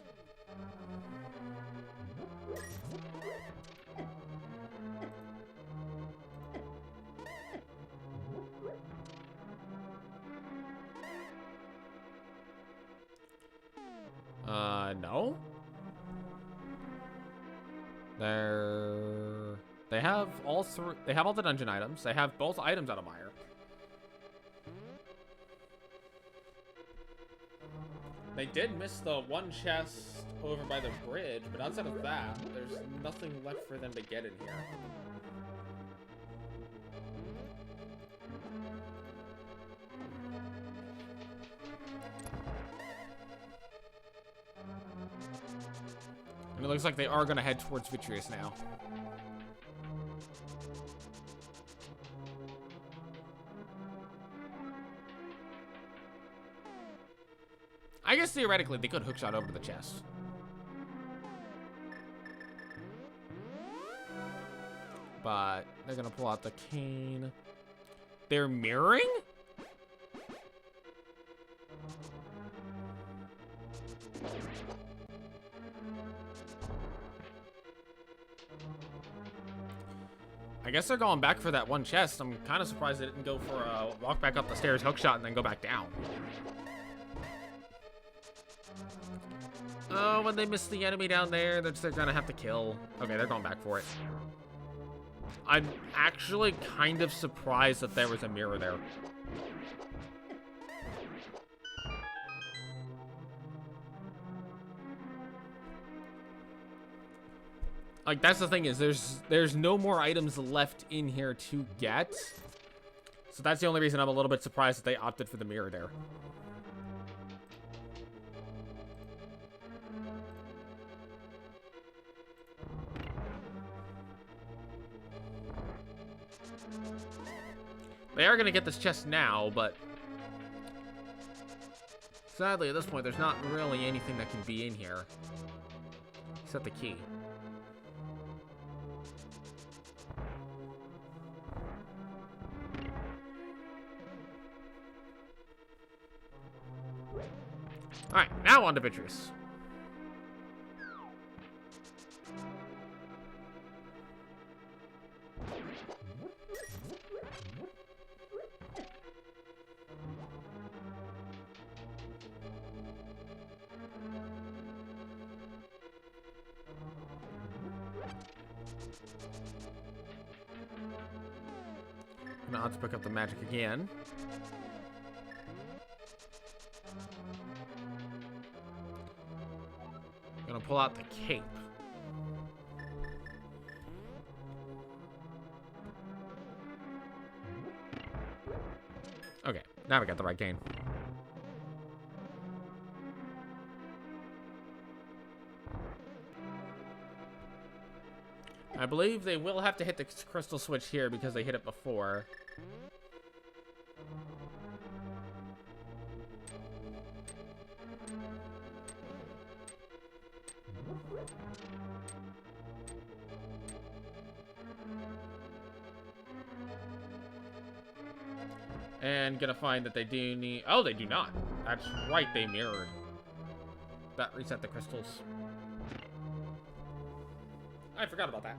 No. They have all three. They have all the dungeon items. They have both items out of Mire. They did miss the one chest over by the bridge, but outside of that, there's nothing left for them to get in here. And it looks like they are going to head towards Vitreous now. I guess theoretically they could hookshot over to the chest. But they're going to pull out the cane. They're mirroring? I guess they're going back for that one chest. I'm kind of surprised they didn't go for a walk back up the stairs, hookshot, and then go back down. Oh, when they miss the enemy down there, they're gonna have to kill. Okay, they're going back for it. I'm actually kind of surprised that there was a mirror there. Like, that's the thing is, there's no more items left in here to get. So that's the only reason I'm a little bit surprised that they opted for the mirror there. They are going to get this chest now, but sadly at this point there's not really anything that can be in here except the key. Alright, now on to Vitreous. Gonna have to pick up the magic again. Gonna pull out the cape. Okay, now we got the right game. I believe they will have to hit the crystal switch here because they hit it before. And gonna find that they do need... Oh, they do not. That's right, they mirrored. That reset the crystals. I forgot about that.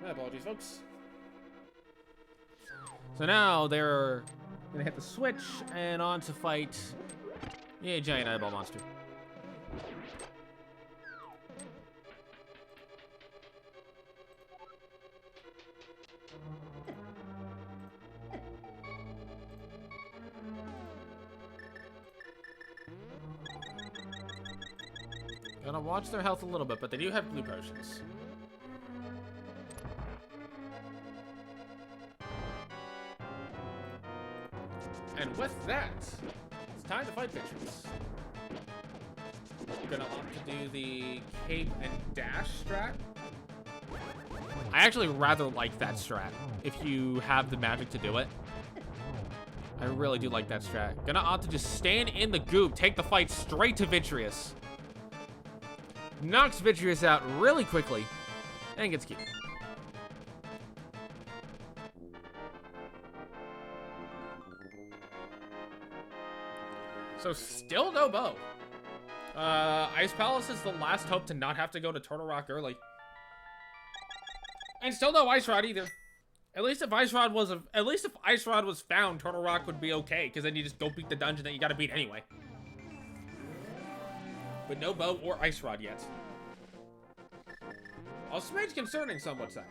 My apologies, folks. So now they're gonna hit the switch and on to fight a giant eyeball monster. Gonna watch their health a little bit, but they do have blue potions. And with that, it's time to fight Vitreous. Gonna opt to do the cape and dash strat. I actually rather like that strat, if you have the magic to do it. I really do like that strat. Gonna opt to just stand in the goop, take the fight straight to Vitreous. Knocks Vitreous out really quickly, and gets killed. So still no bow. Ice Palace is the last hope to not have to go to Turtle Rock early. And still no Ice Rod either. At least if Ice Rod was found, Turtle Rock would be okay, because then you just go beat the dungeon that you gotta beat anyway. But no bow or Ice Rod yet. A smidge concerning, some would say.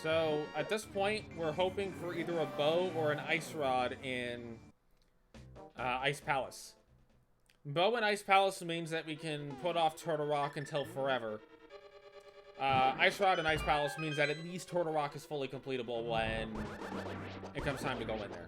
So, at this point, we're hoping for either a bow or an ice rod in Ice Palace. Bow and Ice Palace means that we can put off Turtle Rock until forever. Ice Rod and Ice Palace means that at least Turtle Rock is fully completable when it comes time to go in there.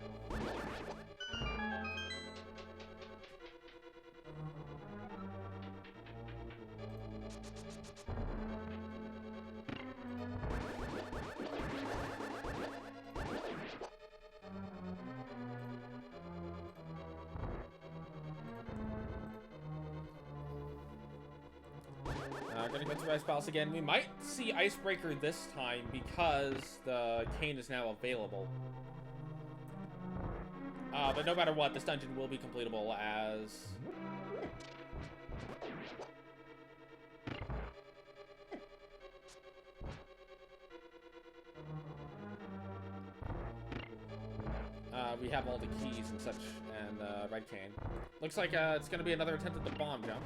Gonna go through Ice Palace again. We might see Icebreaker this time because the cane is now available. But no matter what, this dungeon will be completable as... we have all the keys and such, and red cane. Looks like it's gonna be another attempt at the bomb jump.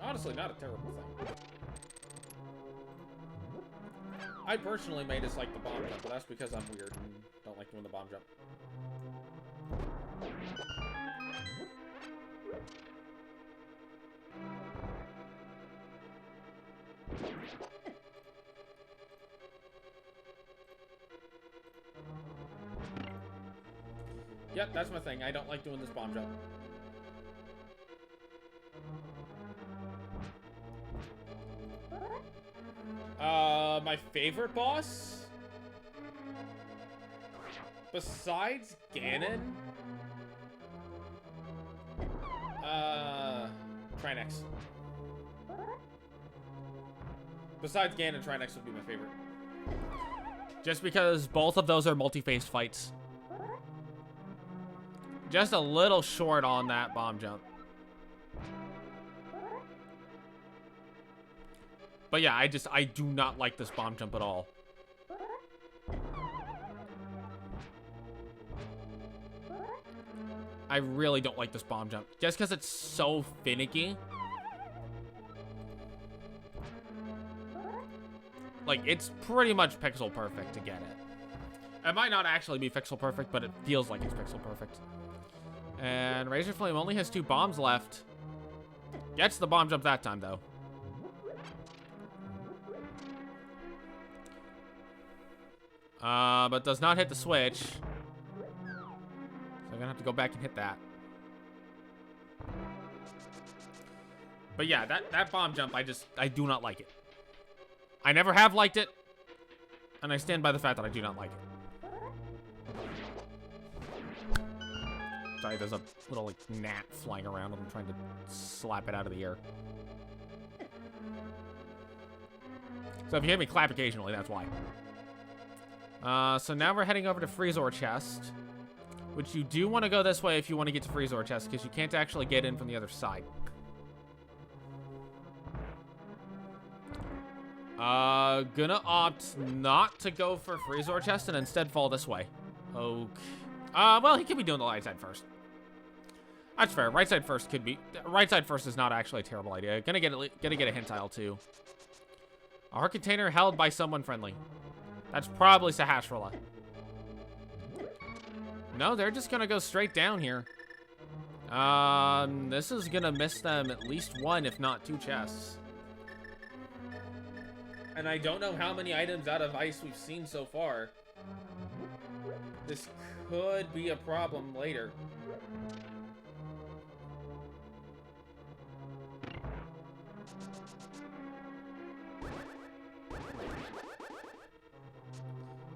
Honestly, not a terrible thing. I personally may dislike the bomb jump, but that's because I'm weird and don't like doing the bomb jump. Yep, that's my thing. I don't like doing this bomb jump. My favorite boss? Besides Ganon? Trinex. Besides Ganon, Trinex would be my favorite. Just because both of those are multi-phased fights. Just a little short on that bomb jump. But yeah, I do not like this bomb jump at all. I really don't like this bomb jump. Just because it's so finicky. Like, it's pretty much pixel perfect to get it. It might not actually be pixel perfect, but it feels like it's pixel perfect. And Razorflame only has 2 bombs left. Gets the bomb jump that time, though. But does not hit the switch. So I'm gonna have to go back and hit that. But yeah, that bomb jump, I do not like it. I never have liked it. And I stand by the fact that I do not like it. Sorry, there's a little, like, gnat flying around. I'm trying to slap it out of the air. So if you hear me clap occasionally, that's why. So now we're heading over to Freezor Chest, which you do want to go this way if you want to get to Freezor Chest, because you can't actually get in from the other side. Gonna opt not to go for Freezor Chest and instead fall this way. Okay. Well, he could be doing the light side first. That's fair. Right side first could be... Right side first is not actually a terrible idea. Gonna get a hint tile, too. A heart container held by someone friendly. That's probably Sahasrahla. No, they're just gonna go straight down here. This is gonna miss them at least 1, if not 2 chests. And I don't know how many items out of ice we've seen so far. This could be a problem later.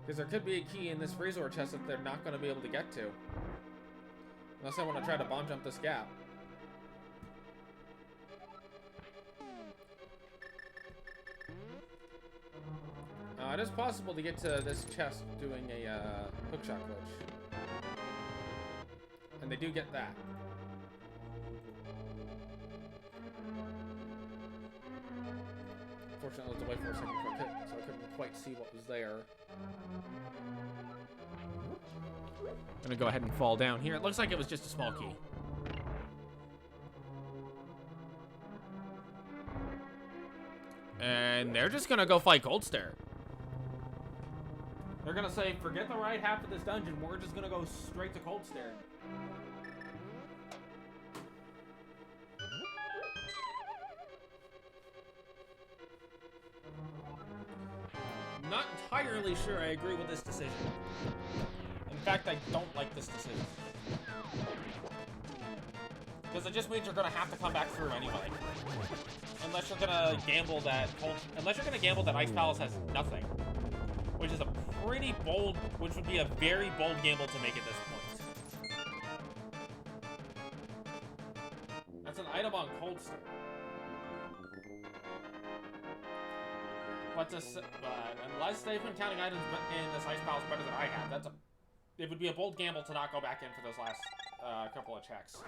Because there could be a key in this Razor chest that they're not going to be able to get to. Unless I want to try to bomb jump this gap. It is possible to get to this chest doing a hookshot glitch. And they do get that. Unfortunately, I was away for a second quick hit, so I couldn't quite see what was there. I'm gonna go ahead and fall down here. It looks like it was just a small key. And they're just gonna go fight Cold Stare. They're gonna say, forget the right half of this dungeon, we're just gonna go straight to Cold Stare. Not entirely sure I agree with this decision. In fact, I don't like this decision. Because it just means you're gonna have to come back through anyway. Unless you're gonna gamble that Ice Palace has nothing. Which is a pretty bold, which would be a very bold gamble to make at this point. That's an item on Cold Stare. But unless they've been counting items in this Ice Palace better than I have, it would be a bold gamble to not go back in for those last couple of checks.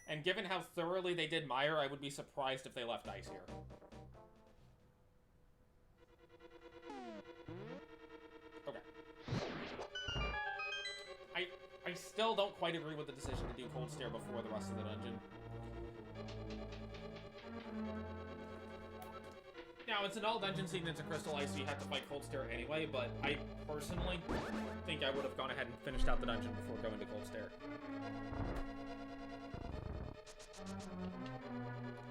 And given how thoroughly they did Mire, I would be surprised if they left Ice here. Okay. I still don't quite agree with the decision to do Cold Stare before the rest of the dungeon. Now, it's an all-dungeon scene, it's a Crystal Ice, so you have to fight Cold Stare anyway, but I personally think I would have gone ahead and finished out the dungeon before going to Cold Stare.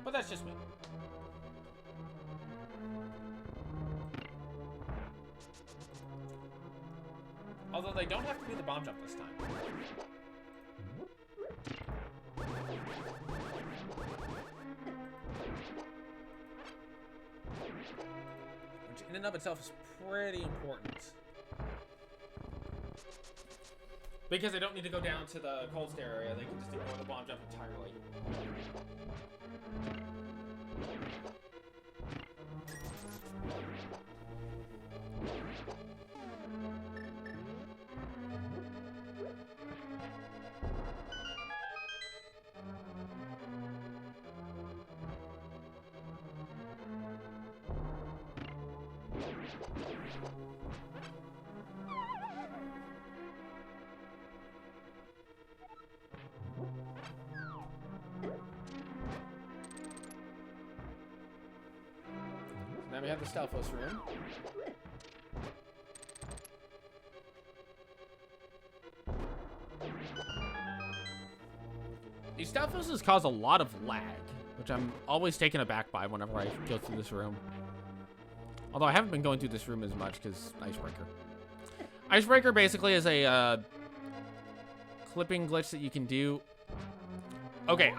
But that's just me. Although they don't have to do the bomb jump this time. Which in and of itself is pretty important. Because they don't need to go down to the Cold Stare area, they can just ignore the bomb jump entirely. Now we have the Stalfos room. These Stalfoses cause a lot of lag, which I'm always taken aback by whenever I go through this room. Although I haven't been going through this room as much because Icebreaker. Icebreaker basically is a clipping glitch that you can do. Okay,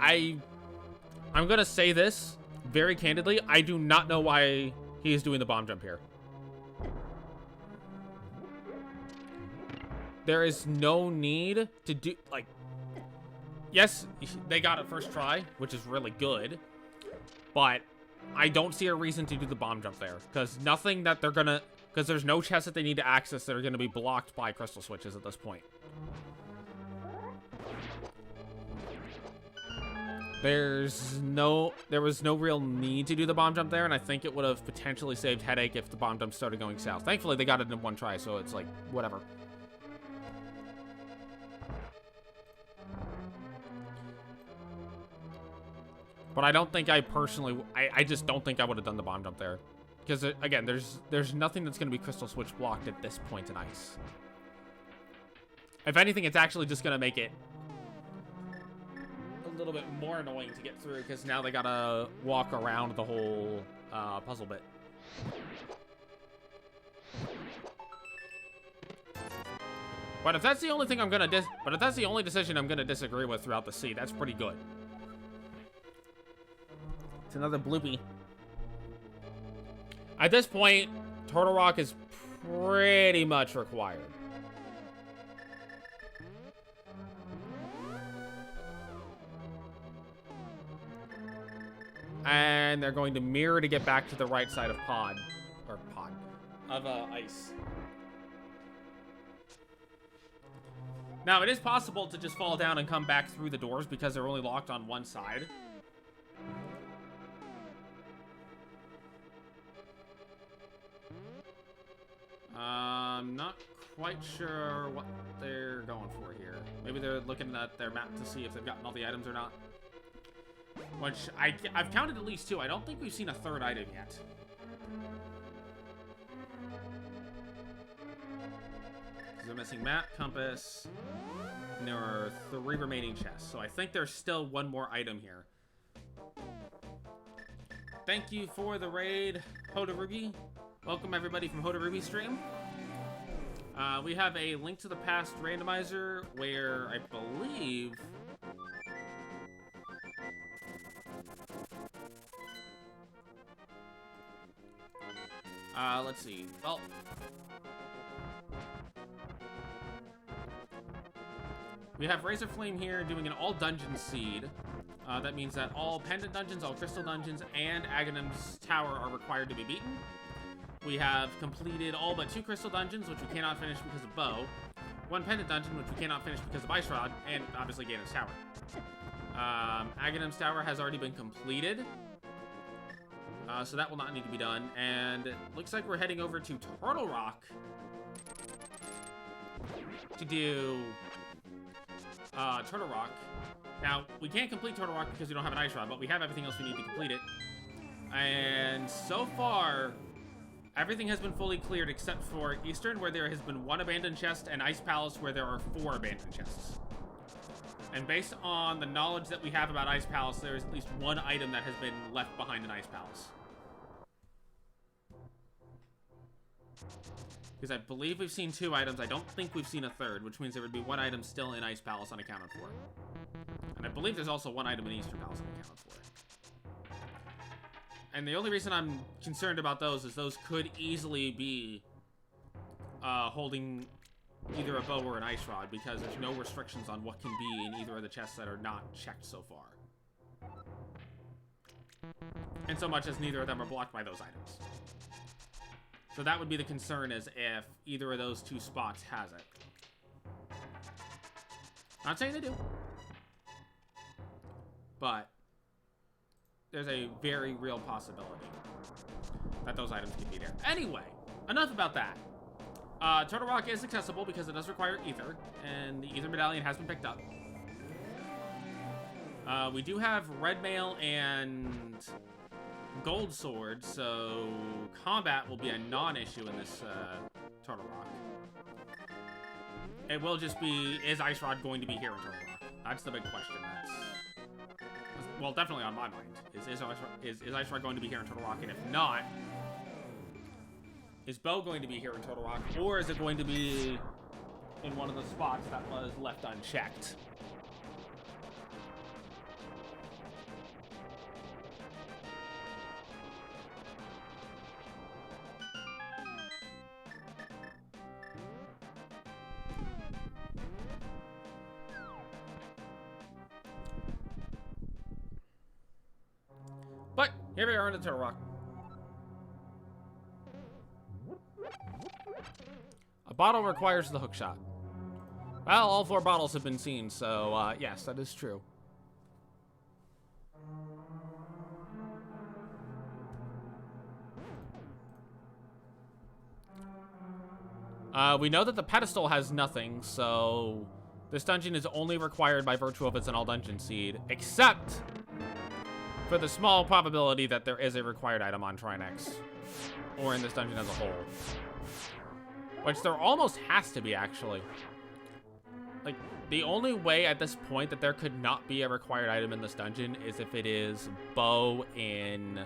I'm gonna say this very candidly. I do not know why he is doing the bomb jump here. There is no need to do, like, yes, they got it first try, which is really good, but I don't see a reason to do the bomb jump there, because nothing that they're gonna, because there's no chests that they need to access that are gonna be blocked by crystal switches at this point. There was no real need to do the bomb jump there, and I think it would have potentially saved Headache if the bomb jump started going south. Thankfully, they got it in one try, so it's like, whatever. But I don't think I personally, I just don't think I would have done the bomb jump there. Because, again, there's nothing that's going to be crystal switch blocked at this point in Ice. If anything, it's actually just going to make it a little bit more annoying to get through, because now they gotta walk around the whole puzzle bit. But if that's the only thing I'm gonna but if that's the only decision I'm gonna disagree with throughout the sea, that's pretty good. It's another bloopy. At this point, Turtle Rock is pretty much required. And they're going to mirror to get back to the right side of ice. Now, it is possible to just fall down and come back through the doors because they're only locked on one side. I'm not quite sure what they're going for here. Maybe they're looking at their map to see if they've gotten all the items or not. Which, I've counted at least 2. I don't think we've seen a 3rd item yet. They're missing map, compass, and there are 3 remaining chests. So I think there's still 1 more item here. Thank you for the raid, Hoda Ruby. Welcome everybody from Hoda Ruby stream. We have a link to the past randomizer where I believe... let's see. Well... we have Razorflame here doing an all dungeon seed. That means that all pendant dungeons, all crystal dungeons, and Aghanim's Tower are required to be beaten. We have completed all but 2 crystal dungeons, which we cannot finish because of Bow. 1 pendant dungeon, which we cannot finish because of Ice Rod, and obviously Ganon's Tower. Aghanim's Tower has already been completed. So that will not need to be done. And it looks like we're heading over to Turtle Rock to do Turtle Rock. Now, we can't complete Turtle Rock because we don't have an Ice Rod, but we have everything else we need to complete it. And so far, everything has been fully cleared except for Eastern, where there has been 1 abandoned chest, and Ice Palace, where there are 4 abandoned chests. And based on the knowledge that we have about Ice Palace, there is at least 1 item that has been left behind in Ice Palace. Because I believe we've seen 2 items. I don't think we've seen a 3rd, which means there would be 1 item still in Ice Palace unaccounted for. And I believe there's also 1 item in Eastern Palace unaccounted for. And the only reason I'm concerned about those is those could easily be holding either a bow or an ice rod, because there's no restrictions on what can be in either of the chests that are not checked so far. And so much as neither of them are blocked by those items. So that would be the concern, is if either of those 2 spots has it. Not saying they do. But there's a very real possibility that those items can be there. Anyway, enough about that. Turtle Rock is accessible because it does require Ether, and the Ether Medallion has been picked up. We do have Red Mail and Gold Sword, so combat will be a non-issue in this Turtle Rock. It will just be, is Ice Rod going to be here in Turtle Rock? That's the big question. Well, definitely on my mind. Is Ice Rod going to be here in Turtle Rock? And if not, is Bow going to be here in Turtle Rock? Or is it going to be in one of the spots that was left unchecked? But here we are in the Turtle Rock. A bottle requires the hook shot. Well, all 4 bottles have been seen, so yes, that is true. We know that the pedestal has nothing, so this dungeon is only required by virtue of it's an all dungeon seed, except for the small probability that there is a required item on Trinex, or in this dungeon as a whole. Which there almost has to be, actually. Like, the only way at this point that there could not be a required item in this dungeon is if it is Bow in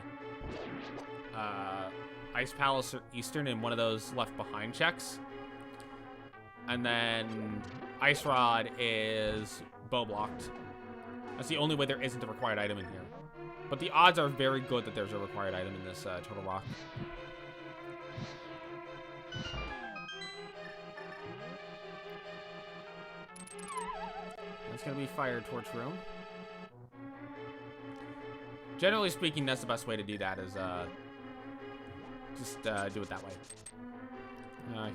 Ice Palace or Eastern in one of those left behind checks. And then Ice Rod is bow blocked. That's the only way there isn't a required item in here. But the odds are very good that there's a required item in this Turtle Rock. It's going to be Fire Torch Room. Generally speaking, that's the best way to do that, is just do it that way.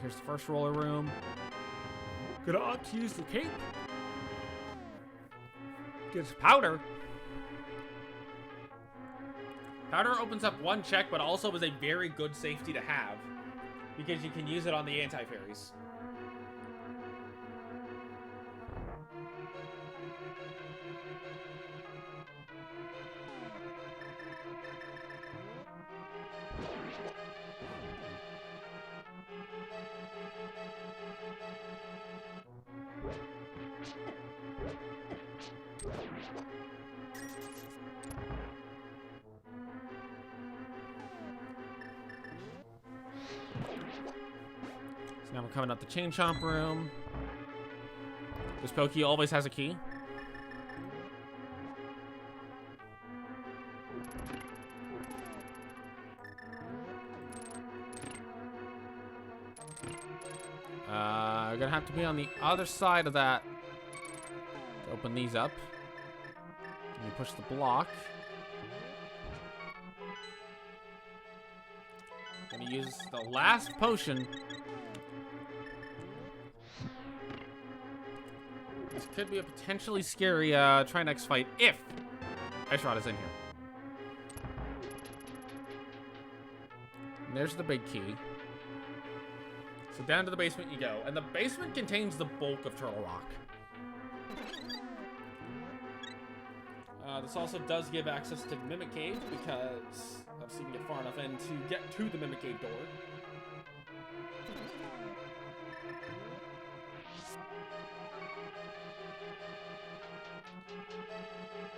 Here's the first roller room. Gonna opt to use the cape. Gets powder. Powder opens up one check, but also is a very good safety to have, because you can use it on the anti-fairies. So now we're coming up the Chain Chomp room. This Pokey always has a key. Gonna have to be on the other side of that to open these up. Let me push the block. Gonna use the last potion. This could be a potentially scary Trinex fight if Ice Rod is in here. And there's the big key. So down to the basement you go. And the basement contains the bulk of Turtle Rock. This also does give access to the Mimic Cave, because I've seen you get far enough in to get to the Mimic Cave door.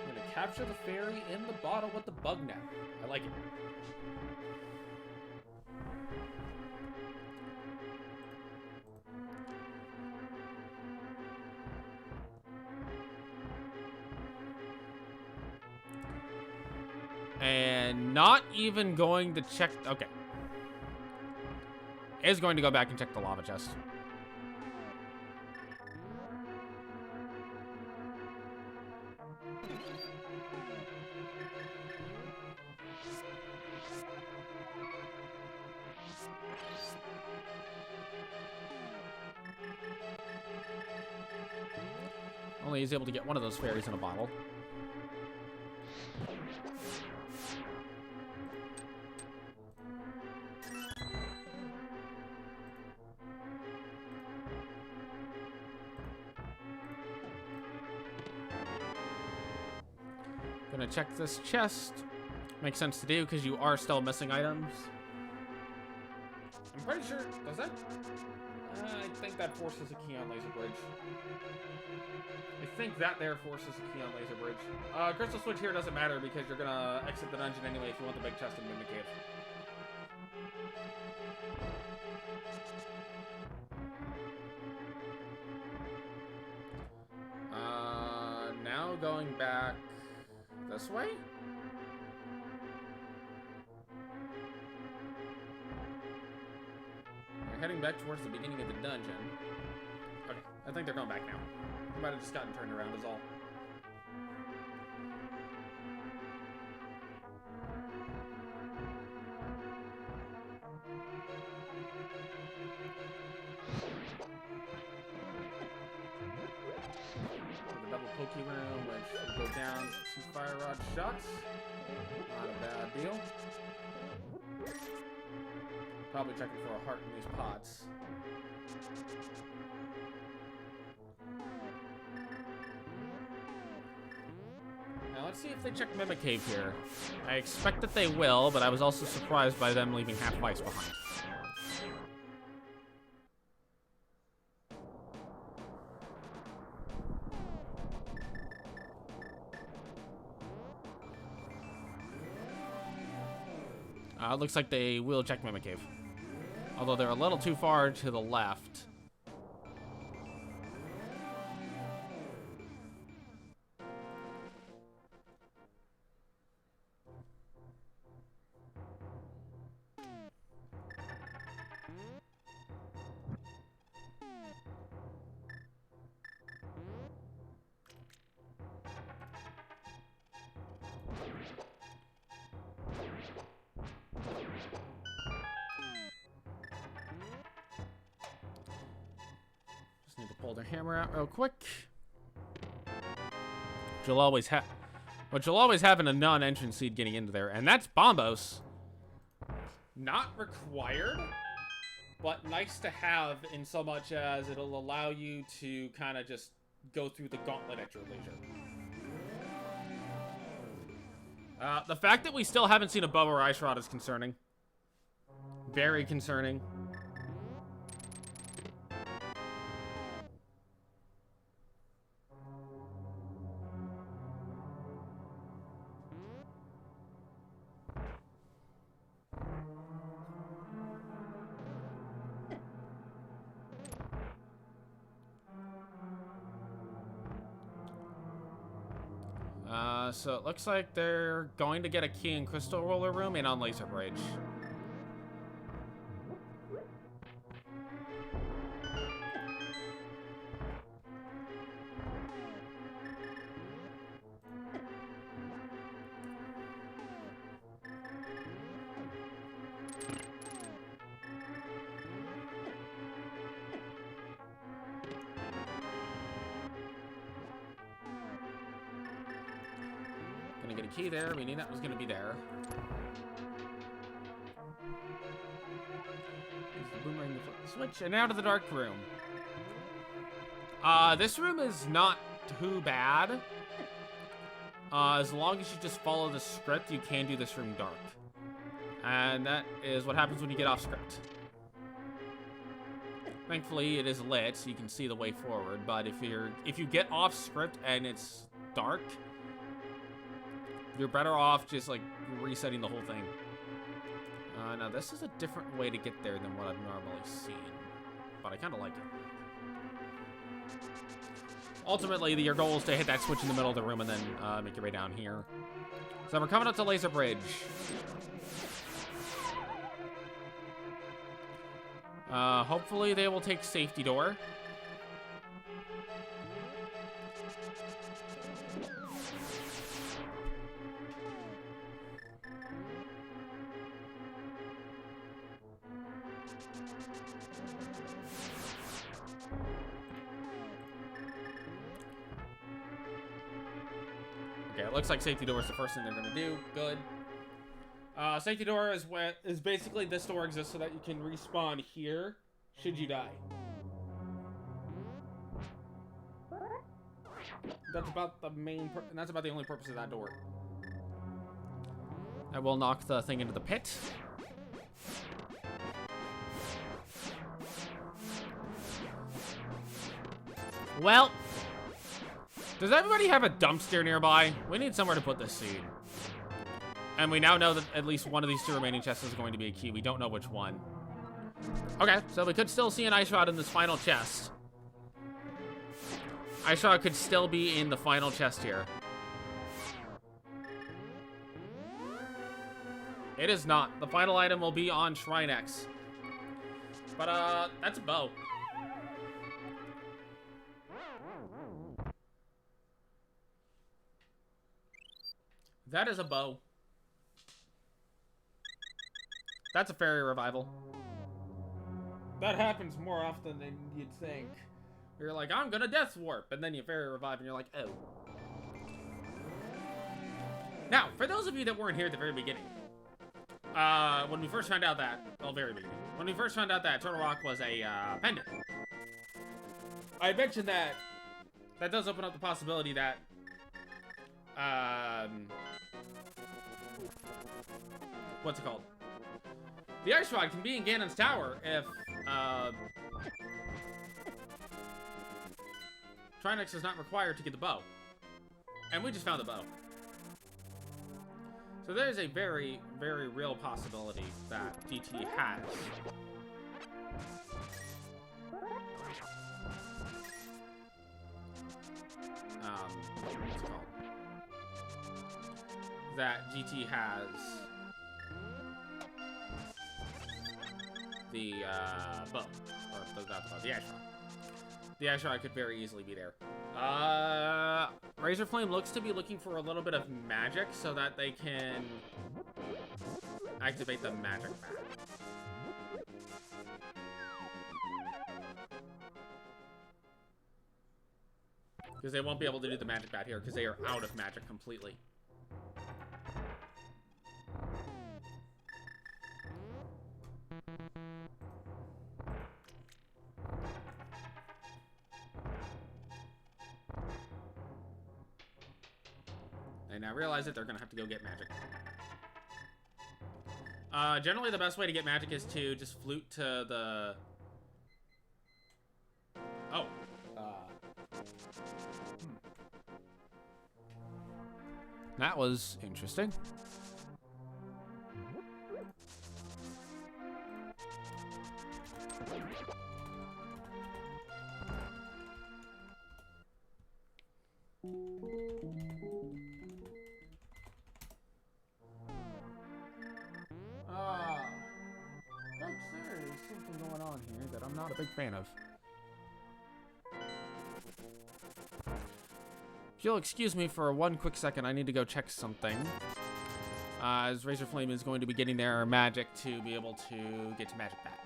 I'm gonna capture the fairy in the bottle with the bug net. I like it. And not even going to check... Okay. Is going to go back and check the lava chest. Only he's able to get one of those fairies in a bottle. Gonna check this chest. Makes sense to do because you are still missing items. I'm pretty sure, does that? I think that forces a key on Laser Bridge. I think that there forces a key on Laser Bridge. Crystal Switch here doesn't matter because you're gonna exit the dungeon anyway if you want the big chest in Mimic Cave. Now going back this way? We're heading back towards the beginning of the dungeon. Okay, I think they're going back now. We might have just gotten turned around is all. The double Pokey room, which will go down some Fire Rod shots. Not a bad deal. Probably checking for a heart in these pots. Now let's see if they check Mimic Cave here. I expect that they will, but I was also surprised by them leaving half of ice behind. Looks like they will check Mimic Cave. Although they're a little too far to the left. pull the hammer out real quick. You'll always have... What you'll always have in a non-entrance seed getting into there, and that's Bombos. Not required, but nice to have in so much as it'll allow you to kind of just go through the gauntlet at your leisure. The fact that we still haven't seen a bow or ice rod is concerning. Very concerning. So it looks like they're going to get a key in Crystal Roller Room and on Laser Bridge. Gonna get a key there. We knew that was gonna be there. Use the boomerang to flip the switch, and out of the dark room. This room is not too bad. As long as you just follow the script, you can do this room dark. And that is what happens when you get off script. Thankfully, it is lit, so you can see the way forward. But if you get off script and it's dark, you're better off just, like, resetting the whole thing. Now, this is a different way to get there than what I've normally seen. But I kind of like it. Ultimately, your goal is to hit that switch in the middle of the room and then make your way down here. So we're coming up to Laser Bridge. Hopefully they will take Safety Door. Okay, it looks like Safety Door is the first thing they're gonna do. Good. Safety Door is basically this door exists so that you can respawn here should you die. That's about the main, and that's about the only purpose of that door. I will knock the thing into the pit. Well, does everybody have a dumpster nearby? We need somewhere to put this seed. And we now know that at least one of these two remaining chests is going to be a key. We don't know which one. Okay, so we could still see an ice rod in this final chest. Ice rod could still be in the final chest here. It is not. The final item will be on Shrine X. But, that's a bow. That is a bow. That's a fairy revival. That happens more often than you'd think. You're like, I'm gonna death warp, and then you fairy revive, and you're like, oh. Now, for those of you that weren't here at the very beginning, when we first found out that, well, very beginning, when we first found out that Turtle Rock was a pendant, I mentioned that that does open up the possibility that, what's it called? The ice rod can be in Ganon's tower if, Trinex is not required to get the bow. And we just found the bow. So there's a very, very real possibility that DT has. What's it called? That GT has the bow, or not the bow, the ice rod. The ice rod could very easily be there. Razorflame looks to be looking for a little bit of magic so that they can activate the magic back. Because they won't be able to do the magic bat here, because they are out of magic completely. They now realize that they're going to have to go get magic. Generally, the best way to get magic is to just flute to the... Oh. That was interesting. Folks, there is something going on here that I'm not a big fan of. If you'll excuse me for one quick second, I need to go check something. As Razorflame is going to be getting their magic to be able to get to Magic Bat.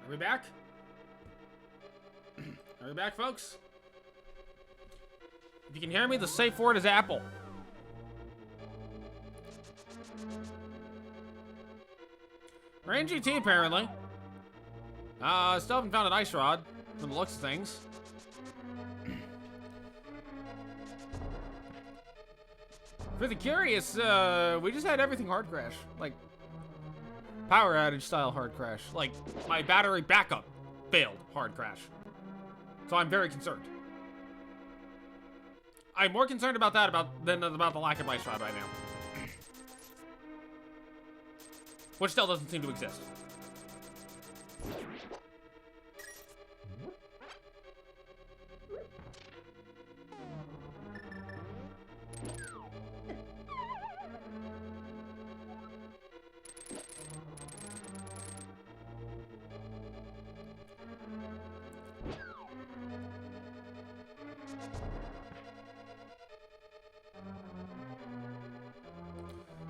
Are we back? Are we back, folks? If you can hear me, the safe word is apple. Rain GT, apparently. Still haven't found an ice rod, from the looks of things. For the curious, we just had everything hard crash. Like, power outage style hard crash. Like, my battery backup failed hard crash. So I'm very concerned. I'm more concerned about that than about the lack of ice rod right now. Which still doesn't seem to exist.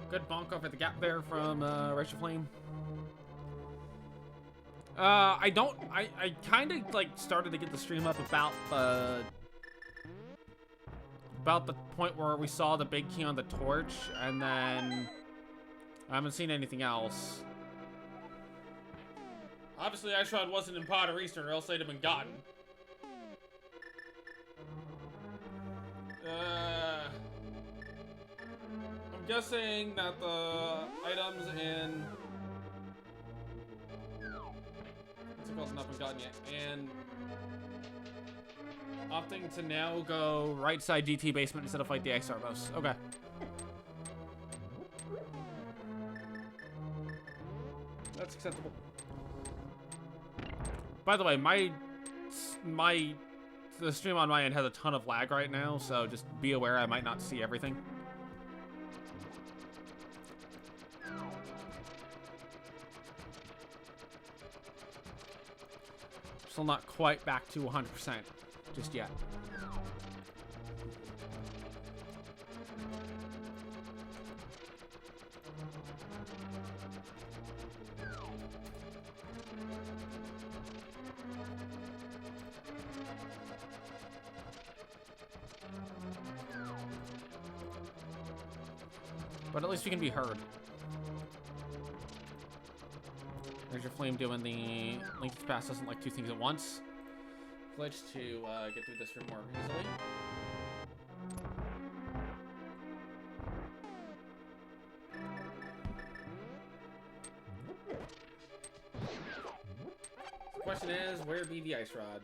Good bonk off at the gap there from Razorflame. I kind of like started to get the stream up about the point where we saw the big key on the torch, and then I haven't seen anything else. Obviously, Ice Rod wasn't in Potter Eastern, or else they'd have been gotten. I'm guessing that the items in what's it called not been gotten yet, and opting to now go right side DT basement instead of fight the X boss. Okay. That's acceptable. By the way, the stream on my end has a ton of lag right now, so just be aware I might not see everything. Still not quite back to 100% just yet. But at least we can be heard. There's your flame doing the Link's Pass doesn't like two things at once. Glitch to get through this room more easily. The question is, where be the ice rod?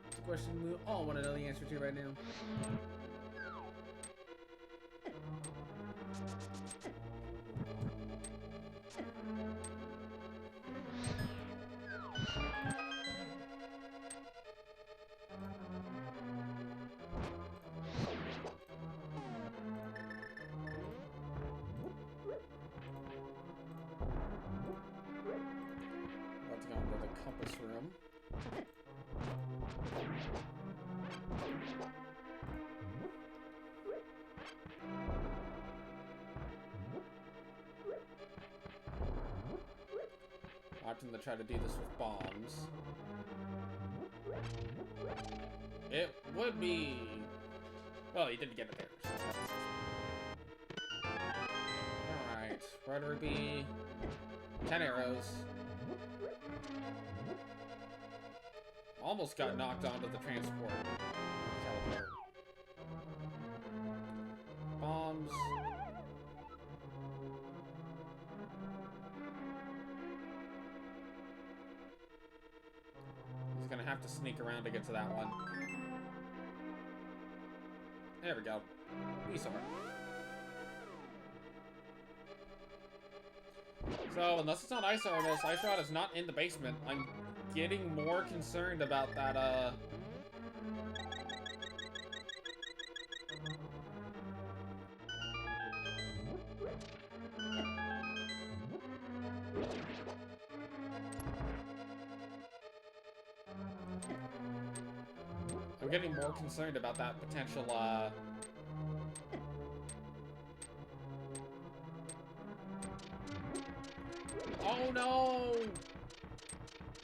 It's a question we all want to know the answer to right now. Opting to try to do this with bombs. It would be... Well, he didn't get it there. So. Alright. Rotary B. 10 arrows. Almost got knocked onto the transport. Teleport. Bombs. He's gonna have to sneak around to get to that one. There we go. We saw it. So, unless it's on Ice Rod, Ice Rod is not in the basement. I'm getting more concerned about that, I'm getting more concerned about that potential, Oh no!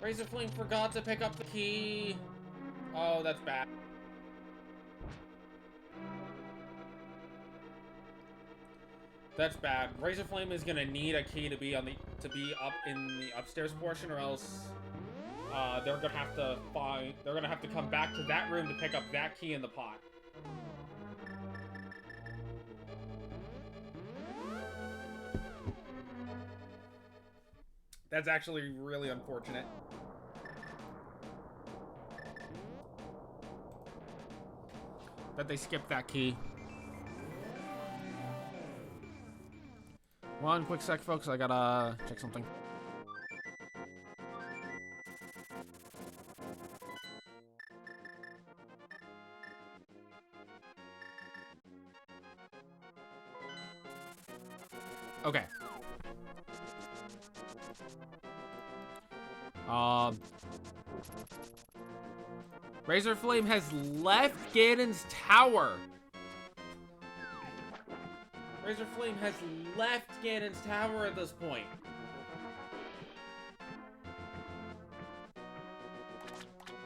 Razorflame forgot to pick up the key. Oh, that's bad. That's bad. Razorflame is gonna need a key to be up in the upstairs portion, or else they're gonna have to come back to that room to pick up that key in the pot. That's actually really unfortunate. That they skipped that key. One quick sec, folks. I gotta check something. Okay. Razorflame has left Ganon's tower. Razorflame has left Ganon's tower at this point.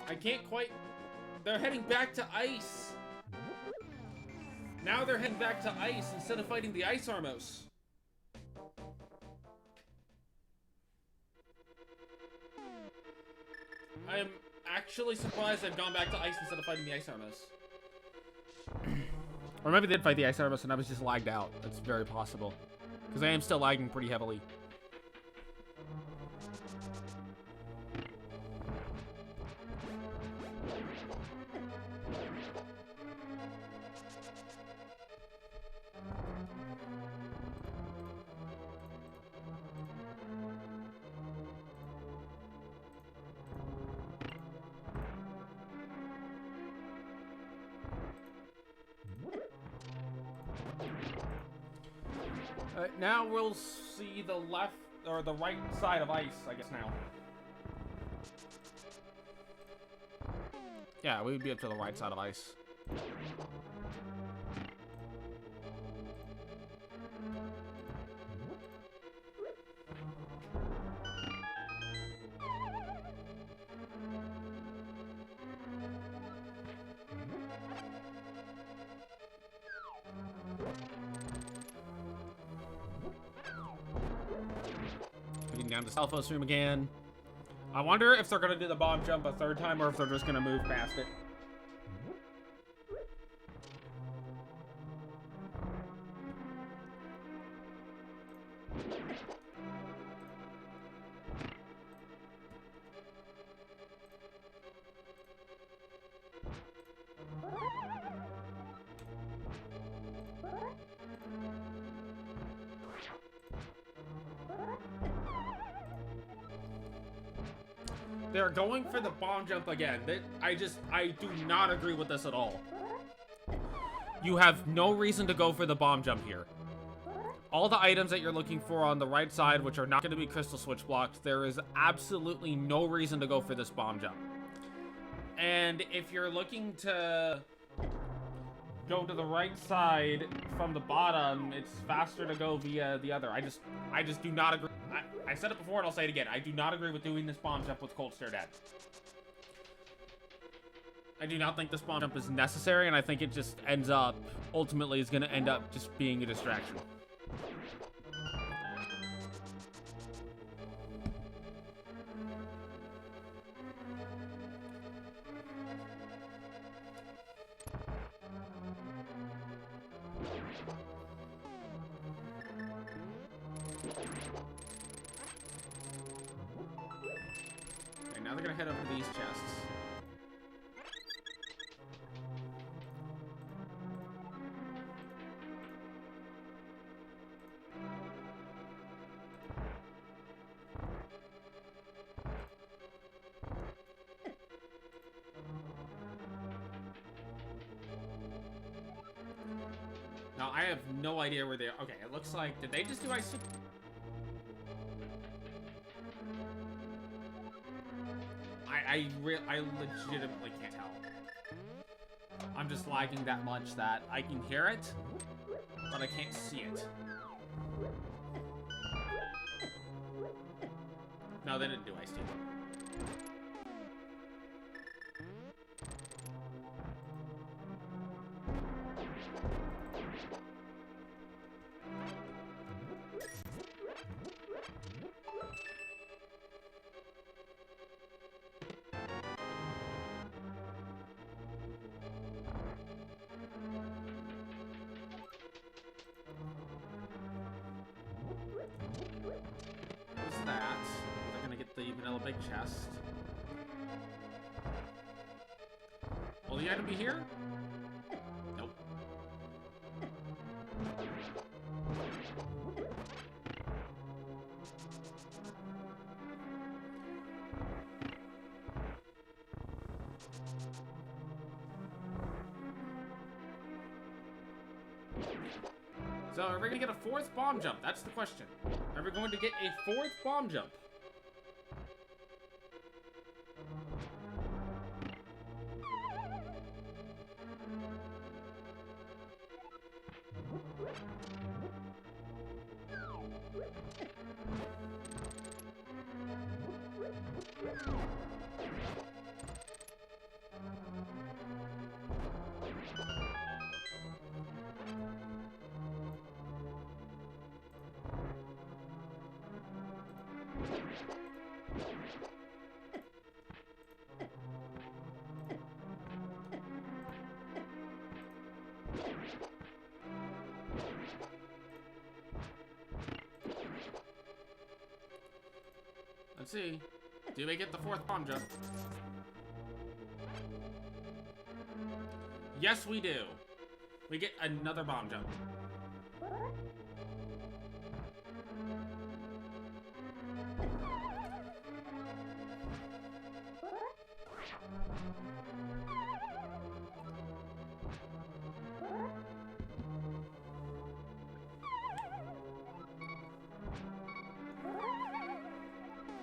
I can't quite... They're heading back to ice. Now they're heading back to ice instead of fighting the Ice Armos. I'm actually surprised they've gone back to ice instead of fighting the Ice Armos. Or maybe they did fight the Ice Armos and I was just lagged out. That's very possible. Because I am still lagging pretty heavily. Now we'll see the left, or the right side of ice, I guess now. Yeah, we would be up to the right side of ice. Down to Southwest Room again. I wonder if they're gonna do the bomb jump a third time or if they're just gonna move past it. They're going for the bomb jump again. I do not agree with this at all. You have no reason to go for the bomb jump here. All the items that you're looking for on the right side, which are not going to be crystal switch blocks, there is absolutely no reason to go for this bomb jump. And if you're looking to go to the right side from the bottom, it's faster to go via the other. I just do not agree. I said it before and I'll say it again. I do not agree with doing this bomb jump with Cold Stare Dead. I do not think this bomb jump is necessary, and I think it just ends up, ultimately, is going to end up just being a distraction. Okay, now they're gonna head over to these chests. Now, I have no idea where they are. Okay, it looks like... Did they just do ice... I legitimately can't tell. I'm just lagging that much that I can hear it, but I can't see it. No, they didn't do iced tea. What's that? They're gonna get the vanilla big chest. Will the item be here? Nope. So, are we gonna get a fourth bomb jump? That's the question. Are we going to get a fourth bomb jump? Let's see. Do we get the fourth bomb jump? Yes, we do. We get another bomb jump.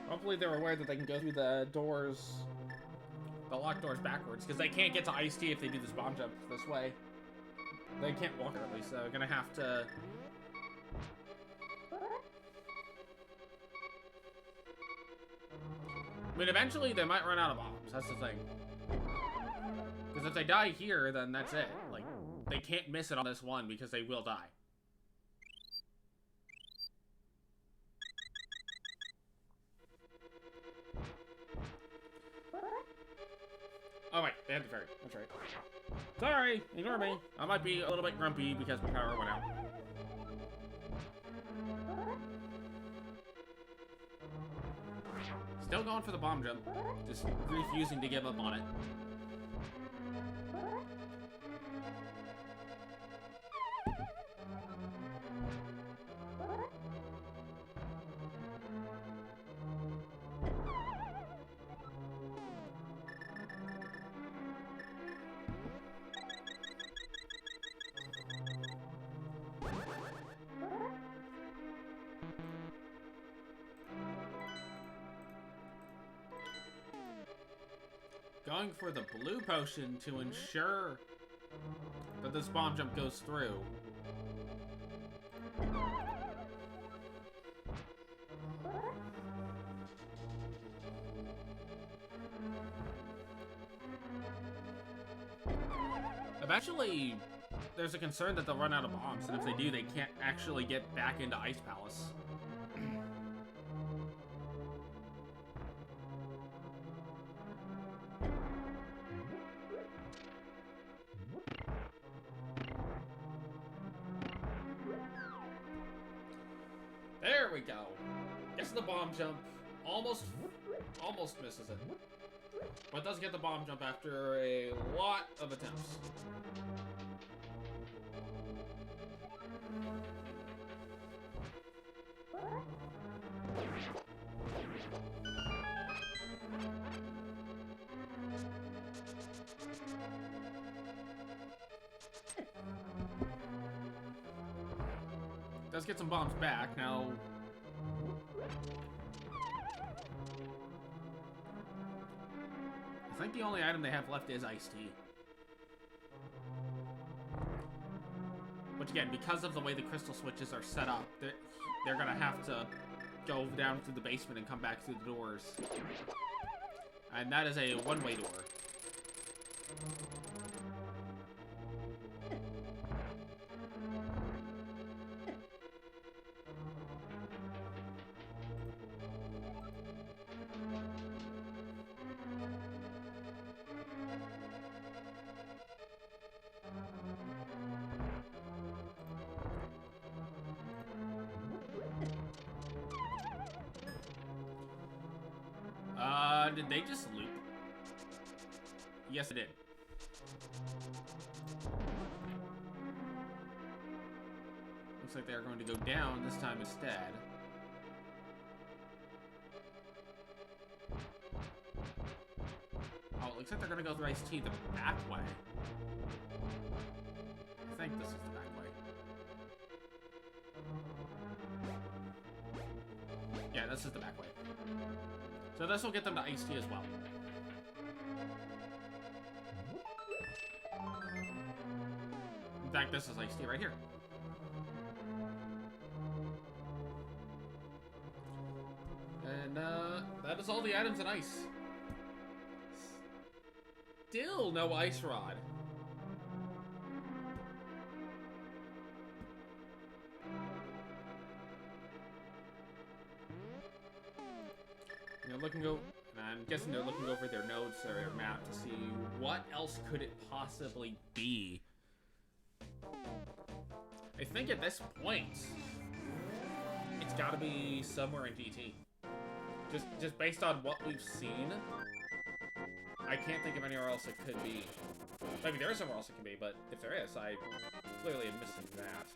Hopefully they're aware that they can go through the doors, the locked doors backwards, because they can't get to iced tea if they do this bomb jump this way. They can't walk early, so they're gonna have to... I mean, eventually they might run out of bombs, that's the thing. Because if they die here, then that's it. Like, they can't miss it on this one because they will die. Oh wait, they had the fairy. That's right. Sorry, ignore me. I might be a little bit grumpy because my power went out. Still going for the bomb jump. Just refusing to give up on it. Going for the blue potion to ensure that this bomb jump goes through. Eventually, there's a concern that they'll run out of bombs, and if they do, they can't actually get back into Ice Palace. There we go. Gets the bomb jump. Almost misses it. But does get the bomb jump after a lot of attempts. Does get some bombs back. Now, I think the only item they have left is iced tea. Which again, because of the way the crystal switches are set up, they're gonna have to go down through the basement and come back through the doors. And that is a one-way door. Did they just loop? Yes, it did. Looks like they're going to go down this time instead. Oh, it looks like they're going to go through Iced Tea the back way. I think this is the back way. Yeah, this is the back way. So this will get them to Iced Tea as well. In fact, this is Iced Tea right here. And that is all the items in ice. Still no ice rod. I'm guessing they're looking over their notes or their map to see what else could it possibly be. I think at this point, it's got to be somewhere in GT. Just based on what we've seen, I can't think of anywhere else it could be. Maybe there is somewhere else it can be, but if there is, I clearly am missing that.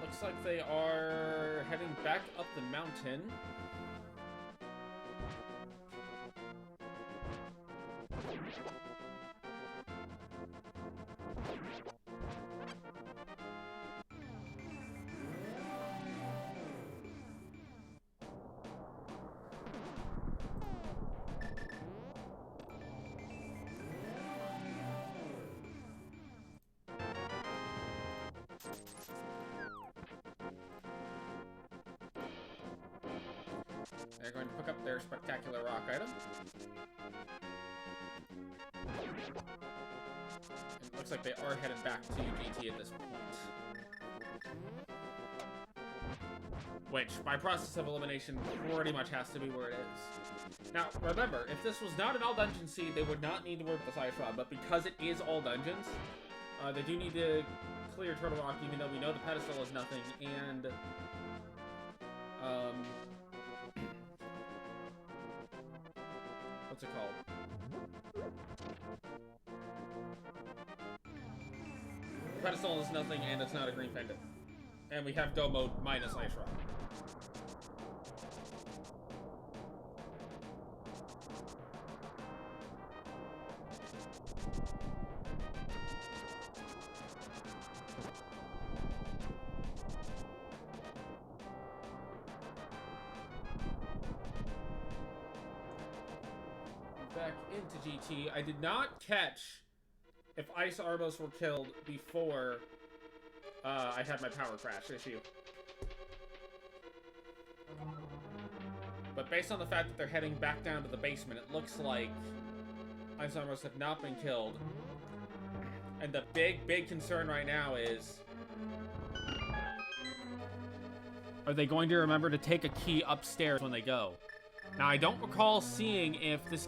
Looks like they are heading back up the mountain. They're going to pick up their spectacular rock item. It looks like they are headed back to GT at this point. Which, by process of elimination, pretty much has to be where it is. Now, remember, if this was not an all-dungeon seed, they would not need to work with the ice rod, but because it is all dungeons, they do need to clear Turtle Rock, even though we know the pedestal is nothing, and what's it called? The pedestal is nothing, and it's not a green pendant. And we have Go mode minus Ice Rock. Back into GT. I did not catch if Ice Arbos were killed before I had my power crash issue. But based on the fact that they're heading back down to the basement, it looks like Ice Arbos have not been killed. And the big concern right now is, are they going to remember to take a key upstairs when they go? Now, I don't recall seeing if this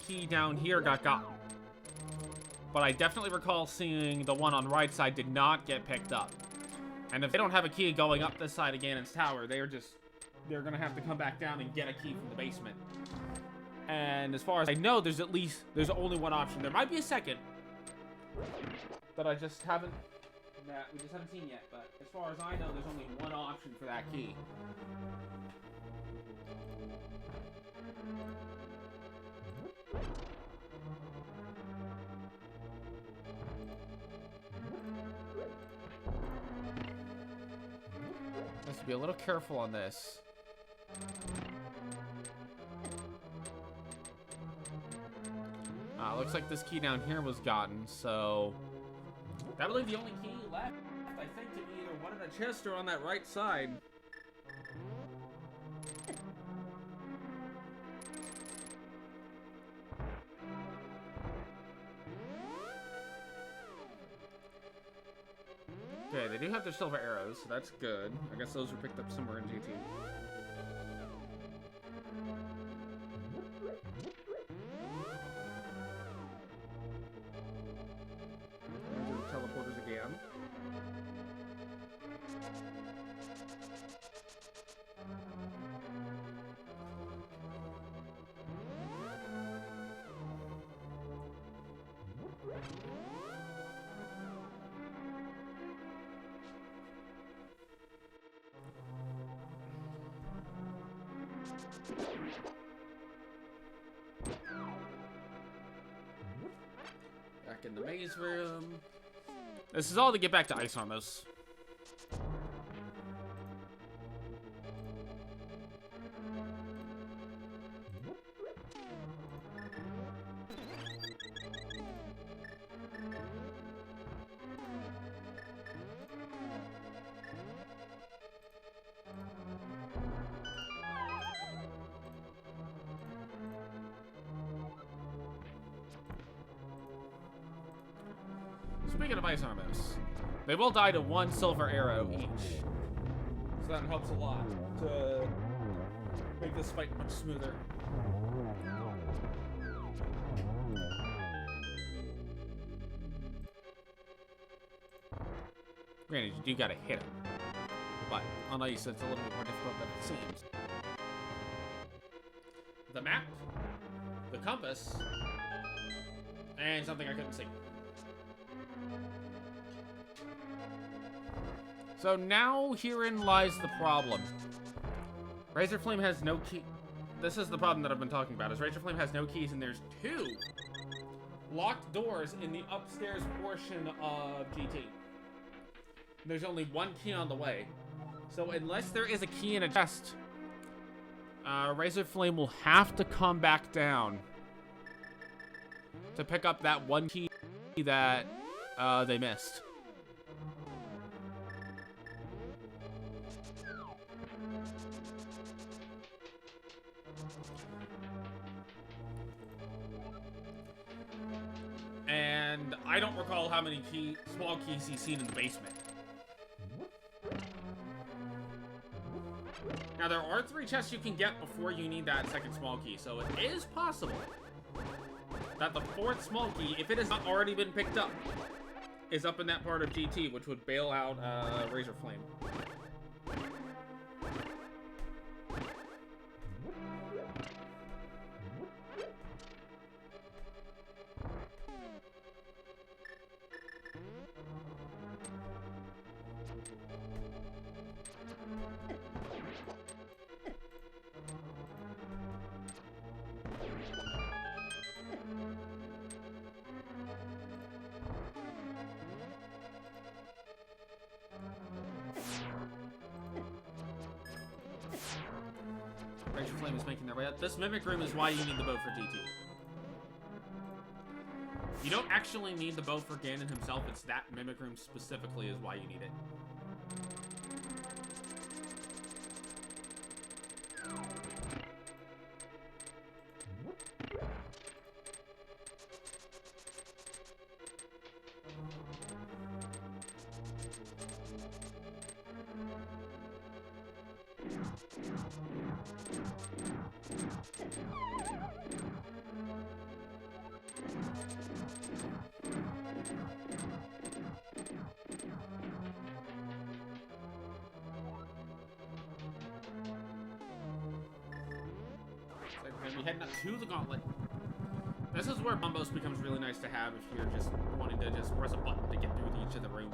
key down here got gotten. But I definitely recall seeing the one on the right side did not get picked up. And if they don't have a key going up this side of Ganon's tower, they're gonna have to come back down and get a key from the basement. And as far as I know, there's only one option. There might be a second that we just haven't seen yet, but as far as I know, there's only one option for that key. be a little careful on this. Looks like this key down here was gotten, so... I believe the only key left, I think, to be either one in the chest or on that right side. Okay, they do have their silver arrows, so that's good. I guess those were picked up somewhere in GT. Teleporters again. Back in the maze room. This is all to get back to Ice Armos. Speaking of Ice Armos, they will die to one silver arrow each. So that helps a lot to make this fight much smoother. Granted, you do gotta hit him. But on ice, it's a little bit more difficult than it seems. The map, the compass, and something I couldn't see. So now herein lies the problem. Razorflame has no key. This is the problem that I've been talking about, is Razorflame has no keys, and there's 2 locked doors in the upstairs portion of GT. There's only 1 key on the way. So unless there is a key in a chest, Razorflame will have to come back down to pick up that 1 key that they missed. And I don't recall how many small keys he's seen in the basement. Now, there are 3 chests you can get before you need that second small key, so it is possible that the 4th small key, if it has not already been picked up, is up in that part of GT, which would bail out Razorflame. Razorflame is making their way up. This Mimic Room is why you need the bow for GT. You don't actually need the bow for Ganon himself, it's that Mimic Room specifically is why you need it. We're heading up to the gauntlet. This is where Bombos becomes really nice to have if you're just wanting to just press a button to get through each of the rooms.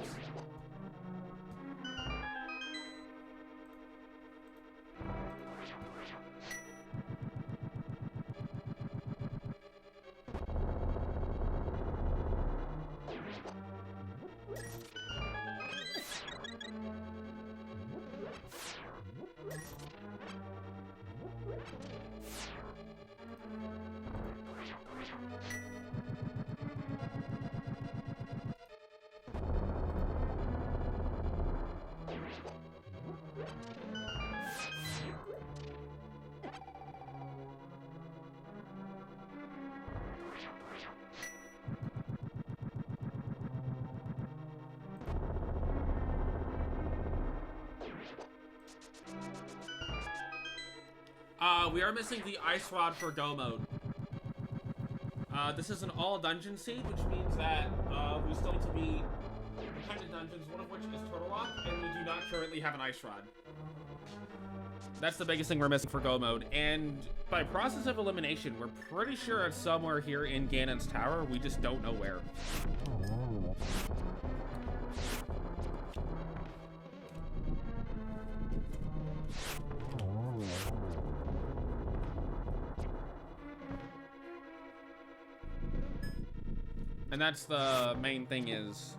We are missing the ice rod for go mode. This is an all dungeon seed, which means that we still need to beat 100 dungeons, one of which is Turtle Rock, and we do not currently have an ice rod. That's the biggest thing we're missing for go mode, and by process of elimination, we're pretty sure it's somewhere here in Ganon's Tower. We just don't know where. And that's the main thing is,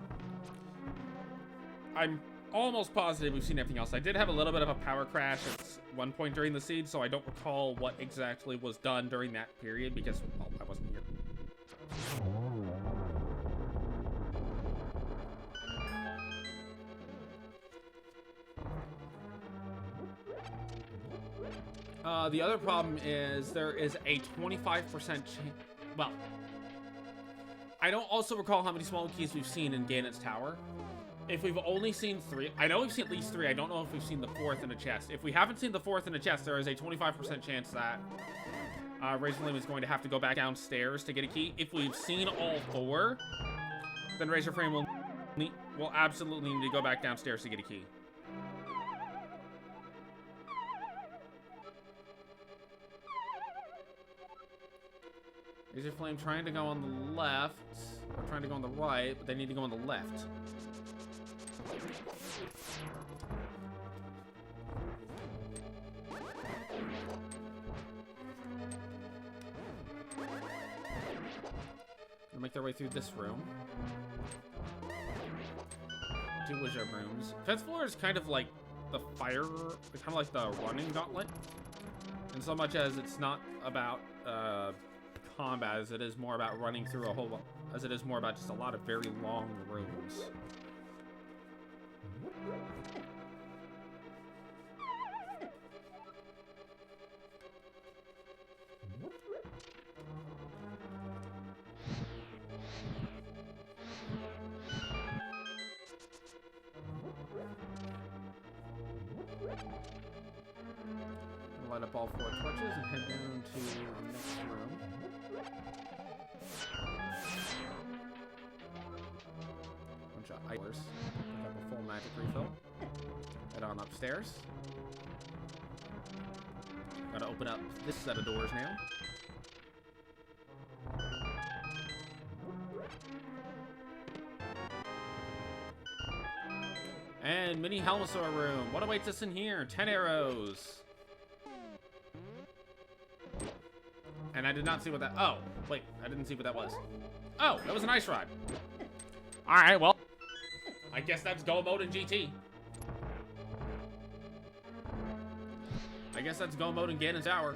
I'm almost positive we've seen everything else. I did have a little bit of a power crash at one point during the seed, so I don't recall what exactly was done during that period because, well, I wasn't here. The other problem is there is a 25% chance, well, I don't also recall how many small keys we've seen in Ganon's Tower. If we've only seen 3, I know we've seen at least 3. I don't know if we've seen the 4th in a chest. If we haven't seen the 4th in a chest, there is a 25% chance that Razorflame is going to have to go downstairs to get a key. If we've seen all 4, then Razorflame will absolutely need to go back downstairs to get a key. Razorflame trying to go on the left, or trying to go on the right, but they need to go on the left. They'll make their way through this room. 2 wizard rooms. 5th floor is kind of like the fire, kind of like the running gauntlet. In so much as it's not about combat as it is more about running through a whole, as it is more about just a lot of very long rooms. Light up all 4 torches and head down to the next room. Bunch of idlers. Pick up a full magic refill. Head on upstairs. Gotta open up this set of doors now. And mini Helmosaur room. What awaits us in here? 10 arrows. And I did not see what that... Oh, wait. I didn't see what that was. Oh, that was an ice rod. Alright, well. I guess that's go mode in GT. I guess that's go mode in Ganon's Tower.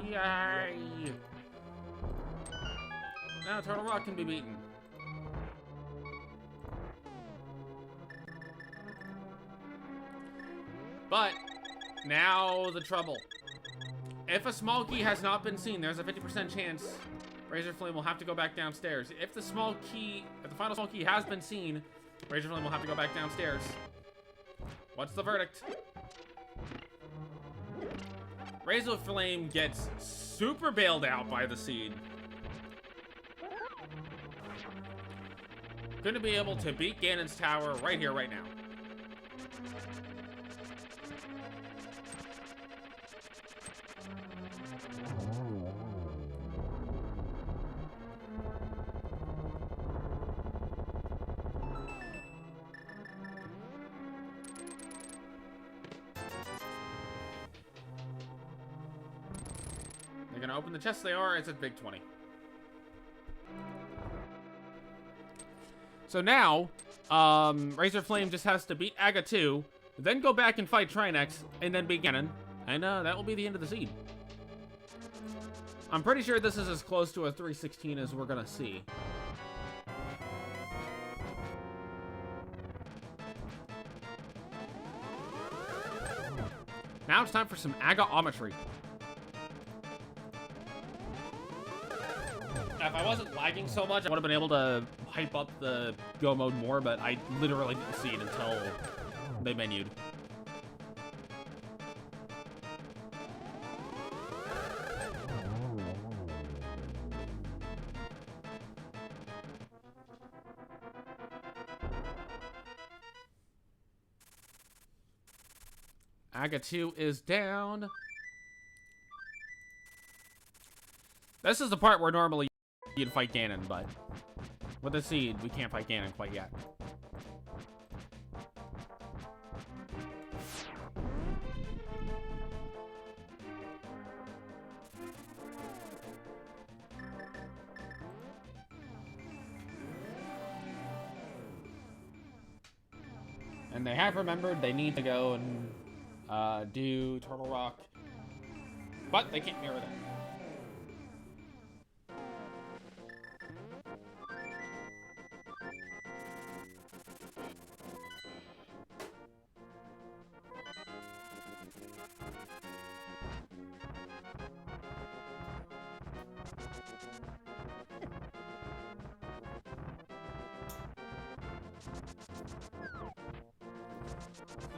Yay! Now Turtle Rock can be beaten. But... now the trouble. If a small key has not been seen, there's a 50% chance Razorflame will have to go back downstairs. If the final small key has been seen, Razorflame will have to go back downstairs. What's the verdict? Razorflame gets super bailed out by the seed. Gonna be able to beat Ganon's Tower right here, right now. They're gonna open the chest. They are. It's a big 20. So now, Razorflame just has to beat Aga 2, then go back and fight Trinex, and then beat Ganon, and that will be the end of the seed. I'm pretty sure this is as close to a 316 as we're gonna see. Now it's time for some Agaometry. If I wasn't lagging so much, I would have been able to hype up the go mode more, but I literally didn't see it until they menued. Aga 2 is down. This is the part where normally you'd fight Ganon, but with the seed, we can't fight Ganon quite yet. And they have remembered they need to go and do Turtle Rock, but they can't mirror that.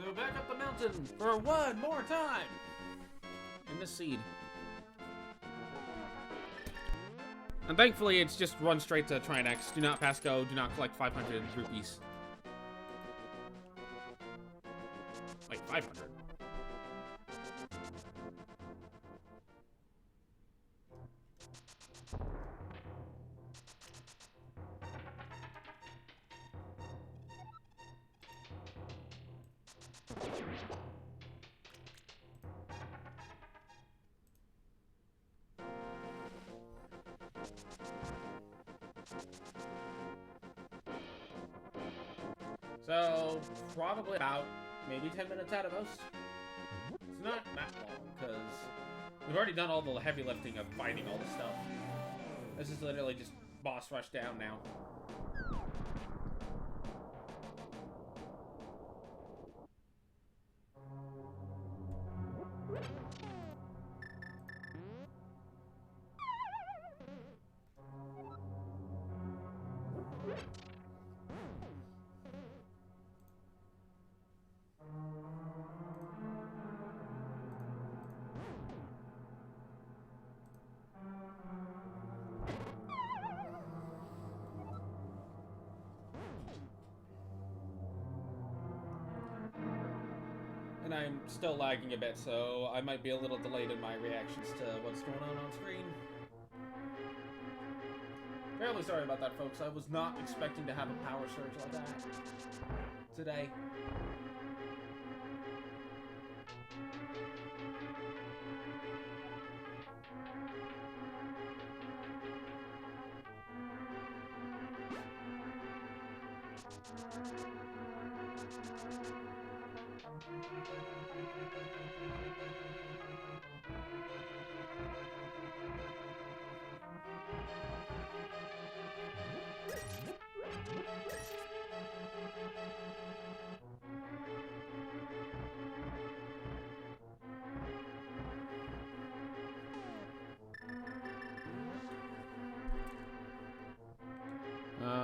So back up the mountain for one more time! In the seed. And thankfully it's just run straight to Trinex. Do not pass go, do not collect 500 rupees. Like 500. So, probably about maybe 10 minutes at a most. It's not that long, because we've already done all the heavy lifting of fighting all the stuff. This is literally just boss rush down now. And I'm still lagging a bit, so I might be a little delayed in my reactions to what's going on screen. Fairly sorry about that, folks. I was not expecting to have a power surge like that today.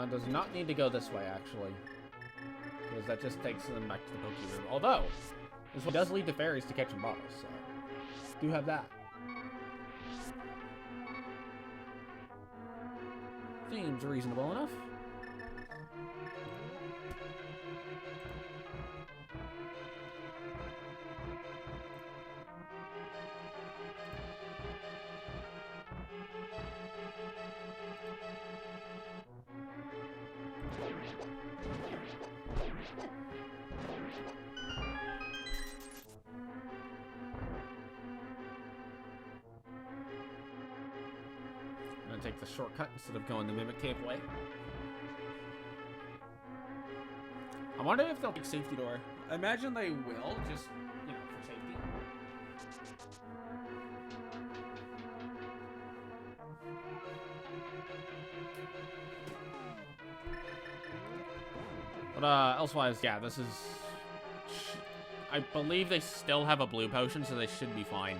Does not need to go this way, actually. Because that just takes them back to the Poké Room. Although, this one does lead to fairies to catch in bottles, so do have that. Seems reasonable enough. Take the shortcut instead of going the Mimic Cave way. I wonder if they'll take safety door. I imagine they will, just, you know, for safety. But elsewise, yeah, this is... I believe they still have a blue potion, so they should be fine.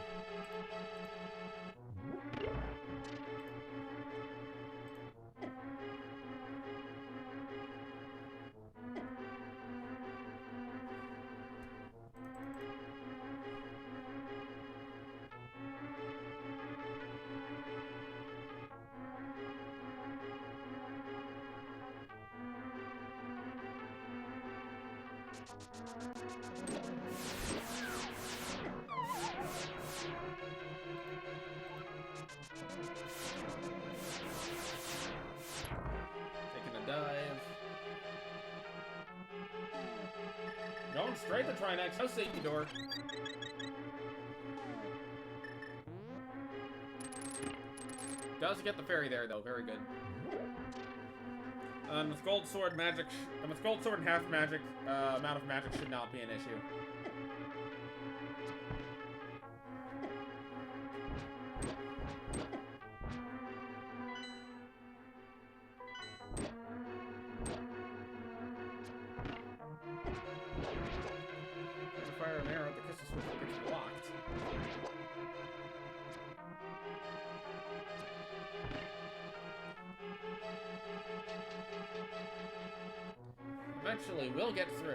straight to Trinex. No safety door. Does get the fairy there, though. Very good. With gold sword magic, with gold sword and half magic, amount of magic should not be an issue. Fire an arrow, the crystal switch gets blocked. Eventually, we'll get through.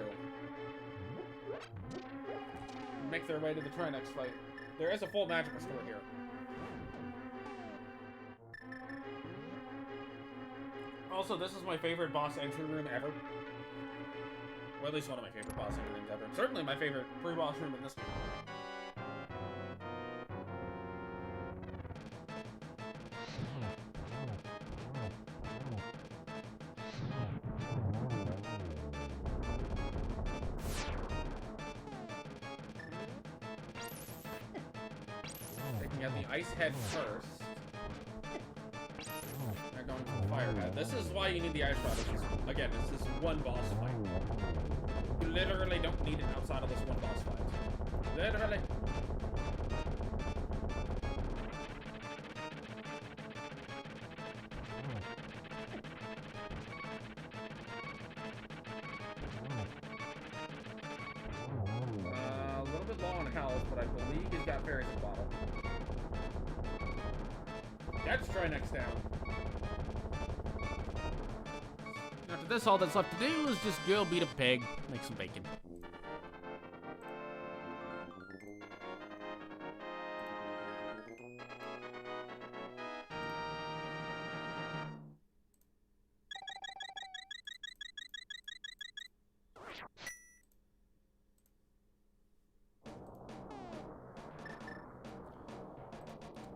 Make their way to the Trinex fight. There is a full magic store here. Also, this is my favorite boss entry room ever. Or at least one of my favorite boss entry rooms ever. Certainly my favorite pre-boss room in this one. Taking out the ice head first. They're going for the fire head. This is why you need the ice rod. Again, this is one boss fight. You literally don't need it outside of this one boss fight. Literally. A little bit low on health, but I believe he's got fairies in the bottle. Let's try next down. After this, all that's left to do is just go beat a pig, make some bacon.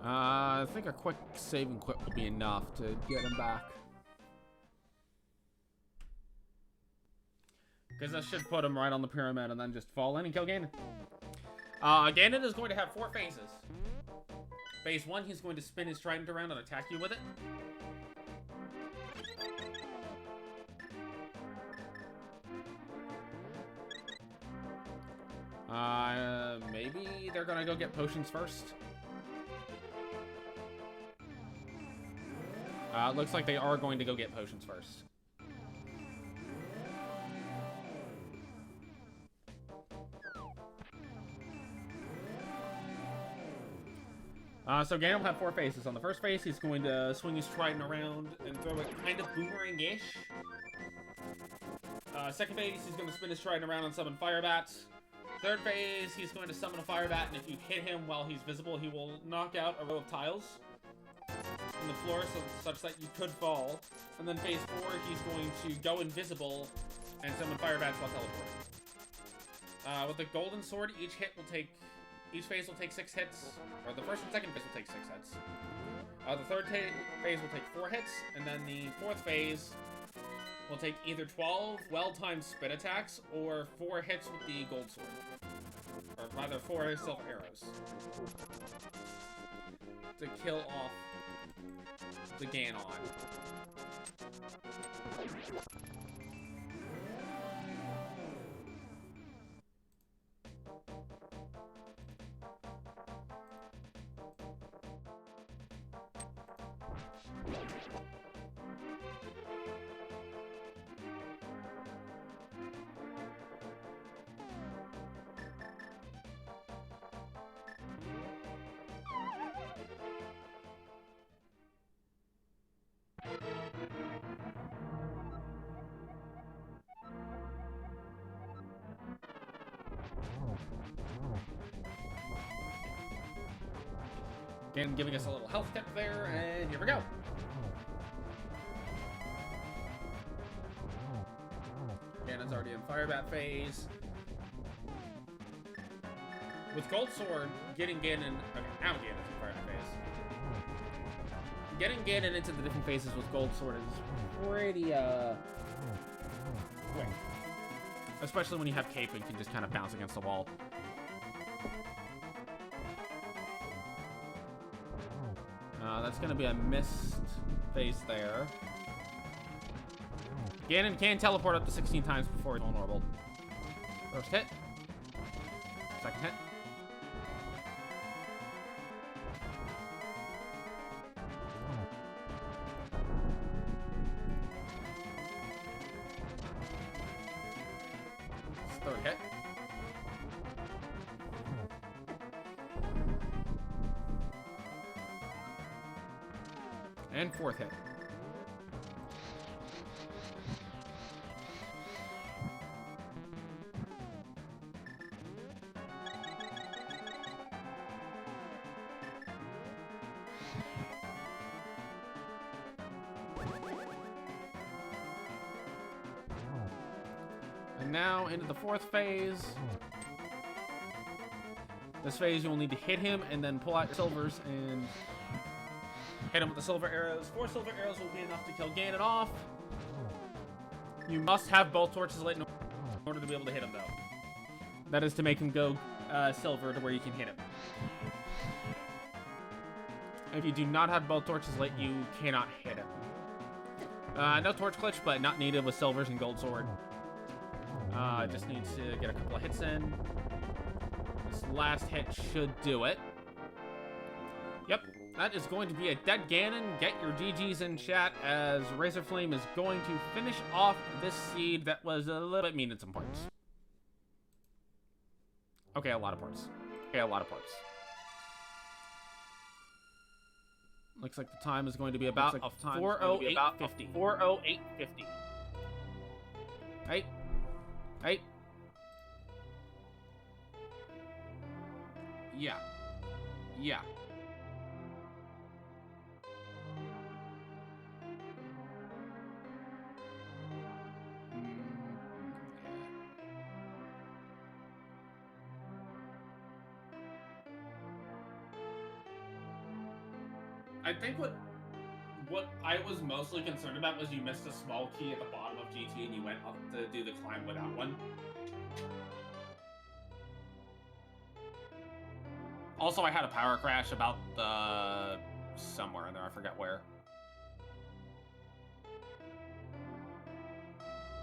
I think a quick save and quit will be enough to get him back. Because that should put him right on the pyramid and then just fall in and kill Ganon. Ganon is going to have 4 phases. Phase 1, he's going to spin his trident around and attack you with it. Maybe they're gonna go get potions first. It looks like they are going to go get potions first. So Ganon will have 4 phases. On the first phase, he's going to swing his trident around and throw it kind of boomerang-ish. Second phase, he's going to spin his trident around and summon fire bats. Third phase, he's going to summon a fire bat, and if you hit him while he's visible, he will knock out a row of tiles in the floor such that you could fall. And then phase 4, he's going to go invisible and summon fire bats while teleporting. With the golden sword, each phase will take 6 hits, or the first and second phase will take 6 hits. The third phase will take 4 hits, and then the fourth phase will take either 12 well-timed spin attacks or 4 hits with the gold sword. Or rather, 4 silver arrows. To kill off the Ganon. Again, giving us a little health tip there, and here we go. Ganon's already in Fire Bat phase. With Gold Sword, getting Ganon... Okay, now Ganon's in Fire Bat phase. Getting Ganon into the different phases with Gold Sword is pretty, quick. Especially when you have cape and can just kind of bounce against the wall. That's going to be a missed phase there. Ganon can teleport up to 16 times before he's vulnerable. First hit. Second hit. Third hit. And fourth hit. And now into the fourth phase. This phase you will need to hit him and then pull out your silvers and hit him with the silver arrows. 4 silver arrows will be enough to kill Ganon off. You must have both torches lit in order to be able to hit him, though. That is to make him go silver to where you can hit him. If you do not have both torches lit, you cannot hit him. No torch glitch, but not needed with silvers and gold sword. Just need to get a couple of hits in. This last hit should do it. Yep. That is going to be a dead Ganon. Get your GGs in chat as Razorflame is going to finish off this seed that was a little bit mean at some points. Okay, a lot of points. Okay, a lot of points. Looks like the time is going to be about 4:08:50. 4:08:50. Hey. Hey. Yeah. Yeah. I think what I was mostly concerned about was you missed a small key at the bottom of GT and you went up to do the climb without one. Also, I had a power crash about somewhere in there. I forget where.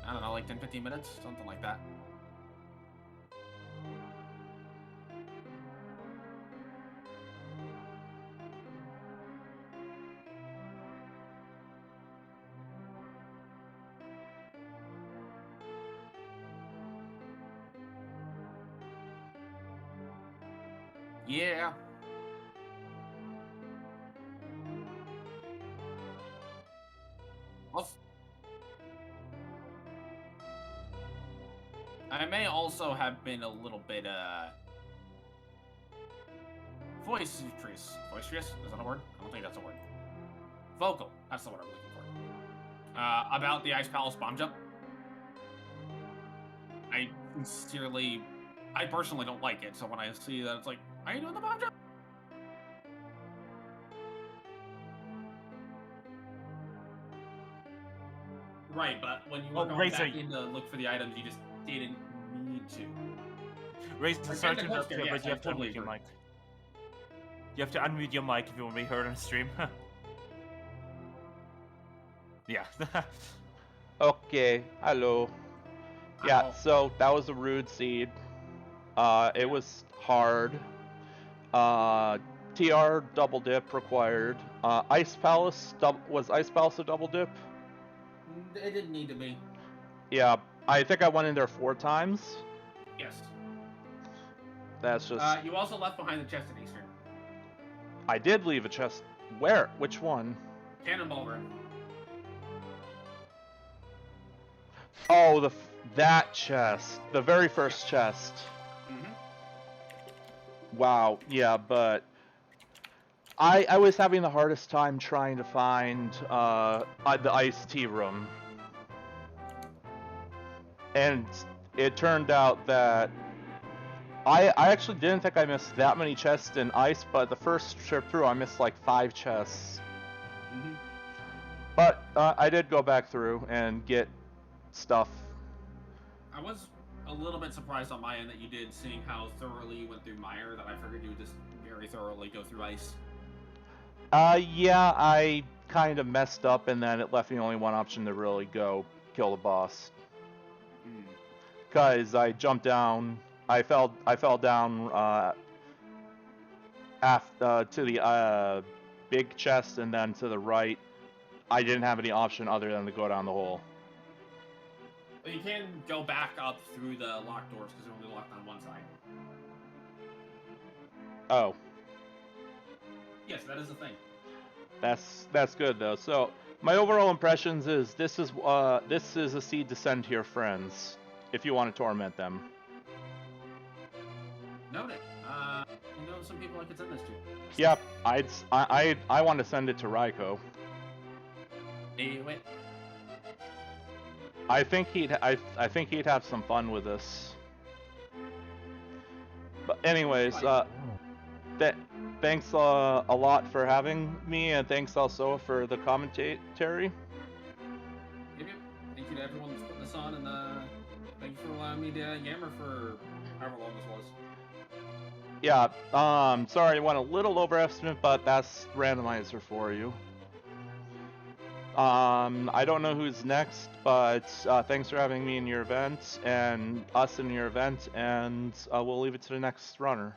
I don't know, like 10-15 minutes? Something like that. Yeah. I may also have been a little bit, boisterous? Is that a word? I don't think that's a word. Vocal. That's the word I'm looking for. About the Ice Palace bomb jump. I personally don't like it, so when I see that it's like, are you doing the bomb jump? Right, but when you were going back in to look for the items, you just didn't need to. Razor, sorry to interrupt you, but you have to unmute your mic. You have to unmute your mic if you want to be heard on stream. Yeah. Okay, hello. Yeah, so that was a rude seed. It was hard. TR double dip required. Ice Palace was Ice Palace a double dip? It didn't need to be. Yeah, I think I went in there 4 times. Yes. That's just. You also left behind the chest at Eastern. I did leave a chest. Where? Which one? Cannonball Room. Oh, that chest, the very first chest. Mm-hmm. Wow. Yeah, but I was having the hardest time trying to find the iced tea room, and it turned out that I actually didn't think I missed that many chests in ice, but the first trip through I missed like 5 chests. Mm-hmm. But I did go back through and get stuff. a little bit surprised on my end that you did, seeing how thoroughly you went through Mire, that I figured you would just very thoroughly go through Ice. Yeah, I kind of messed up, and then it left me only one option to really go kill the boss. Cause I jumped down, I fell down to the big chest, and then to the right. I didn't have any option other than to go down the hole. Well, you can go back up through the locked doors because they're only locked on one side. Oh. Yes, that is a thing. That's good though. So my overall impressions is this is a seed to send to your friends if you want to torment them. Noted. I know some people I could send this to. Yep, I want to send it to Raiko. Hey, wait. I think he'd have some fun with this. But anyways, thanks a lot for having me, and thanks also for the commentary. Yep. Thank you to everyone that's putting this on, and thank you for allowing me to yammer for however long this was. Yeah, sorry I went a little overestimate, but that's Randomizer for you. I don't know who's next, but thanks for having me in your event, and us in your event, and we'll leave it to the next runner.